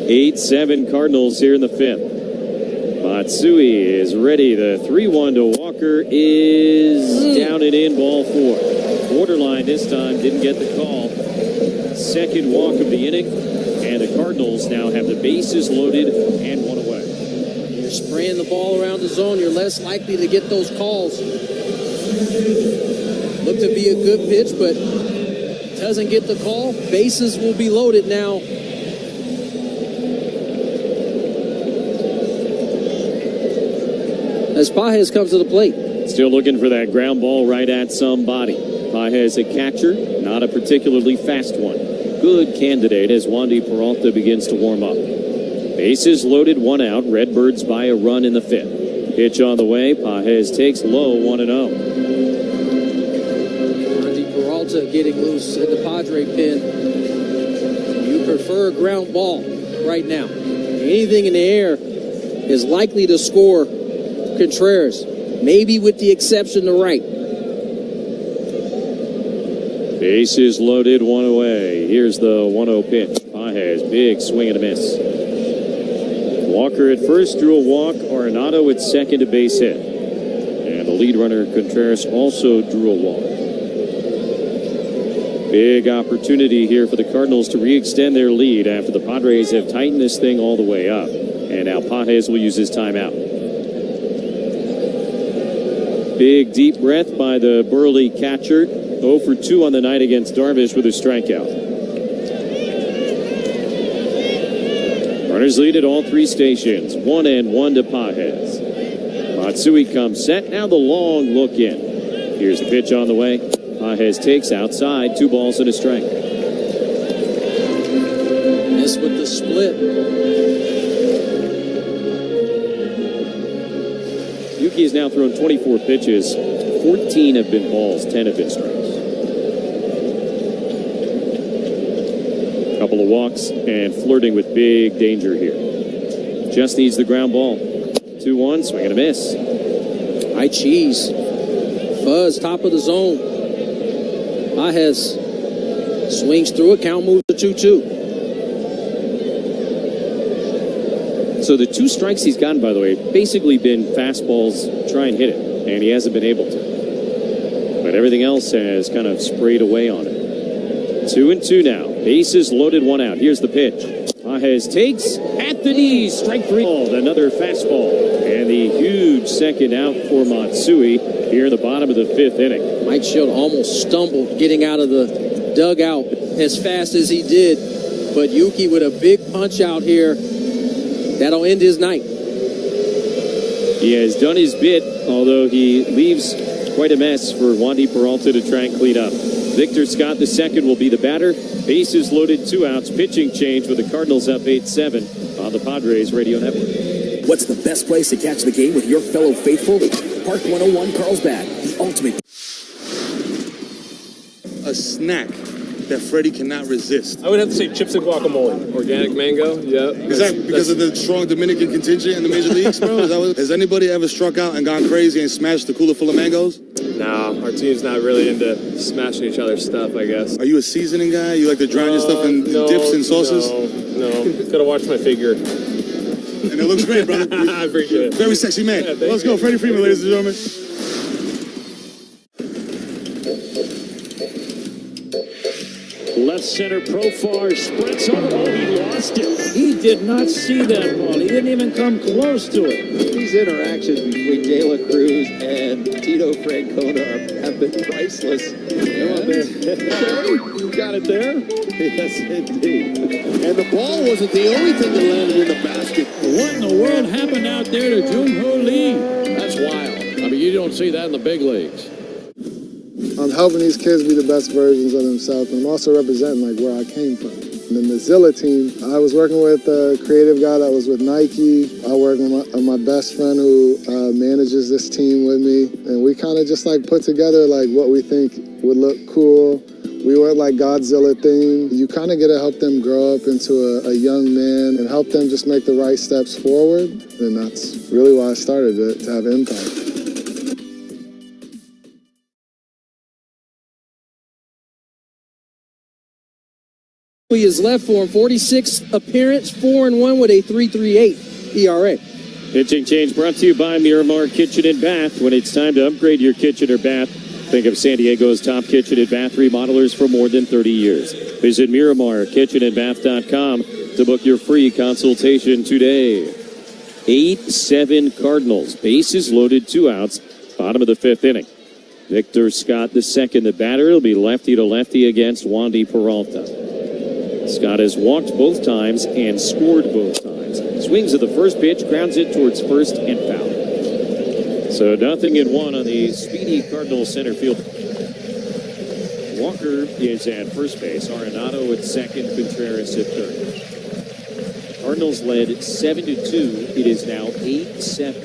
8-7 Cardinals here in the 5th. Matsui is ready. The 3-1 to Walker is down and in, ball 4. borderline this time, didn't get the call. Second walk of the inning, and the Cardinals now have the bases loaded and one away. You're spraying the ball around the zone, you're less likely to get those calls. Looked to be a good pitch, but doesn't get the call. Bases will be loaded now. As Pages comes to the plate. Still looking for that ground ball right at somebody. Pages, a catcher, not a particularly fast one. Good candidate as Wandy Peralta begins to warm up. Bases loaded, one out. Redbirds by a run in the fifth. Pitch on the way. Pages takes low, 1-0. Wandy Peralta getting loose in the Padre pen. You prefer a ground ball right now. Anything in the air is likely to score Contreras, maybe with the exception to right. Bases loaded, one away. Here's the 1-0 pitch. Pages, big swing and a miss. Walker at first, drew a walk. Arenado at second, a base hit. And the lead runner, Contreras, also drew a walk. Big opportunity here for the Cardinals to re-extend their lead after the Padres have tightened this thing all the way up. And now Pages will use his timeout. Big deep breath by the burly catcher. 0 for 2 on the night against Darvish with a strikeout. Runners lead at all three stations. 1-1 to Pages. Matsui comes set. Now the long look in. Here's the pitch on the way. Pages takes outside. 2 balls and a strike. Miss with the split. Yuki has now thrown 24 pitches. 14 have been balls, 10 have been strikes. Couple of walks and flirting with big danger here. Just needs the ground ball. 2-1, swing and a miss. High cheese. Fuzz, top of the zone. Pages swings through it, count moves to 2-2. So the 2 strikes he's gotten, by the way, basically been fastballs, try and hit it, and he hasn't been able to. But everything else has kind of sprayed away on it. 2-2 now. Bases loaded, 1 out. Here's the pitch. Pages takes at the knees. Strike 3. Another fastball. And the huge second out for Matsui here in the bottom of the 5th inning. Mike Shield almost stumbled getting out of the dugout as fast as he did. But Yuki with a big punch out here. That'll end his night. He has done his bit, although he leaves quite a mess for Wandy Peralta to try and clean up. Victor Scott II will be the batter. Bases loaded, 2 outs. Pitching change with the Cardinals up 8-7 on the Padres Radio Network. What's the best place to catch the game with your fellow faithful? Park 101 Carlsbad, the ultimate. A snack that Freddie cannot resist. I would have to say chips and guacamole. Organic mango, yeah. Is that because of the strong Dominican contingent in the major leagues, bro? Has anybody ever struck out and gone crazy and smashed the cooler full of mangoes? No, our team's not really into smashing each other's stuff, I guess. Are you a seasoning guy? You like to drown your stuff in dips and sauces? No. Gotta watch my figure. And it looks great, brother. I appreciate it. Very sexy man. Yeah, Let's go, Freddie Freeman, ladies and gentlemen. Left center Profar sprints over. Oh, he lost it. He did not see that ball. He didn't even come close to it. These interactions between De La Cruz and Tito Francona have been priceless. Come on, man. You got it there? Yes, indeed. And the ball wasn't the only thing that landed in the basket. What in the world happened out there to Jung-Ho Lee? That's wild. I mean, you don't see that in the big leagues. I'm helping these kids be the best versions of themselves, and I'm also representing like where I came from. And then the Zilla team, I was working with a creative guy that was with Nike. I work with my best friend who manages this team with me, and we kind of just like put together like what we think would look cool. We weren't like Godzilla themed. You kind of get to help them grow up into a young man and help them just make the right steps forward. And that's really why I started it, to have impact. Is left for him, 46 appearance, 4-1 with a 3.38 ERA. Pitching change brought to you by Miramar Kitchen and Bath. When it's time to upgrade your kitchen or bath, Think of San Diego's top kitchen and bath remodelers for more than 30 years. Visit MiramarKitchenAndBath.com to book your free consultation today. 8-7 Cardinals. Bases loaded, 2 outs. Bottom of the 5th inning. Victor Scott II, the batter. It'll be lefty to lefty against Wandy Peralta. Scott has walked both times and scored both times. Swings at the first pitch, grounds it towards first and foul. So 0-1 on the speedy Cardinals center field. Walker is at first base. Arenado at second. Contreras at third. Cardinals led 7-2. It is now 8-7.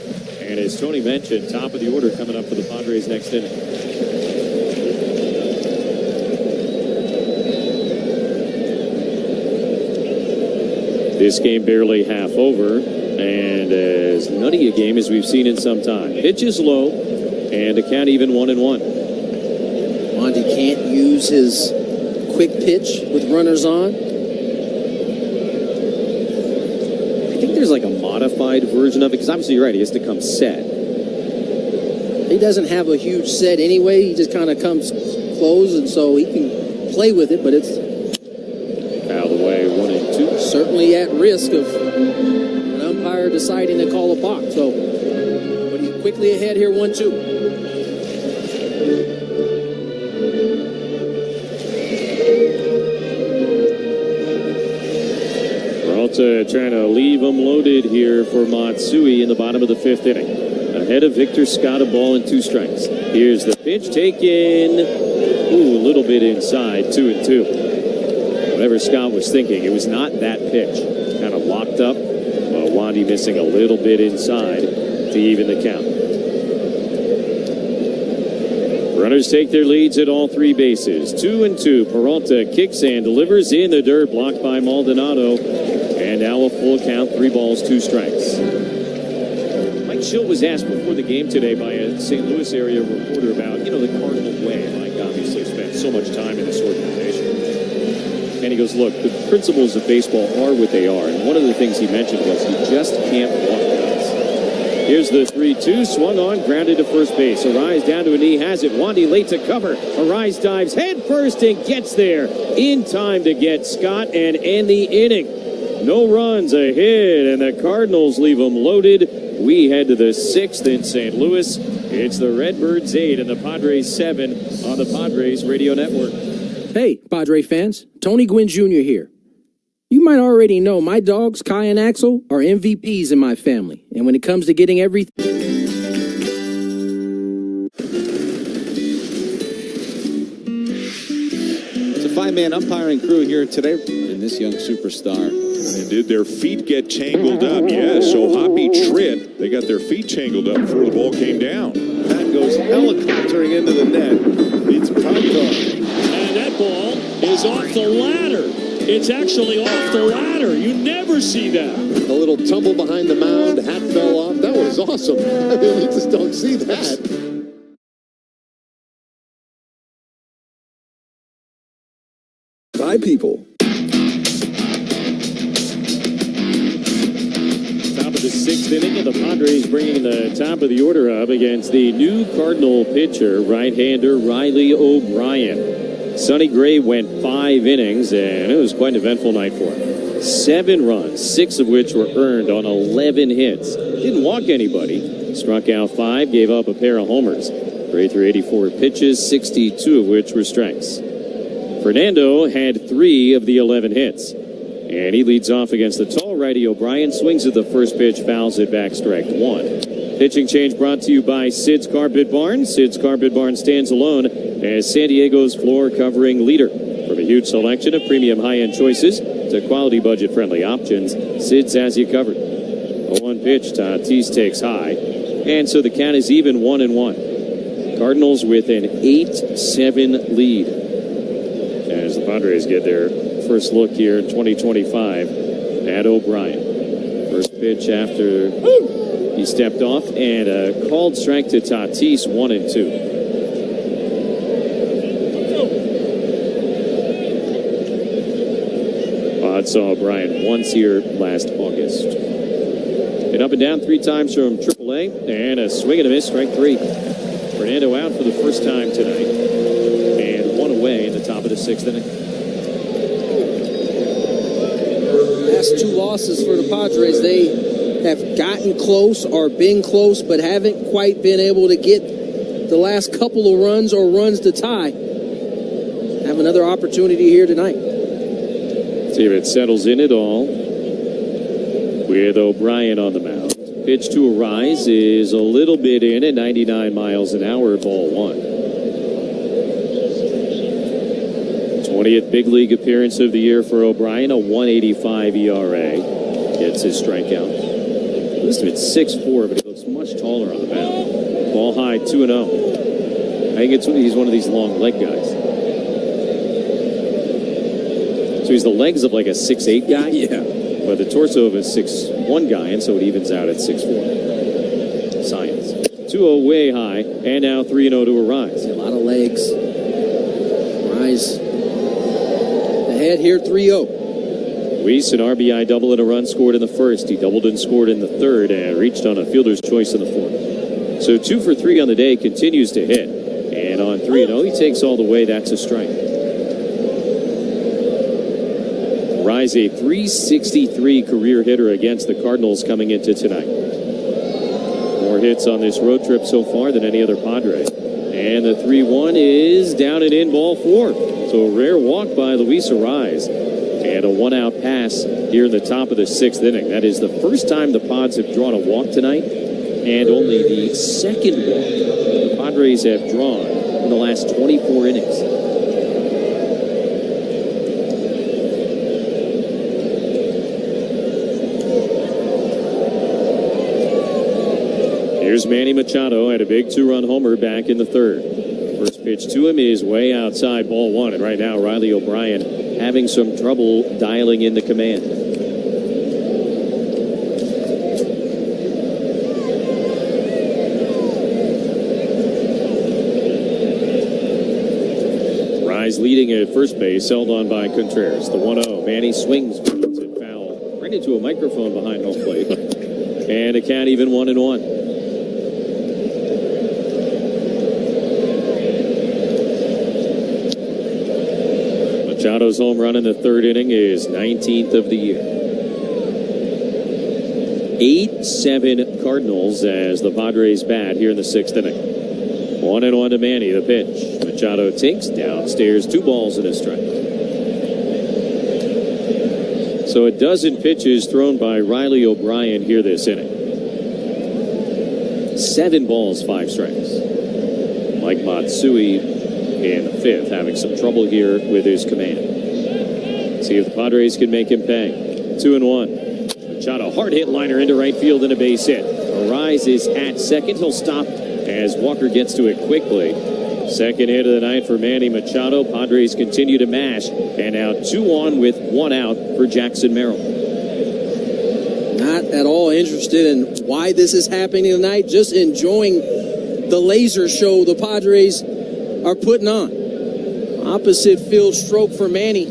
And as Tony mentioned, top of the order coming up for the Padres next inning. This game barely half over, and as nutty a game as we've seen in some time. Pitch is low, and the count even 1-1. Wandy can't use his quick pitch with runners on. I think there's like a modified version of it, because obviously you're right, he has to come set. He doesn't have a huge set anyway. He just kind of comes close, and so he can play with it, but it's out of the way, 1-2. Certainly at risk of an umpire deciding to call a balk. So, but he's quickly ahead here, 1-2. Peralta trying to leave him loaded here for Matsui in the bottom of the 5th inning. Ahead of Victor Scott, a ball and 2 strikes. Here's the pitch taken. Ooh, a little bit inside, 2-2. Whatever Scott was thinking, it was not that pitch. Kind of locked up. Wandy missing a little bit inside to even the count. Runners take their leads at all 3 bases. 2-2. Peralta kicks and delivers in the dirt, blocked by Maldonado. And now a full count, 3 balls, 2 strikes. Mike Schill was asked before the game today by a St. Louis area reporter about, the Cardinal way. Mike obviously spent so much time in this organization. And he goes, look, the principles of baseball are what they are. And one of the things he mentioned was you just can't walk guys. Here's the 3-2, swung on, grounded to first base. Arise down to a knee, has it. Wandy late to cover. Arise dives head first and gets there in time to get Scott and end the inning. No runs, a hit, and the Cardinals leave them loaded. We head to the 6th in St. Louis. It's the Redbirds 8 and the Padres 7 on the Padres Radio Network. Hey, Padre fans, Tony Gwynn Jr. here. You might already know my dogs, Kai and Axel, are MVPs in my family. And when it comes to getting everything... It's a 5-man umpiring crew here today, and this young superstar. And did their feet get tangled up? Yeah, so Hoppy Tritt, they got their feet tangled up before the ball came down. That goes helicoptering into the net. It's pound time. And that ball is off the ladder. It's actually off the ladder. You never see that. A little tumble behind the mound. Hat fell off. That was awesome. I mean, you just don't see that. Bye, people. Top of the 6th inning, and the Padres bringing the top of the order up against the new Cardinal pitcher, right-hander Riley O'Brien. Sonny Gray went 5 innings, and it was quite an eventful night for him. 7 runs, 6 of which were earned on 11 hits. Didn't walk anybody. Struck out 5, gave up a pair of homers. Gray threw 84 pitches, 62 of which were strikes. Fernando had 3 of the 11 hits. And he leads off against the tall righty O'Brien. Swings at the first pitch, fouls it back, strike 1. Pitching change brought to you by Sid's Carpet Barn. Sid's Carpet Barn stands alone as San Diego's floor covering leader. From a huge selection of premium high-end choices to quality budget-friendly options, Sid's has you covered. A 1 pitch, Tatis takes high. And so the count is even 1-1. Cardinals with an 8-7 lead. As the Padres get their first look here in 2025 at O'Brien. First pitch after he stepped off, and a called strike to Tatis, 1-2. Pod saw O'Brien once here last August. And up and down 3 times from AAA, and a swing and a miss, strike 3. Fernando out for the first time tonight, and one away in the top of the 6th inning. Last 2 losses for the Padres, they have gotten close or been close, but haven't quite been able to get the last couple of runs or runs to tie. Have another opportunity here tonight. See if it settles in at all. With O'Brien on the mound. Pitch to Arise is a little bit in at 99 miles an hour, ball 1. 20th big league appearance of the year for O'Brien, a 1.85 ERA. Gets his strikeout. Listed at 6'4", but he looks much taller on the mound. Ball high, 2-0. I think he's one of these long leg guys. So he's the legs of like a 6'8" guy? Yeah. But the torso of a 6'1" guy, and so it evens out at 6'4". Science. 2-0 way high, and now 3-0 to Arise. A lot of legs. Arise ahead here, 3-0. Weiss, an RBI double and a run scored in the first. He doubled and scored in the third and reached on a fielder's choice in the fourth. So 2 for 3 on the day, continues to hit. And on 3-0, he takes all the way. That's a strike. Rise a .363 career hitter against the Cardinals coming into tonight. More hits on this road trip so far than any other Padre. And the 3-1 is down and in, ball 4. So a rare walk by Luis Arise. And a 1-out pass here in the top of the 6th inning. That is the first time the Pods have drawn a walk tonight, and only the second walk the Padres have drawn in the last 24 innings. Here's Manny Machado at a big 2-run homer back in the third. First pitch to him is way outside, ball 1. And right now, Riley O'Brien having some trouble dialing in the command. Rise leading at first base, held on by Contreras. The 1-0. Manny swings, moves it foul. Right into a microphone behind home plate. And a count even 1-1. Machado's home run in the third inning is 19th of the year. 8-7 Cardinals as the Padres bat here in the 6th inning. 1-1 to Manny, the pitch. Machado takes downstairs, 2 balls and a strike. So a dozen pitches thrown by Riley O'Brien here this inning. 7 balls, 5 strikes. Mike Matsui in the 5th, having some trouble here with his command. See if the Padres can make him pay. 2-1. Machado, hard hit liner into right field and a base hit. Arise is at second. He'll stop as Walker gets to it quickly. Second hit of the night for Manny Machado. Padres continue to mash. And now 2 on with 1 out for Jackson Merrill. Not at all interested in why this is happening tonight. Just enjoying the laser show the Padres are putting on. Opposite field stroke for Manny.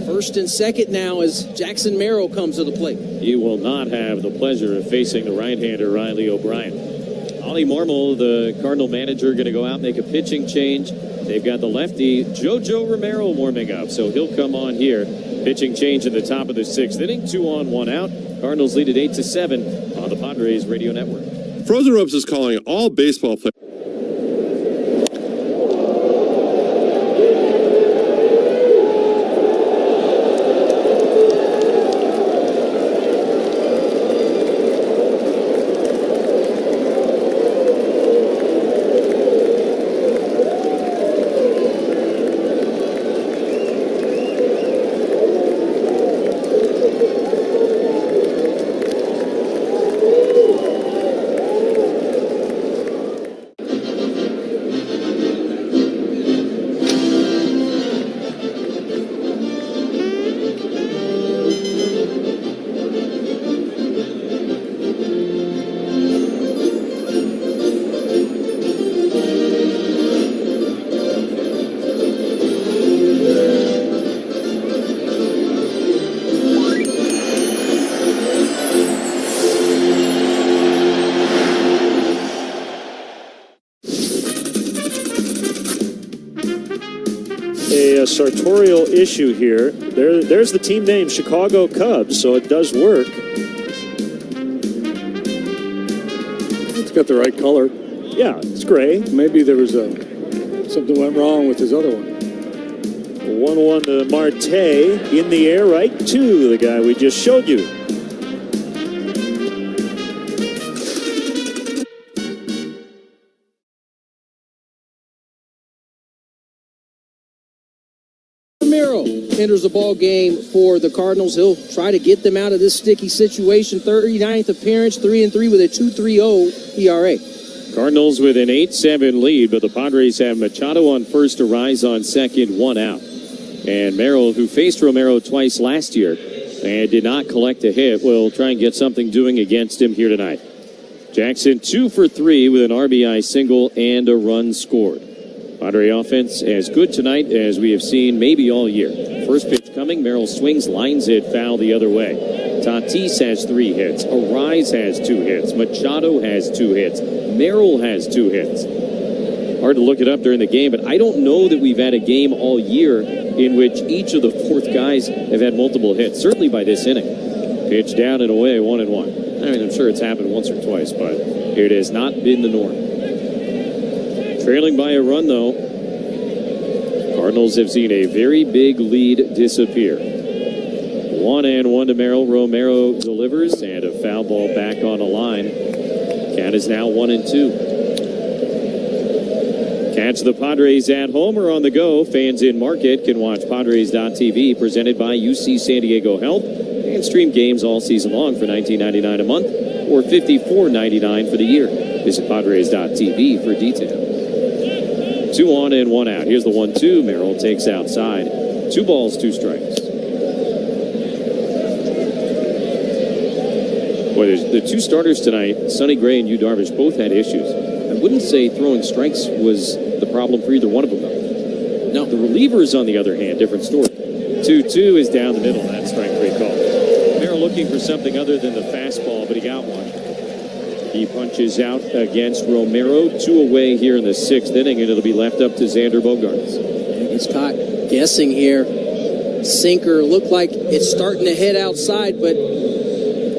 First and second now as Jackson Merrill comes to the plate. He will not have the pleasure of facing the right-hander Riley O'Brien. Ollie Marmol, the Cardinal manager, going to go out and make a pitching change. They've got the lefty JoJo Romero warming up, so he'll come on here. Pitching change in the top of the 6th inning. 2 on, 1 out. Cardinals lead at 8-7 on the Padres Radio Network. Frozen Ropes is calling all baseball players. sartorial issue here. There's the team name, Chicago Cubs, so it does work. It's got the right color. Yeah, it's gray. Maybe there was something went wrong with his other one. 1-1 to Marte in the air, right to the guy we just showed you. Romero enters the ball game for the Cardinals. He'll try to get them out of this sticky situation. 39th appearance, 3-3 with a 2.30 ERA. Cardinals with an 8-7 lead, but the Padres have Machado on first to rise on second, one out. And Merrill, who faced Romero twice last year and did not collect a hit, will try and get something doing against him here tonight. Jackson 2 for 3 with an RBI single and a run scored. Padre offense as good tonight as we have seen maybe all year. First pitch coming, Merrill swings, lines it foul the other way. Tatis has 3 hits. Arise has 2 hits. Machado has 2 hits. Merrill has 2 hits. Hard to look it up during the game, but I don't know that we've had a game all year in which each of the fourth guys have had multiple hits, certainly by this inning. Pitch down and away, 1-1. I mean, I'm sure it's happened once or twice, but it has not been the norm. Trailing by a run, though, Cardinals have seen a very big lead disappear. 1-1 to Merrill. Romero delivers, and a foul ball back on the line. Count is now 1-2. Catch the Padres at home or on the go. Fans in market can watch Padres.tv, presented by UC San Diego Health, and stream games all season long for $19.99 a month or $54.99 for the year. Visit Padres.tv for details. 2 on and 1 out. Here's the 1-2. Merrill takes outside. 2 balls, 2 strikes. Boy, the 2 starters tonight, Sonny Gray and Yu Darvish, both had issues. I wouldn't say throwing strikes was the problem for either one of them, though. No. The relievers, on the other hand, different story. 2-2 is down the middle. That's strike 3 call. Merrill looking for something other than the fastball, but he got one. He punches out against Romero. 2 away here in the 6th inning, and it'll be left up to Xander Bogaerts. He's caught guessing here. Sinker looked like it's starting to head outside, but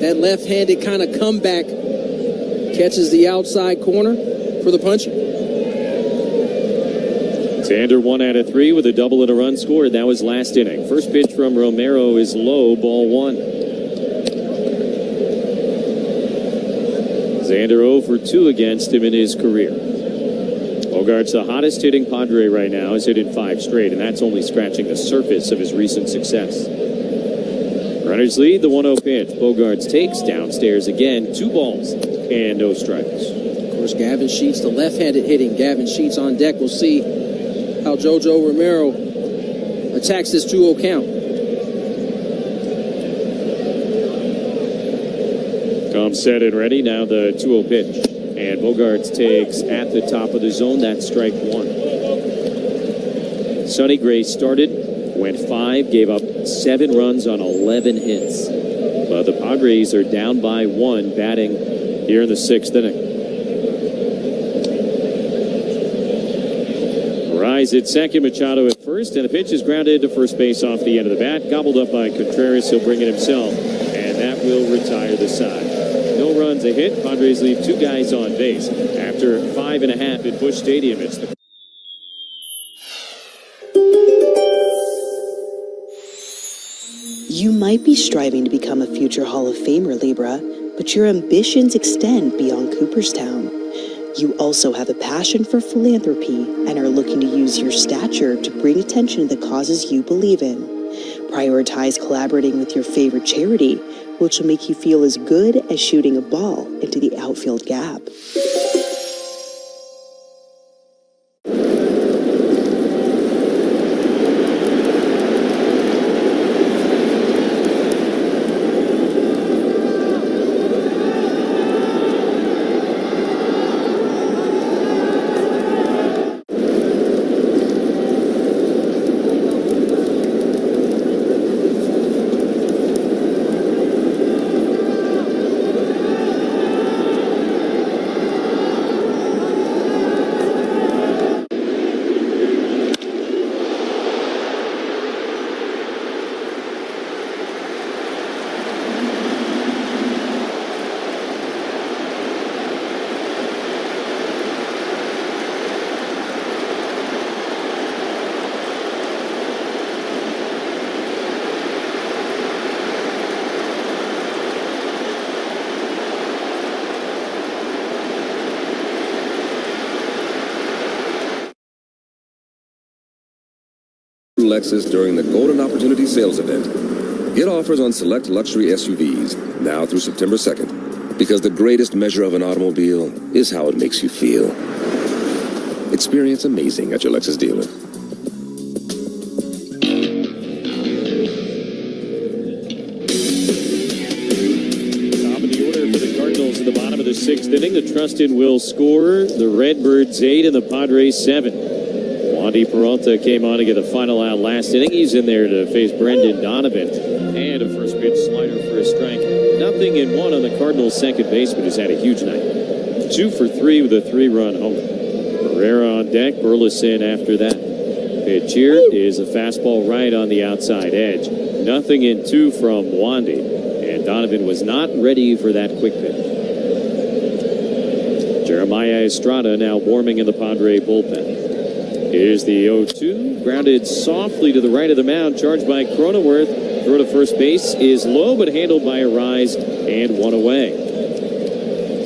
that left-handed kind of comeback catches the outside corner for the puncher. Xander 1 out of 3 with a double and a run scored. That was last inning. First pitch from Romero is low, ball 1. Xander 0 for 2 against him in his career. Bogaerts, the hottest hitting Padre right now, has hit in 5 straight, and that's only scratching the surface of his recent success. Runners lead, the 1-0 pitch. Bogaerts takes downstairs again. 2 balls and no strikes. Of course, Gavin Sheets, the left-handed hitting Gavin Sheets on deck. We'll see how JoJo Romero attacks this 2-0 count. Come set and ready. Now the 2-0 pitch. And Bogaerts takes at the top of the zone. That's strike 1. Sonny Gray started, went 5, gave up 7 runs on 11 hits. But the Padres are down by 1, batting here in the 6th inning. Rise at second, Machado at first, and the pitch is grounded to first base off the end of the bat. Gobbled up by Contreras. He'll bring it himself, and that will retire the side. No runs, a hit. Padres leave 2 guys on base. After 5.5 at Busch Stadium, it's the... You might be striving to become a future Hall of Famer, Libra, but your ambitions extend beyond Cooperstown. You also have a passion for philanthropy and are looking to use your stature to bring attention to the causes you believe in. Prioritize collaborating with your favorite charity, which will make you feel as good as shooting a ball into the outfield gap. Lexus during the Golden Opportunity Sales Event. Get offers on select luxury SUVs now through September 2nd. Because the greatest measure of an automobile is how it makes you feel. Experience amazing at your Lexus dealer. Top of the order for the Cardinals in the bottom of the 6th inning. The Trustin will score. The Redbirds 8 and the Padres 7. Wandy Peralta came on to get the final out last inning. He's in there to face Brendan Donovan. And a first pitch slider for a strike. 0-1 on the Cardinals' second baseman, who's had a huge night. 2 for 3 with a 3-run homer. Herrera on deck, Burleson after that. Pitch here is a fastball right on the outside edge. 0-2 from Wandy. And Donovan was not ready for that quick pitch. Jeremiah Estrada now warming in the Padre bullpen. Here's the 0-2. Grounded softly to the right of the mound, charged by Cronenworth. Throw to first base is low, but handled by Arise and one away.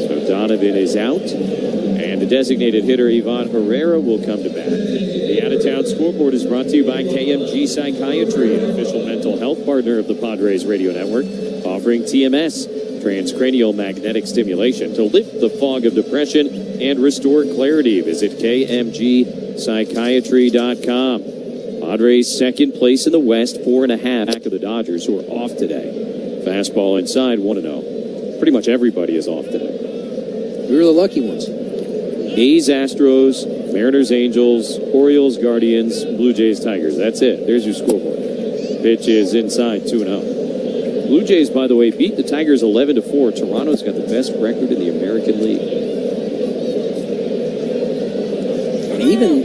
So Donovan is out, and the designated hitter Ivan Herrera will come to bat. The out-of-town scoreboard is brought to you by KMG Psychiatry, an official mental health partner of the Padres radio network, offering TMS, transcranial magnetic stimulation, to lift the fog of depression and restore clarity. Visit KMGpsychiatry.com. Padres second place in the West, 4.5 back of the Dodgers, who are off today. Fastball inside, 1-0. Pretty much everybody is off today. We were the lucky ones. A's, Astros, Mariners, Angels, Orioles, Guardians, Blue Jays, Tigers. That's it. There's your scoreboard. Pitch is inside, 2-0. Blue Jays, by the way, beat the Tigers 11-4. Toronto's got the best record in the American League. And even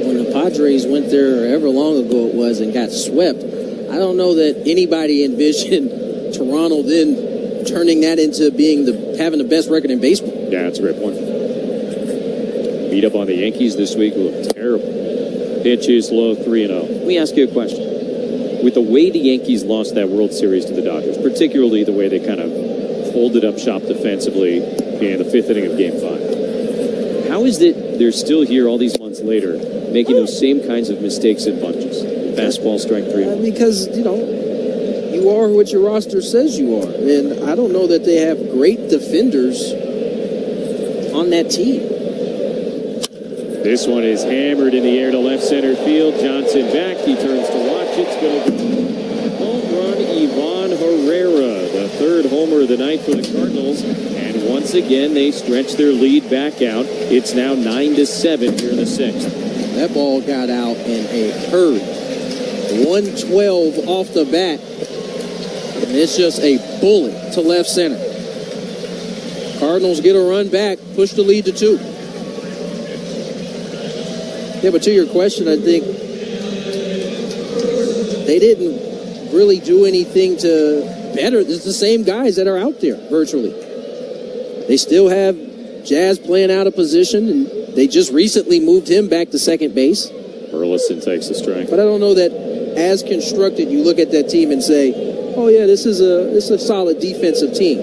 when the Padres went there ever long ago it was and got swept, I don't know that anybody envisioned Toronto then turning that into being having the best record in baseball. Yeah, that's a great point. Beat up on the Yankees this week. Looked terrible. Pitch is low, 3-0. Let me ask you a question. With the way the Yankees lost that World Series to the Dodgers, particularly the way they kind of folded up shop defensively in the 5th inning of Game 5, how is it they're still here all these months later making those same kinds of mistakes in bunches? Fastball, strike 3. Because, you are what your roster says you are. And I don't know that they have great defenders on that team. This one is hammered in the air to left center field. Johnson back. He turns to watch. It's going to be home run, Ivan Herrera, the 3rd homer of the night for the Cardinals. And once again, they stretch their lead back out. It's now 9-7 here in the 6th. That ball got out in a hurry. 112 off the bat. And it's just a bullet to left center. Cardinals get a run back, push the lead to 2. Yeah, but to your question, I think they didn't really do anything to better. It's the same guys that are out there virtually. They still have Jazz playing out of position, and they just recently moved him back to second base. Burleson takes the strike. But I don't know that as constructed, you look at that team and say, oh yeah, this is a solid defensive team.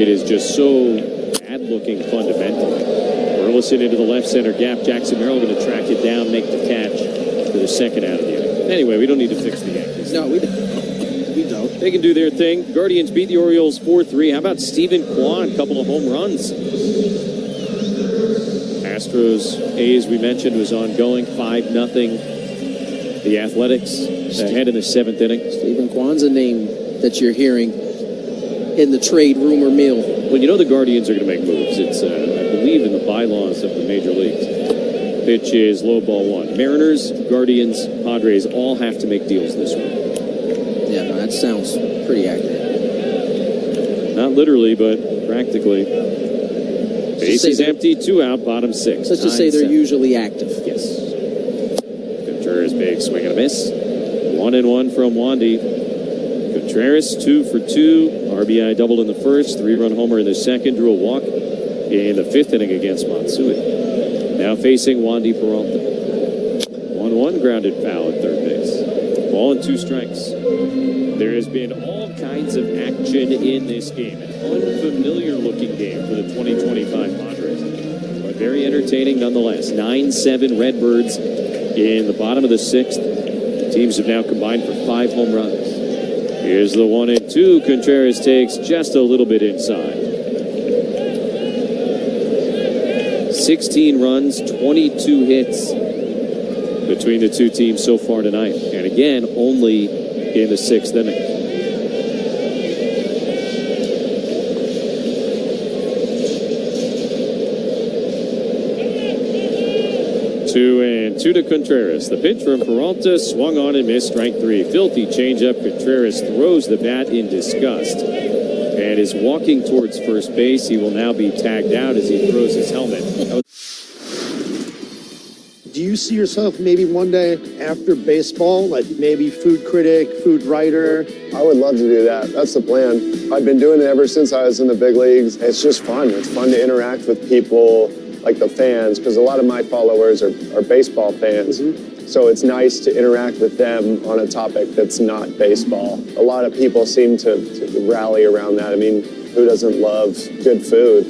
It is just so bad looking fundamentally. Burleson into the left center gap. Jackson Merrill going to track it down, make the catch for the second out of the inning. Anyway, we don't need to fix the Yankees. No, we don't. We don't. They can do their thing. Guardians beat the Orioles 4-3. How about Stephen Kwan? A couple of home runs. Astros, A's, we mentioned, was ongoing. 5-0. The Athletics ahead in the 7th inning. Stephen Kwan's a name that you're hearing in the trade rumor mill. Well, the Guardians are going to make moves. It's, I believe, in the bylaws of the major leagues. Pitch is low, ball 1. Mariners, Guardians, Padres all have to make deals this week. Yeah, no, that sounds pretty accurate. Not literally, but practically. Base is empty, 2 out, bottom 6. Let's just say they're usually active. Yes. Contreras, big swing and a miss. 1-1 from Wandy. Contreras, 2 for 2. RBI doubled in the first, 3-run homer in the second, drew a walk in the 5th inning against Matsui. Now facing Wandy Peralta. 1-1 grounded foul at third base. Ball and 2 strikes. There has been all kinds of action in this game. An unfamiliar looking game for the 2025 Padres. But very entertaining nonetheless. 9-7 Redbirds in the bottom of the 6th. Teams have now combined for 5 home runs. Here's the 1-2. Contreras takes just a little bit inside. 16 runs, 22 hits between the two teams so far tonight. And again, only in the 6th inning. Two and two to Contreras. The pitch from Peralta swung on and missed, strike 3. Filthy changeup. Contreras throws the bat in disgust and is walking towards first base. He will now be tagged out as he throws his helmet. Do you see yourself maybe one day after baseball, like maybe food critic, food writer? I would love to do that. That's the plan. I've been doing it ever since I was in the big leagues. It's just fun. It's fun to interact with people, like the fans, because a lot of my followers are baseball fans. So it's nice to interact with them on a topic that's not baseball. A lot of people seem to rally around that. I mean, who doesn't love good food?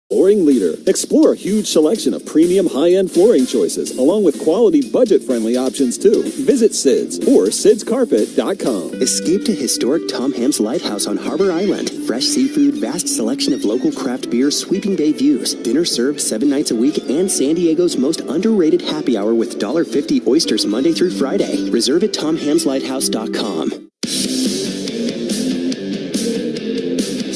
Flooring leader. Explore a huge selection of premium high-end flooring choices, along with quality budget-friendly options too. Visit Sid's or sidscarpet.com. Escape to historic Tom Ham's Lighthouse on Harbor Island. Fresh seafood, vast selection of local craft beer, sweeping bay views. Dinner served 7 nights a week, and San Diego's most underrated happy hour with $1.50 oysters Monday through Friday. Reserve at TomHamsLighthouse.com.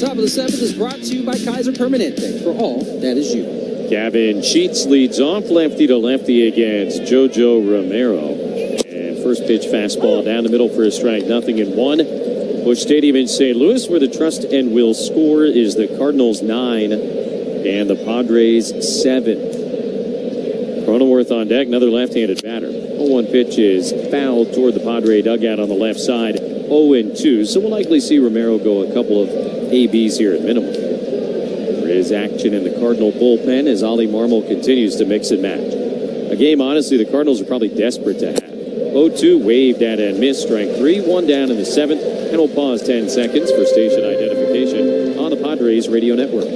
Top of the 7th is brought to you by Kaiser Permanente. For all that is you. Gavin Sheets leads off lefty to lefty against JoJo Romero. And first pitch fastball down the middle for a strike, 0-1. Busch Stadium in St. Louis, where the trust and will score is the Cardinals 9 and the Padres 7. Cronenworth on deck, another left-handed batter. 0-1 pitch is fouled toward the Padre dugout on the left side. 0-2, so we'll likely see Romero go a couple of ABs here at minimum. There is action in the Cardinal bullpen as Ollie Marmol continues to mix and match. A game, honestly, the Cardinals are probably desperate to have. 0-2, waved at and missed, strike 3, 1 down in the 7th, and we'll pause 10 seconds for station identification on the Padres Radio Network.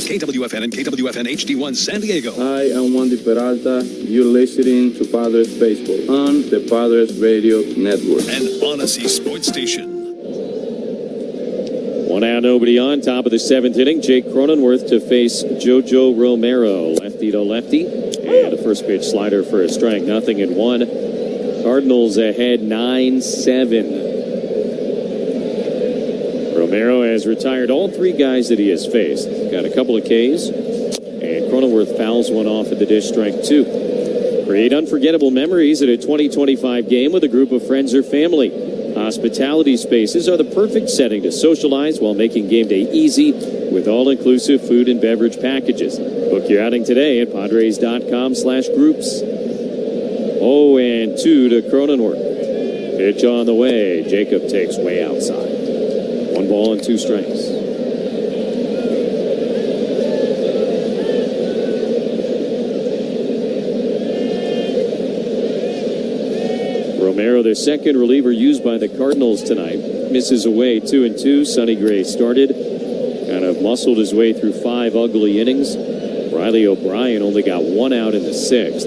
KWFN and KWFN HD1 San Diego. Hi, I'm Wandy Peralta. You're listening to Padres Baseball on the Padres Radio Network. An Odyssey Sports Station. 1 out, nobody on. Top of the 7th inning, Jake Cronenworth to face JoJo Romero. Lefty to lefty. And a first pitch slider for a strike, 0-1. Cardinals ahead 9-7. Romero has retired all 3 guys that he has faced. Got a couple of Ks. And Cronenworth fouls one off at the dish, strike 2. Create unforgettable memories at a 2025 game with a group of friends or family. Hospitality spaces are the perfect setting to socialize while making game day easy with all-inclusive food and beverage packages. Book your outing today at Padres.com/groups. 0-2 to Cronenworth. Pitch on the way. Jacob takes way outside. 1 ball and 2 strikes. Romero, the second reliever used by the Cardinals tonight, misses away 2-2. Sonny Gray started, kind of muscled his way through 5 ugly innings. Riley O'Brien only got 1 out in the 6th,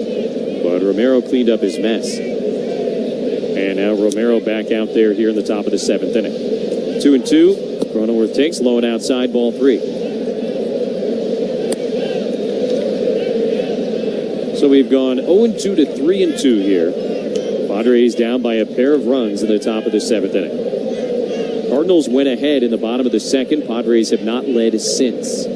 but Romero cleaned up his mess. And now Romero back out there here in the top of the 7th inning. 2-2. Cronenworth takes low and outside, ball 3. So we've gone 0-2 to 3-2 here. Padres down by a pair of runs in the top of the 7th inning. Cardinals went ahead in the bottom of the 2nd. Padres have not led since.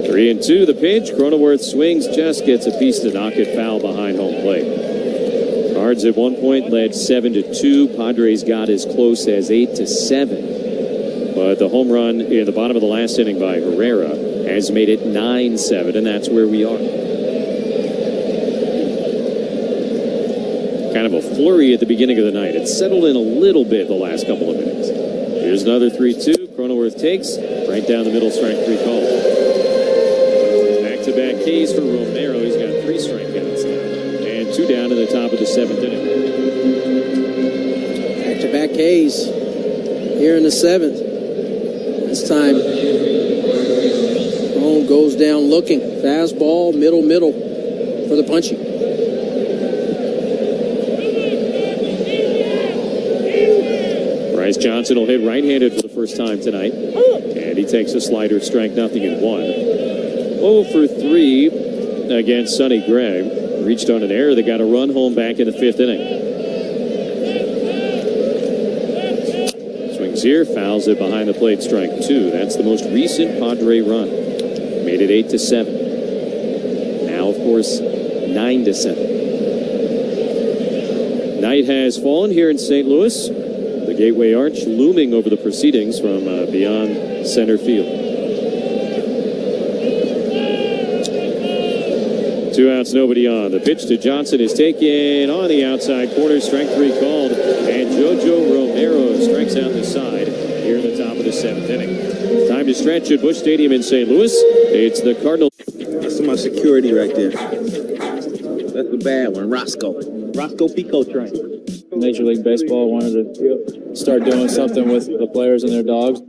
3-2 the pitch. Cronenworth swings, just gets a piece to knock it foul behind home plate. Cards at one point led 7-2. Padres got as close as 8-7. But the home run in the bottom of the last inning by Herrera has made it 9-7, and that's where we are. Kind of a flurry at the beginning of the night. It's settled in a little bit the last couple of minutes. Here's another 3-2. Cronenworth takes right down the middle, strike 3 call. Back-to-back Ks for Romero. He's got 3 strikeouts now. And 2 down in the top of the 7th inning. Back-to-back Ks. here in the 7th. This time, Cone goes down looking. Fastball, middle for the punchy. Bryce Johnson will hit right-handed for the first time tonight. And he takes a slider, strike nothing in 1. 0 for 3 against Sonny Gray. Reached on an error that got a run home back in the 5th inning. Swings here, fouls it behind the plate, strike 2. That's the most recent Padre run. Made it 8-7. Now, of course, 9-7. Night has fallen here in St. Louis. The Gateway Arch looming over the proceedings from beyond center field. 2 outs, nobody on. The pitch to Johnson is taken on the outside corner. Strike 3 called. And Jojo Romero strikes out the side here in the top of the 7th inning. Time to stretch at Busch Stadium in St. Louis. It's the Cardinals. That's my security right there. That's the bad one, Roscoe Pico train. Major League Baseball wanted to start doing something with the players and their dogs.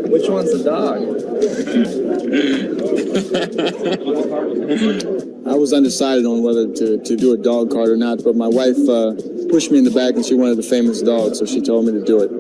Which one's the dog? I was undecided on whether to do a dog card or not, but my wife pushed me in the back and she wanted a famous dog, so she told me to do it.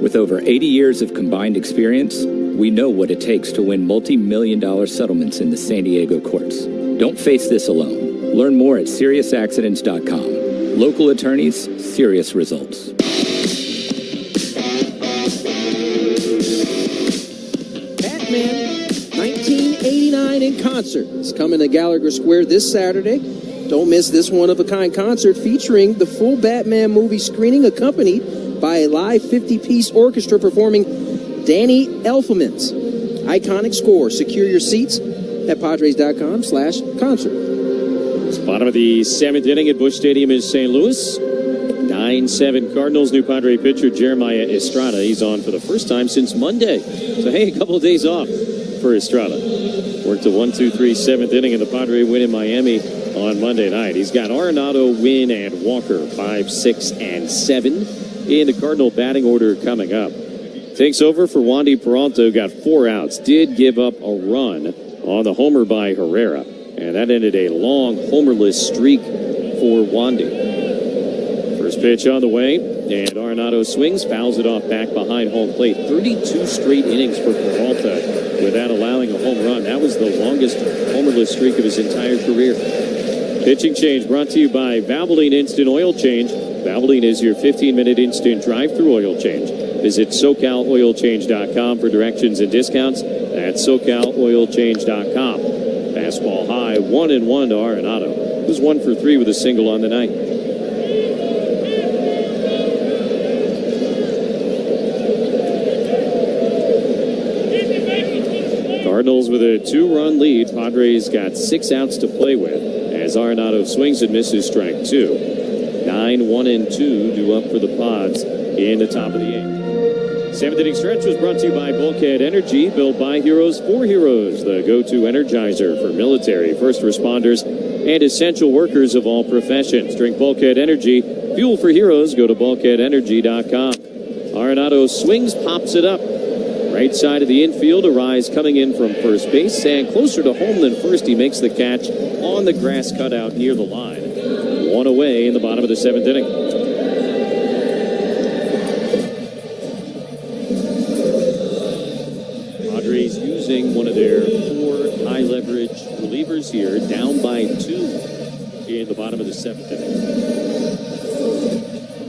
With over 80 years of combined experience, we know what it takes to win multi-million-dollar settlements in the San Diego courts. Don't face this alone. Learn more at SeriousAccidents.com. Local attorneys, serious results. Batman 1989 in concert. It's coming to Gallagher Square this Saturday. Don't miss this one-of-a-kind concert featuring the full Batman movie screening accompanied by a live 50-piece orchestra performing Danny Elfman's iconic score. Secure your seats at Padres.com/concert. It's bottom of the 7th inning at Busch Stadium in St. Louis. 9-7 Cardinals. New Padre pitcher Jeremiah Estrada. He's on for the first time since Monday. So, hey, a couple of days off for Estrada. Worked a 1-2-3 7th inning in the Padre win in Miami on Monday night. He's got Arenado, Wynn, and Walker 5, 6, and 7 in the Cardinal batting order coming up. Takes over for Wandy Peralta, got 4 outs. Did give up a run on the homer by Herrera. And that ended a long homerless streak for Wandy. First pitch on the way, and Arenado swings, fouls it off back behind home plate. 32 straight innings for Peralta without allowing a home run. That was the longest homerless streak of his entire career. Pitching change brought to you by Valvoline Instant Oil Change. Valvoline is your 15-minute instant drive-through oil change. Visit SoCalOilChange.com for directions and discounts. That's SoCalOilChange.com. Fastball high, 1-1 to Arenado. It was 1 for 3 with a single on the night. Cardinals with a 2-run lead. Padres got 6 outs to play with as Arenado swings and misses strike 2. 9-1-2 due up for the Pods in the top of the 8th. 7th inning stretch was brought to you by Bulkhead Energy, built by heroes for heroes, the go-to energizer for military, first responders, and essential workers of all professions. Drink Bulkhead Energy, fuel for heroes. Go to bulkheadenergy.com. Arenado swings, pops it up. Right side of the infield, Arise coming in from first base, and closer to home than first, he makes the catch on the grass cutout near the line. One away in the bottom of the 7th inning. Padres using one of their 4 high-leverage relievers here, down by 2 in the bottom of the 7th inning.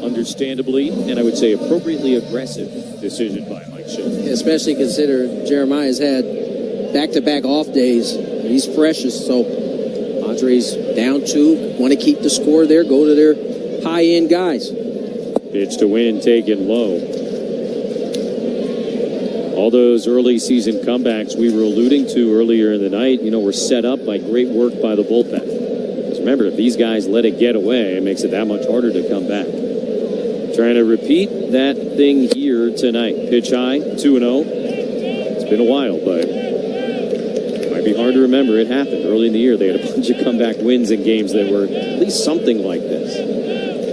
Understandably, and I would say appropriately aggressive decision by Mike Schill. Especially consider Jeremiah's had back-to-back off days. He's precious, so Padres down 2, want to keep the score there, go to their high-end guys. Pitch to win, taken low. All those early season comebacks we were alluding to earlier in the night, were set up by great work by the bullpen. Because remember, if these guys let it get away, it makes it that much harder to come back. Trying to repeat that thing here tonight. Pitch high, 2-0. It's been a while, but it might be hard to remember. It happened early in the year. They had a bunch of comeback wins in games that were at least something like this.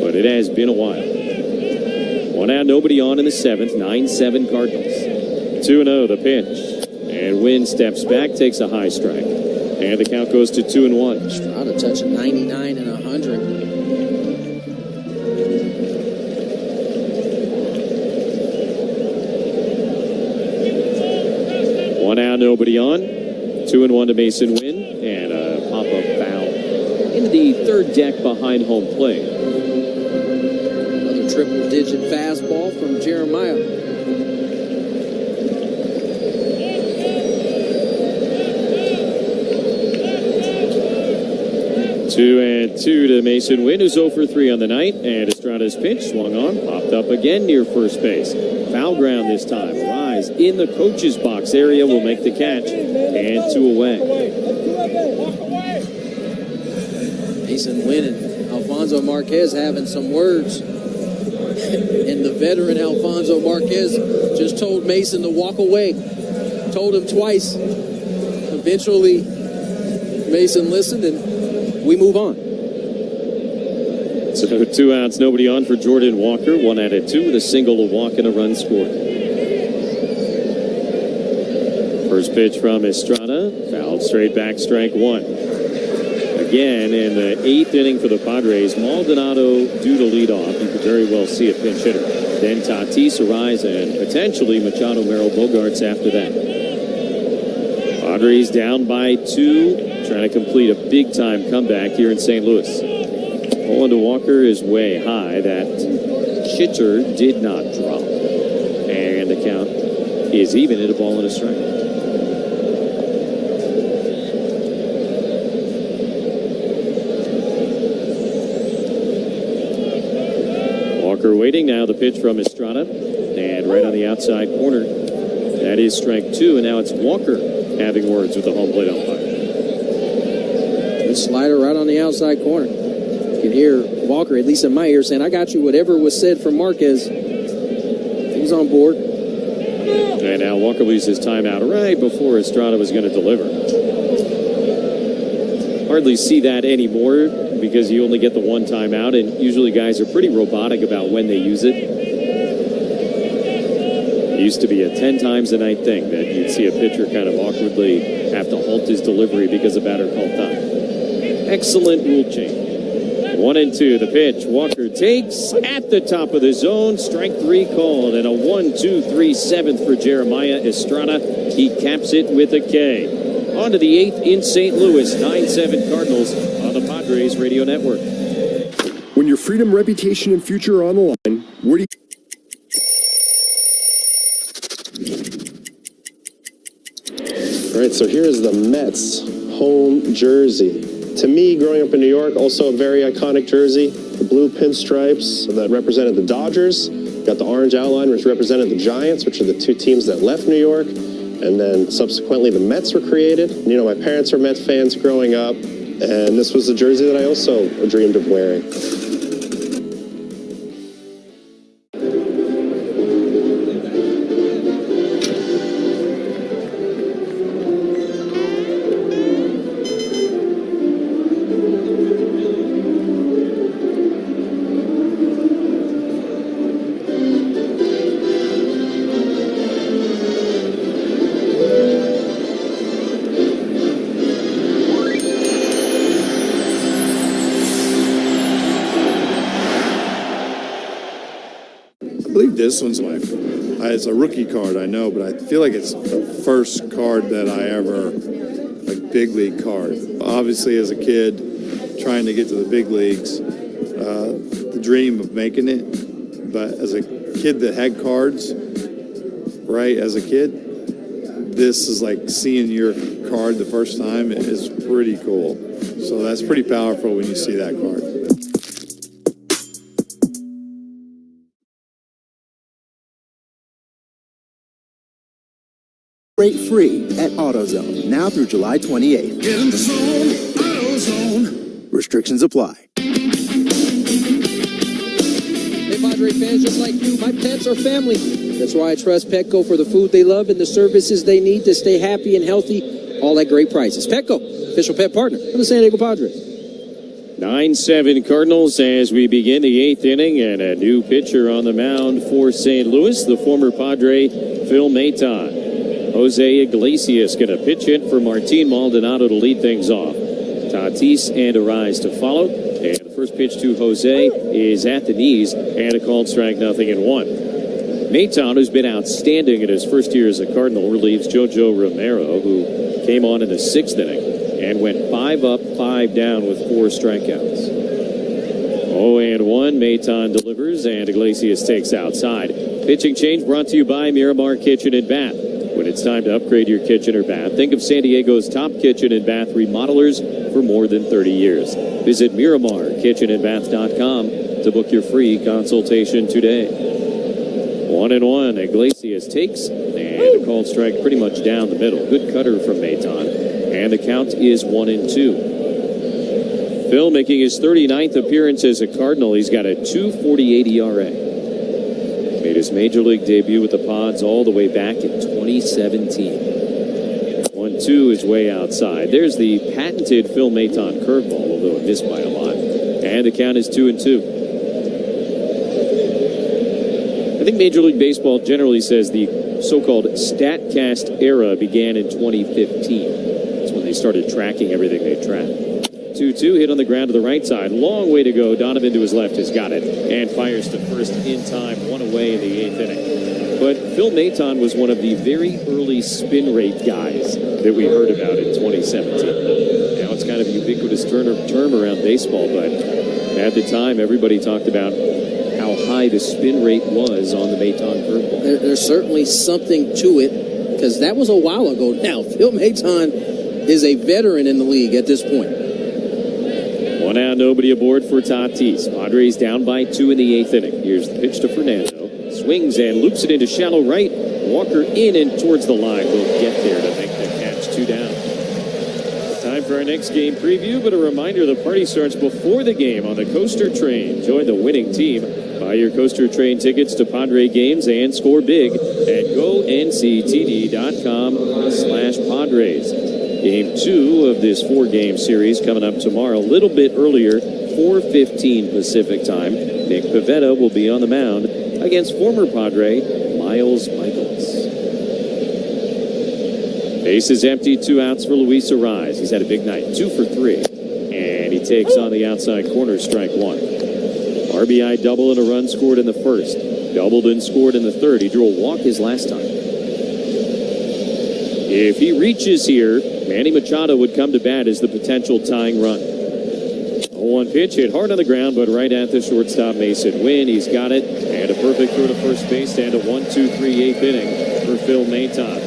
But it has been a while. 1 out, nobody on in the 7th. 9-7 Cardinals. 2-0 the pitch. And Wynn steps back, takes a high strike. And the count goes to 2-1. Estrada touching 99 and 100. Out, nobody on. 2-1 to Mason Wynn, and a pop-up foul into the third deck behind home plate. Another triple-digit fastball from Jeremiah. Two and 2 to Mason Wynn, who's 0 for 3 on the night, and Estrada's pitch swung on, popped up again near first base. Foul ground this time. Rise in the coach's box area will make the catch, and 2 away. Mason Wynn and Alfonso Marquez having some words. And the veteran Alfonso Marquez just told Mason to walk away. Told him twice. Eventually, Mason listened, and we move on. So 2 outs, nobody on for Jordan Walker. 1 out at 2 with a single, a walk, and a run scored. First pitch from Estrada, fouled straight back, strike 1. Again, in the 8th inning for the Padres, Maldonado due to lead off. You could very well see a pinch hitter. Then Tatis, Arise, and potentially Machado, Merrill, Bogarts after that. Padres down by 2, trying to complete a big-time comeback here in St. Louis. Pulling to Walker is way high. That shitter did not drop. And the count is even at a ball and a strike. Walker waiting now. The pitch from Estrada. And right on the outside corner. That is strike 2. And now it's Walker having words with the home plate umpire. Good slider right on the outside corner. You can hear Walker, at least in my ear, saying, I got you. Whatever was said from Marquez, he's on board. And now Walker leaves his timeout right before Estrada was going to deliver. Hardly see that anymore because you only get the 1 timeout, and usually guys are pretty robotic about when they use it. It used to be a 10 times a night thing that you'd see a pitcher kind of awkwardly have to halt his delivery because of batter call time. Excellent rule change. 1 and 2, the pitch. Walker takes at the top of the zone. Strike 3 called, and a 1-2-3 7th for Jeremiah Estrada. He caps it with a K. On to the 8th in St. Louis. 9-7 Cardinals on the Padres Radio Network. When your freedom, reputation, and future are on the line, where do you... All right, so here's the Mets home jersey. To me, growing up in New York, also a very iconic jersey. The blue pinstripes that represented the Dodgers. Got the orange outline, which represented the Giants, which are the 2 teams that left New York. And then subsequently, the Mets were created. You know, my parents were Mets fans growing up. And this was a jersey that I also dreamed of wearing. believe this one's it's a rookie card, I know, but I feel like it's the first card that I ever, like, big league card. Obviously, as a kid, trying to get to the big leagues, the dream of making it, but as a kid that had cards, right, as a kid, this is like seeing your card the first time is pretty cool. So that's pretty powerful when you see that card. Rate free at AutoZone now through July 28th. Get in the zone, AutoZone. Restrictions apply. Hey, Padre fans, just like you, my pets are family. That's why I trust Petco for the food they love and the services they need to stay happy and healthy, all at great prices. Petco, official pet partner of the San Diego Padres. 9-7 Cardinals as we begin the 8th inning, and a new pitcher on the mound for St. Louis, the former Padre, Phil Maton. Jose Iglesias going to pitch it for Martin Maldonado to lead things off. Tatis and Arise to follow. And the first pitch to Jose is at the knees, and a called strike, 0-1. Maton, who's been outstanding in his first year as a Cardinal, relieves Jojo Romero, who came on in the 6th inning and went 5 up, 5 down with 4 strikeouts. 0-1, Maton delivers, and Iglesias takes outside. Pitching change brought to you by Miramar Kitchen and Bath. When it's time to upgrade your kitchen or bath, think of San Diego's top kitchen and bath remodelers for more than 30 years. Visit MiramarKitchenandBath.com to book your free consultation today. 1-1, Iglesias takes, and a called strike pretty much down the middle. Good cutter from Maton, and the count is 1-2. Phil making his 39th appearance as a Cardinal. He's got a 2.48 ERA. Made his major league debut with the Pods all the way back in 2017. 1-2 is way outside. There's the patented Phil Maton curveball, although it missed by a lot. And the count is 2-2. I think Major League Baseball generally says the so-called StatCast era began in 2015. That's when they started tracking everything they tracked. 2-2, hit on the ground to the right side. Long way to go. Donovan to his left has got it and fires to first in time. 1 away in the 8th inning. But Phil Maton was one of the very early spin rate guys that we heard about in 2017. Now it's kind of a ubiquitous term around baseball, but at the time everybody talked about how high the spin rate was on the Maton curveball. There's certainly something to it, because that was a while ago now. Phil Maton is a veteran in the league at this point. 1 out, nobody aboard for Tatis. Padres down by 2 in the 8th inning. Here's the pitch to Fernando. Swings and loops it into shallow right. Walker in and towards the line. Will get there to make the catch. 2 down. Time for our next game preview, but a reminder the party starts before the game on the Coaster Train. Join the winning team. Buy your Coaster Train tickets to Padre games and score big at GoNCTD.com/Padres. Game 2 of this 4-game series coming up tomorrow, a little bit earlier, 4:15 Pacific time. Nick Pivetta will be on the mound against former Padre Miles Michaels. Base is empty, 2 outs for Luis Arise. He's had a big night, 2 for 3. And he takes on the outside corner, strike 1. RBI double and a run scored in the first. Doubled and scored in the third. He drew a walk his last time. If he reaches here, Manny Machado would come to bat as the potential tying run. 0-1 pitch, hit hard on the ground, but right at the shortstop, Mason Wynn. He's got it, and a perfect throw to first base, and a 1-2-3 8th inning for Phil Maton.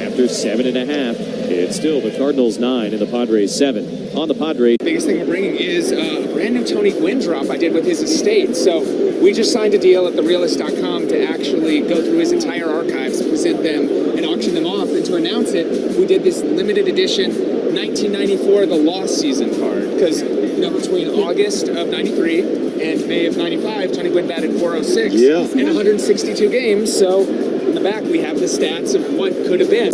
After 7.5, it's still the Cardinals 9 and the Padres 7. On the Padres. The biggest thing we're bringing is a brand new Tony Gwynn drop I did with his estate. So we just signed a deal at therealist.com to actually go through his entire archives, present them, and auction them off. And to announce it, we did this limited edition 1994 The Lost Season card. Because, you know, between August of 93 and May of 95, Tony Gwynn batted 406 in 162 games. So in the back, we have the stats of what could have been.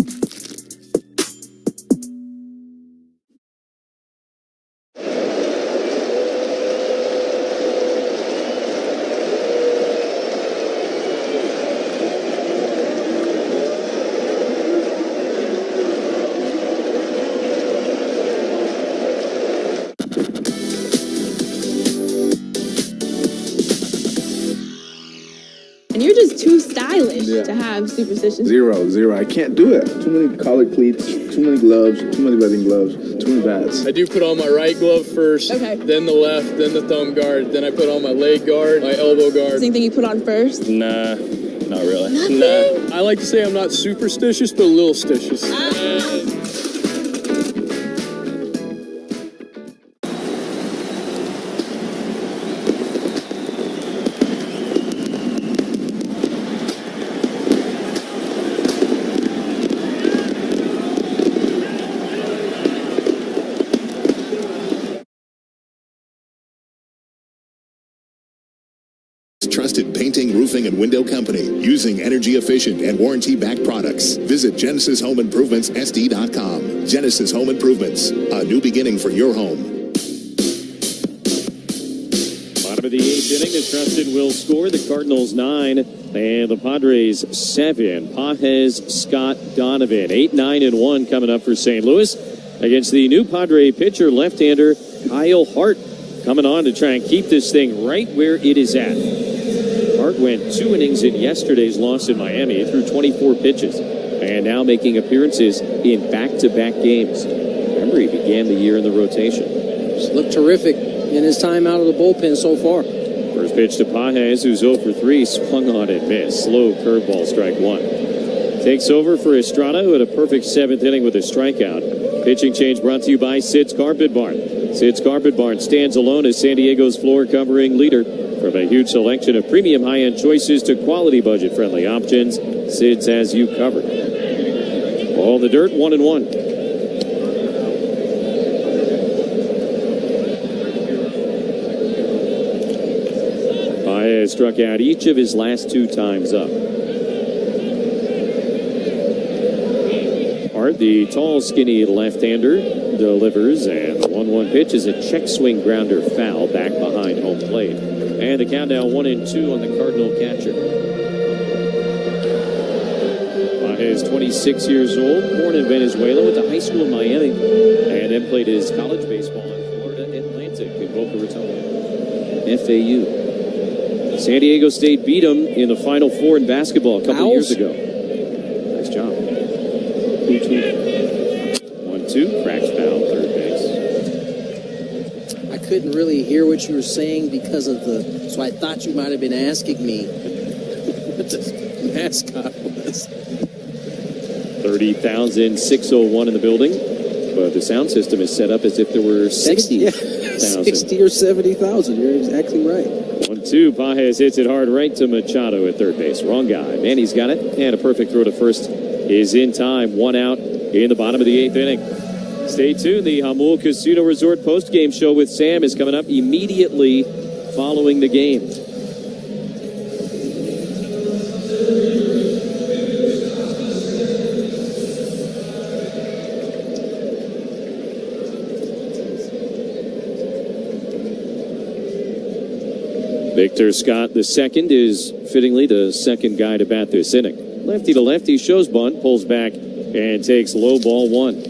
And you're just too stylish to have superstitions. Zero. I can't do it. Too many collared cleats, too many gloves, too many wedding gloves, too many bats. I do put on my right glove first, then the left, then the thumb guard, then I put on my leg guard, my elbow guard. Anything you put on first? Nah, not really. Nah. I like to say I'm not superstitious, but a little stitious. Trusted painting, roofing, and window company using energy-efficient and warranty-backed products. Visit GenesisHomeImprovementsSD.com. Genesis Home Improvements, a new beginning for your home. Bottom of the 8th inning, the Trusted will score. The Cardinals 9 and the Padres 7. Pages, Scott, Donovan, 8, 9, and 1 coming up for St. Louis against the new Padre pitcher, left-hander Kyle Hart, coming on to try and keep this thing right where it is at. Hart went 2 innings in yesterday's loss in Miami. He threw 24 pitches and now making appearances in back-to-back games. Remember, he began the year in the rotation. Just looked terrific in his time out of the bullpen so far. First pitch to Pages, who's 0 for 3, swung on and missed. Slow curveball, strike 1. Takes over for Estrada, who had a perfect 7th inning with a strikeout. Pitching change brought to you by Sid's Carpet Barn. Sid's Carpet Barn stands alone as San Diego's floor covering leader. From a huge selection of premium high-end choices to quality budget-friendly options, Sid's has you covered. All in the dirt, 1-1. Pages struck out each of his last 2 times up. Hart, the tall, skinny left-hander, delivers, and the 1-1 pitch is a check swing grounder foul back behind home plate. And the countdown 1-2 on the Cardinal catcher. Pages, 26 years old, born in Venezuela, went to high school in Miami, and then played his college baseball in Florida Atlantic in Boca Raton, FAU. San Diego State beat him in the Final Four in basketball a couple years ago. Nice job. 1-2, cracks foul, third base. I couldn't really hear what you were saying because of so I thought you might have been asking me what the mascot was. 30,601 in the building, but the sound system is set up as if there were 60,000. 60 or 70,000. You're exactly right. 1-2, Pages hits it hard right to Machado at third base. Wrong guy. Manny's got it, and a perfect throw to first is in time. 1 out in the bottom of the 8th inning. Stay tuned. The Hamul Casino Resort post-game show with Sam is coming up immediately following the game. Victor Scott II is fittingly the second guy to bat this inning. Lefty to lefty, shows bunt, pulls back, and takes low ball 1.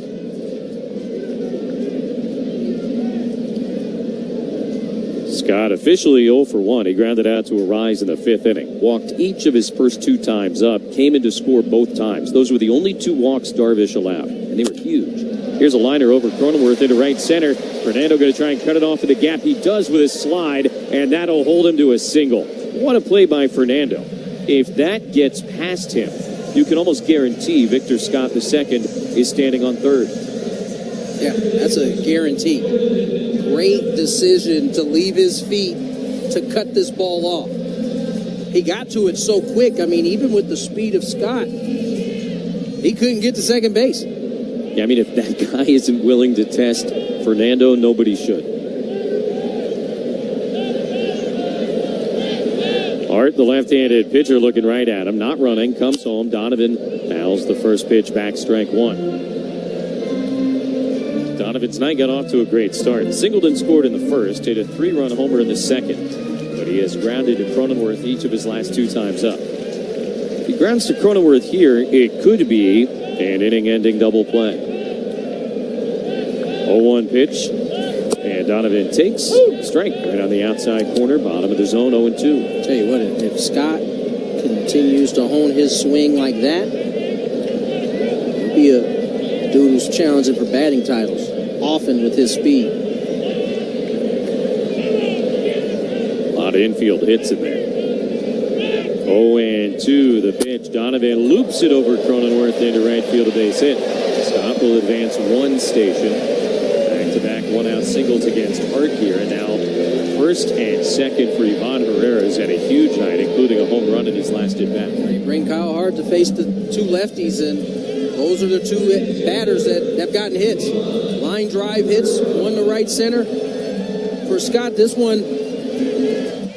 Scott officially 0 for 1. He grounded out to a rise in the 5th inning. Walked each of his first 2 times up. Came in to score both times. Those were the only 2 walks Darvish allowed, and they were huge. Here's a liner over Cronenworth into right center. Fernando going to try and cut it off in the gap. He does with a slide, and that'll hold him to a single. What a play by Fernando. If that gets past him, you can almost guarantee Victor Scott II is standing on third. Yeah, that's a guarantee. Great decision to leave his feet to cut this ball off. He got to it so quick. I mean, even with the speed of Scott, he couldn't get to second base. Yeah, I mean, if that guy isn't willing to test Fernando, nobody should. Hart, the left-handed pitcher, looking right at him, not running, comes home. Donovan fouls the first pitch back, strike 1. Donovan's night got off to a great start. Singleton scored in the first, hit a 3-run homer in the second, but he has grounded to Cronenworth each of his last 2 times up. If he grounds to Cronenworth here, it could be an inning-ending double play. 0-1 pitch, and Donovan takes strike right on the outside corner, bottom of the zone, 0-2. Tell you what, if Scott Continues to hone his swing like that. He'll be a dude who's challenging for batting titles, often with his speed. A lot of infield hits in there. 0-2, the pitch. Donovan loops it over Cronenworth into right field, a base hit. Scott will advance one station. Back-to-back one-out singles against Hart here, and now first and second for Ivan Herrera has had a huge night, including a home run in his last at-bat. They bring Kyle Hart to face the two lefties, and those are the two batters that have gotten hits. Line drive hits, one to right center. For Scott, this one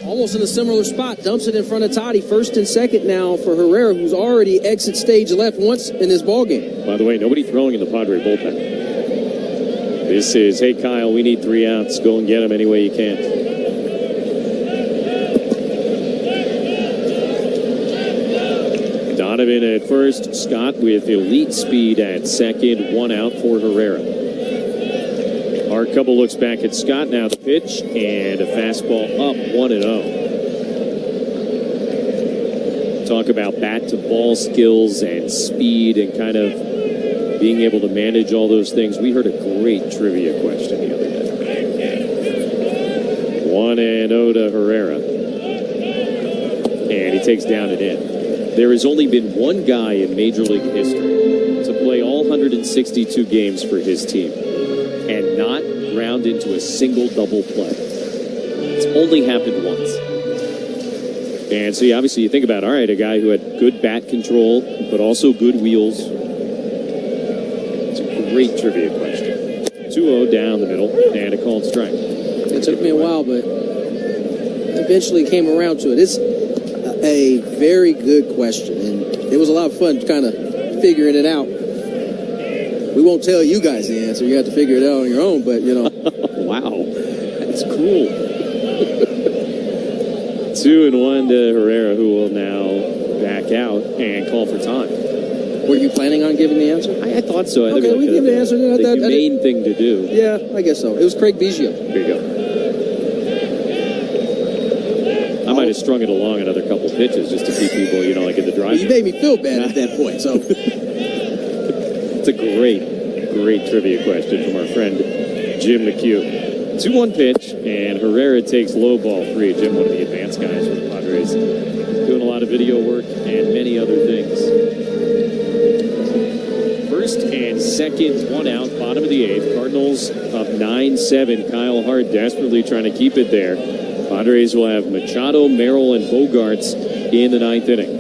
almost in a similar spot. Dumps it in front of Toddy. First and second now for Herrera, who's already exit stage left once in this ballgame. By the way, nobody throwing in the Padre bullpen. This is, hey, Kyle, we need 3 outs. Go and get them any way you can. Donovan at first. Scott with elite speed at second. 1 out for Herrera. Hart couple looks back at Scott. Now the pitch and a fastball up 1-0. Talk about bat-to-ball skills and speed and kind of being able to manage all those things. We heard a great trivia question the other day. 1-0 to Herrera. And he takes down and in. There has only been one guy in Major League history to play all 162 games for his team and not ground into a single double play. It's only happened once. And so obviously you think about, all right, a guy who had good bat control, but also good wheels. It's a great trivia question. 2-0 down the middle, and a called strike. It took me a while, but eventually came around to it. It's a very good question, and it was a lot of fun kind of figuring it out. We won't tell you guys the answer. You have to figure it out on your own, but, you know. Wow. That's cool. 2-1 to Herrera, who will now back out and call for time. Were you planning on giving the answer? I thought so. Okay, we give the answer. The humane thing to do. Yeah, I guess so. It was Craig Biggio. There you go. I might have strung it along another couple pitches just to keep people, you know, like in the drive. You made me feel bad at that point, so. It's a great trivia question from our friend Jim McHugh. 2-1 pitch, and Herrera takes low ball 3. Jim, one of the advanced guys for the Padres, doing a lot of video work and many other things. First and second, 1 out, bottom of the 8th. Cardinals up 9-7. Kyle Hart desperately trying to keep it there. Padres will have Machado, Merrill, and Bogarts in the 9th inning.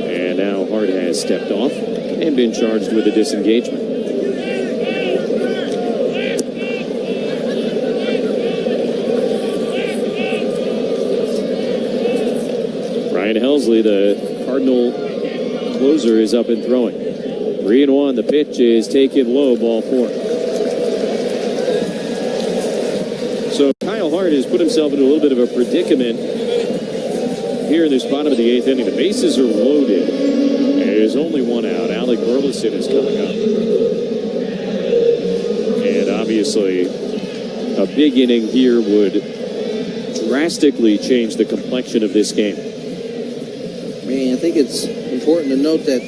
And now Hart has stepped off and been charged with a disengagement. Ryan Helsley, the Cardinal closer, is up and throwing. 3-1. The pitch is taken low, ball 4. So Kyle Hart has put himself into a little bit of a predicament here in this bottom of the 8th inning. The bases are loaded. There's only 1 out. Alec Burleson is coming up. And obviously, a big inning here would drastically change the complexion of this game. Man, I think it's important to note that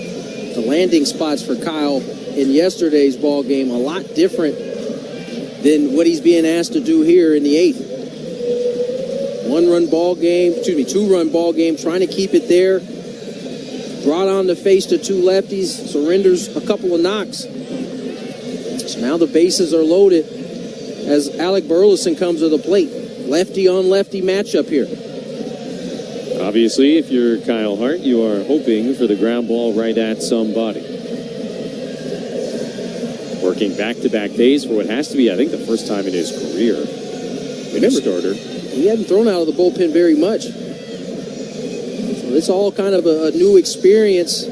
the landing spots for Kyle in yesterday's ball game a lot different than what he's being asked to do here in the 8th. 2-run ball game, trying to keep it there. Brought on the face to 2 lefties, surrenders a couple of knocks. So now the bases are loaded as Alec Burleson comes to the plate. Lefty on lefty matchup here. Obviously, if you're Kyle Hart, you are hoping for the ground ball right at somebody. Working back-to-back days for what has to be, I think, the first time in his career. Remember, starter. He hadn't thrown out of the bullpen very much. So it's all kind of a new experience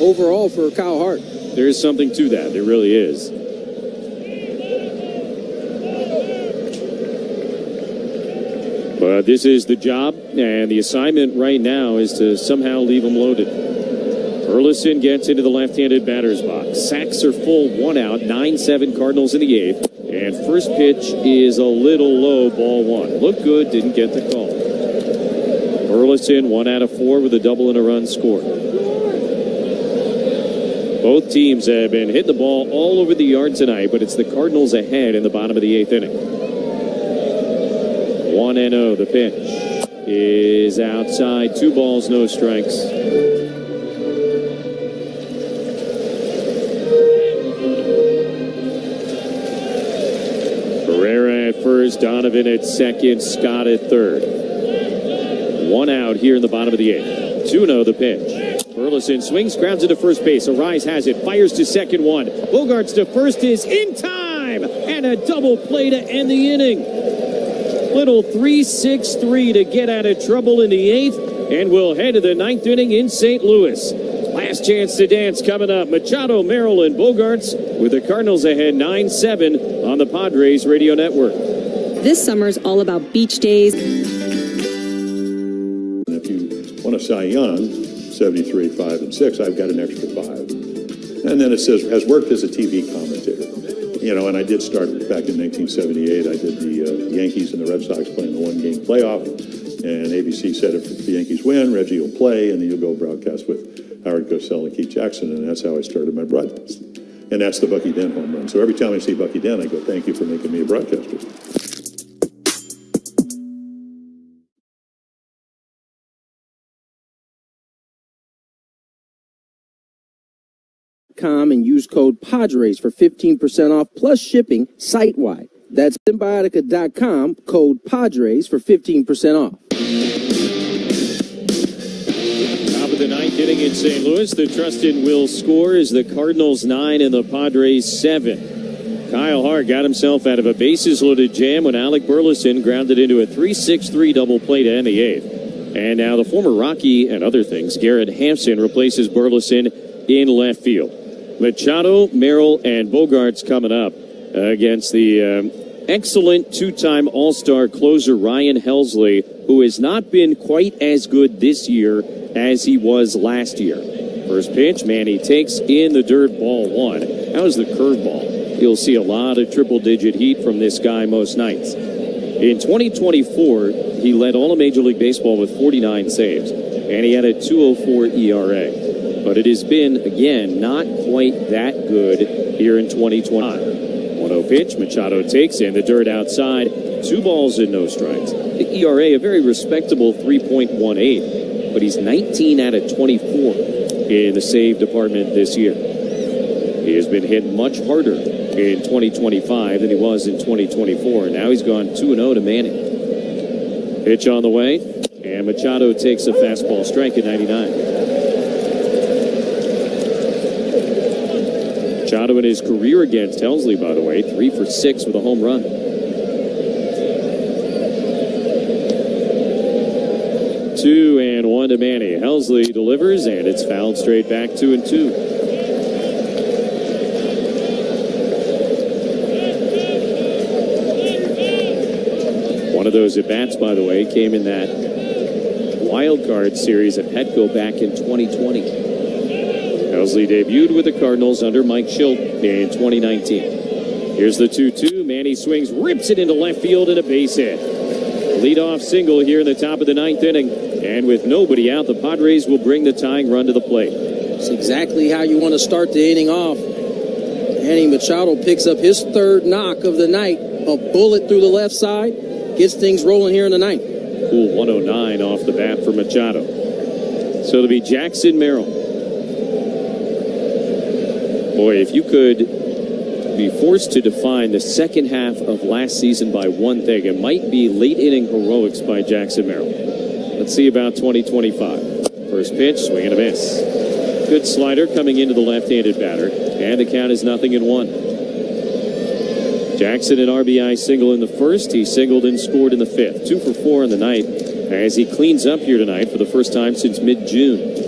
overall for Kyle Hart. There is something to that. There really is. But this is the job, and the assignment right now is to somehow leave them loaded. Burleson gets into the left-handed batter's box. Sacks are full, 1 out, 9-7 Cardinals in the 8th. And first pitch is a little low, ball 1. Looked good, didn't get the call. Burleson, 1 out of 4 with a double and a run scored. Both teams have been hitting the ball all over the yard tonight, but it's the Cardinals ahead in the bottom of the 8th inning. 1-0, the pitch is outside. 2 balls, no strikes. Herrera at first, Donovan at second, Scott at third. 1 out here in the bottom of the 8th. 2-0, the pitch. Burleson swings, grounds into first base. Arise has it, fires to second one. Bogarts to first is in time, and a double play to end the inning. Little 3-6-3 to get out of trouble in the 8th, and we'll head to the 9th inning in St. Louis. Last chance to dance coming up. Machado, Merrill, and Bogarts with the Cardinals ahead 9-7 on the Padres Radio Network. This summer's all about beach days. If you want a Cy Young, 73, 5, and 6, I've got an extra 5. And then it says, has worked as a TV commentator. You know, and I did start back in 1978. I did the Yankees and the Red Sox playing the one-game playoff. And ABC said if the Yankees win, Reggie will play, and then you'll go broadcast with Howard Cosell and Keith Jackson. And that's how I started my broadcast. And that's the Bucky Dent home run. So every time I see Bucky Dent, I go, thank you for making me a broadcaster. And use code Padres for 15% off plus shipping site-wide. That's Symbiotica.com, code Padres for 15% off. Top of the 9th inning in St. Louis. The Trustin will score is the Cardinals 9 and the Padres 7. Kyle Hart got himself out of a bases-loaded jam when Alec Burleson grounded into a 3-6-3 double play to end the 8th. And now the former Rocky and other things, Garrett Hampson replaces Burleson in left field. Machado, Merrill, and Bogarts coming up against the excellent 2-time All-Star closer Ryan Helsley, who has not been quite as good this year as he was last year. First pitch, Manny takes in the dirt, ball 1. That was the curveball. You'll see a lot of triple-digit heat from this guy most nights. In 2024, he led all of Major League Baseball with 49 saves, and he had a 2.04 ERA. But it has been, again, not quite that good here in 2020. 1-0 pitch, Machado takes in the dirt outside. 2 balls and no strikes. The ERA, a very respectable 3.18, but he's 19 out of 24 in the save department this year. He has been hit much harder in 2025 than he was in 2024. Now he's gone 2-0 to Manning. Pitch on the way, and Machado takes a fastball strike at 99. Machado in his career against Helsley, by the way, 3 for 6 with a home run. 2-1 to Manny. Helsley delivers, and it's fouled straight back 2-2. One of those at-bats, by the way, came in that wild card series at Petco back in 2020. Helsley debuted with the Cardinals under Mike Schilt in 2019. Here's the 2-2. Manny swings, rips it into left field, and a base hit. Leadoff single here in the top of the 9th inning. And with nobody out, the Padres will bring the tying run to the plate. It's exactly how you want to start the inning off. Manny Machado picks up his 3rd knock of the night. A bullet through the left side. Gets things rolling here in the 9th. Cool 109 off the bat for Machado. So it'll be Jackson Merrill. Boy, if you could be forced to define the second half of last season by one thing, it might be late inning heroics by Jackson Merrill. Let's see about 2025. First pitch, swing and a miss. Good slider coming into the left-handed batter, and the count is 0-1. Jackson an RBI single in the first. He singled and scored in the 5th. 2 for 4 in the night as he cleans up here tonight for the first time since mid-June.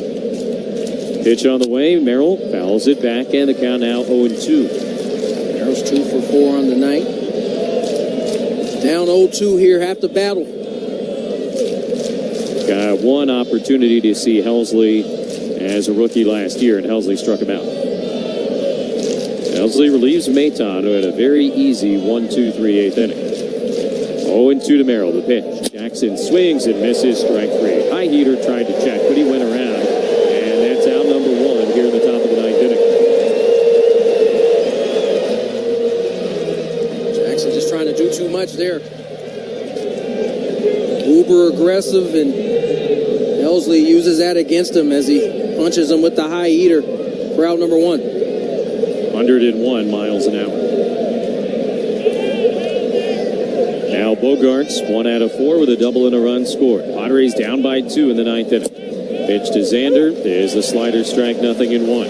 Pitch on the way. Merrill fouls it back, and the count now 0-2. Merrill's 2 for 4 on the night. Down 0-2 here, half the battle. Got one opportunity to see Helsley as a rookie last year, and Helsley struck him out. Helsley relieves Maton, who had a very easy 1-2-3 8th inning. 0-2 to Merrill. The pitch. Jackson swings and misses, strike three. High heater tried to check, but he went around, and that's out number one here in the top of the ninth inning. Jackson just trying to do too much there. Uber aggressive, and Helsley uses that against him as he punches him with the high heater for out number one. 101 miles an hour. Now Bogarts, 1 out of 4 with a double and a run scored. Padres down by 2 in the ninth inning. Pitch to Xander. There's the slider, strike, 0-1.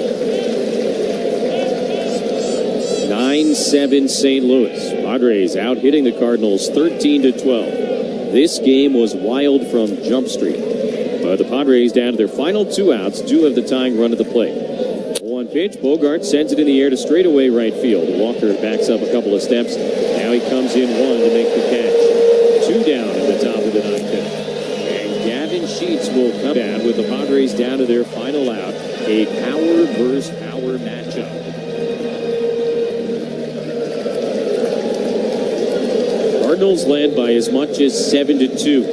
9-7 St. Louis. Padres out hitting the Cardinals 13-12. This game was wild from Jump Street. But the Padres down to their final 2 outs do have the tying run at the plate. One pitch, Bogart sends it in the air to straightaway right field. Walker backs up a couple of steps. Now he comes in 1 to make the catch. 2 down at the top of the ninth inning. And Gavin Sheets will come down with the Padres down to their final out. A power versus power matchup. Cardinals led by as much as 7-2.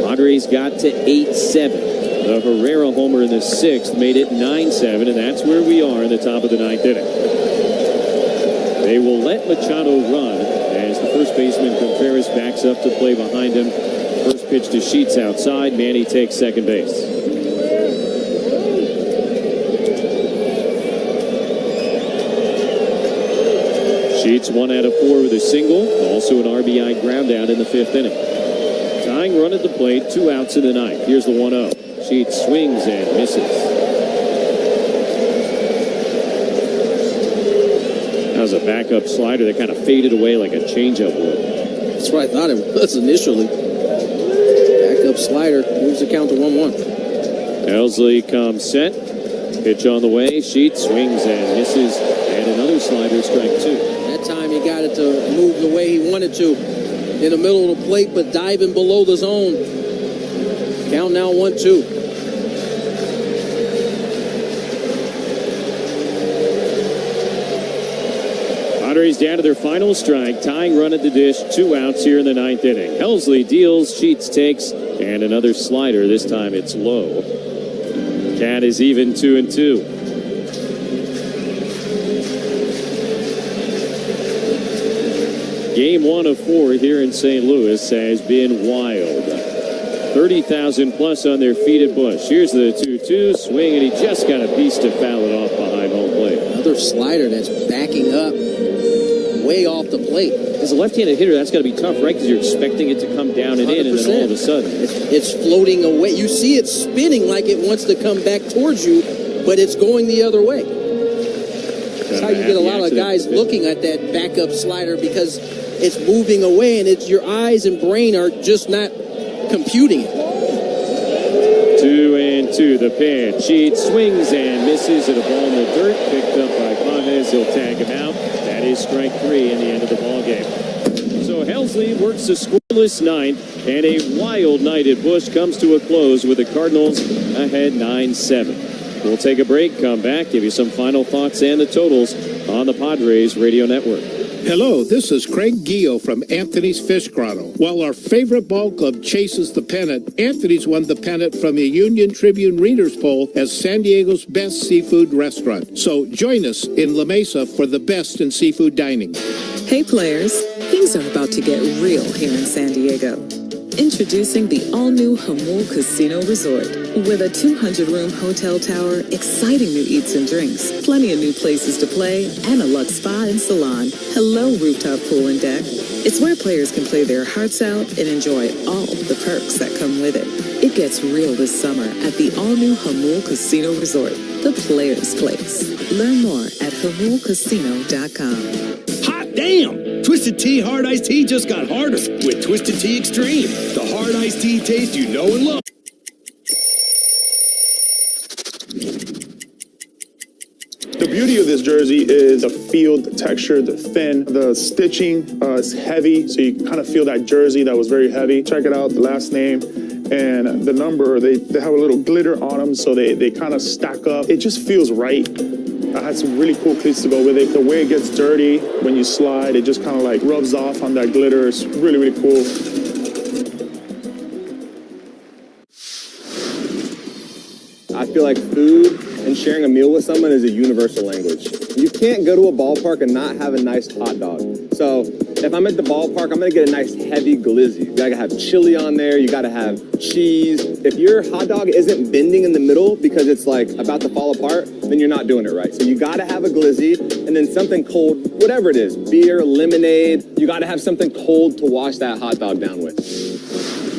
Padres got to 8-7. The Herrera homer in the 6th made it 9-7, and that's where we are in the top of the ninth inning. They will let Machado run as the first baseman Contreras backs up to play behind him. First pitch to Sheets outside. Manny takes second base. Sheets 1 out of 4 with a single. Also an RBI ground out in the 5th inning. Tying run at the plate, 2 outs in the ninth. Here's the 1-0. Sheets swings and misses. That was a backup slider that kind of faded away like a changeup would. That's what I thought it was initially. Backup slider moves the count to 1-1. Helsley comes set. Pitch on the way. Sheets swings and misses. And another slider, strike 2. That time he got it to move the way he wanted to. In the middle of the plate, but diving below the zone. Count now 1-2. Padres down to their final strike. Tying run at the dish. 2 outs here in the ninth inning. Helsley deals. Sheets takes. And another slider. This time it's low. Cat is even 2-2. Game 1 of 4 here in St. Louis has been wild. 30,000 plus on their feet at Busch. Here's the 2-2 swing, and he just got a piece to foul it off behind home plate. Another slider that's backing up way off the plate. As a left-handed hitter, that's got to be tough, right? Because you're expecting it to come down and 100%. In, and then all of a sudden it's floating away. You see it spinning like it wants to come back towards you, but it's going the other way. That's how you get a lot of guys looking at that backup slider, because it's moving away, and it's your eyes and brain are just not computing it. 2-2, the pitch. Sheets swings and misses at a ball in the dirt. Picked up by Pages. He'll tag him out. That is strike 3 in the end of the ball game. So Helsley works a scoreless ninth, and a wild night at Busch comes to a close with the Cardinals ahead 9-7. We'll take a break, come back, give you some final thoughts and the totals on the Padres Radio Network. Hello, this is Craig Gio from Anthony's Fish Grotto. While our favorite ball club chases the pennant, Anthony's won the pennant from the Union Tribune Readers Poll as San Diego's best seafood restaurant. So join us in La Mesa for the best in seafood dining. Hey players, things are about to get real here in San Diego. Introducing the all-new Jamul Casino Resort. With a 200-room hotel tower, exciting new eats and drinks, plenty of new places to play, and a luxe spa and salon. Hello, rooftop pool and deck. It's where players can play their hearts out and enjoy all the perks that come with it. It gets real this summer at the all-new Jamul Casino Resort, the players' place. Learn more at jamulcasino.com. Hot damn! Twisted Tea Hard Iced Tea just got harder with Twisted Tea Extreme, the hard iced tea taste you know and love. The beauty of this jersey is the feel, the texture, the thin, the stitching is heavy, so you kind of feel that jersey that was very heavy. Check it out, the last name and the number, they have a little glitter on them, so they kind of stack up. It just feels right. I had some really cool cleats to go with it. The way it gets dirty when you slide, it just kind of like rubs off on that glitter. It's really, really cool. I feel like food and sharing a meal with someone is a universal language. You can't go to a ballpark and not have a nice hot dog. So if I'm at the ballpark, I'm gonna get a nice heavy glizzy. You gotta have chili on there, you gotta have cheese. If your hot dog isn't bending in the middle because it's like about to fall apart, then you're not doing it right. So you gotta have a glizzy and then something cold, whatever it is, beer, lemonade, you gotta have something cold to wash that hot dog down with.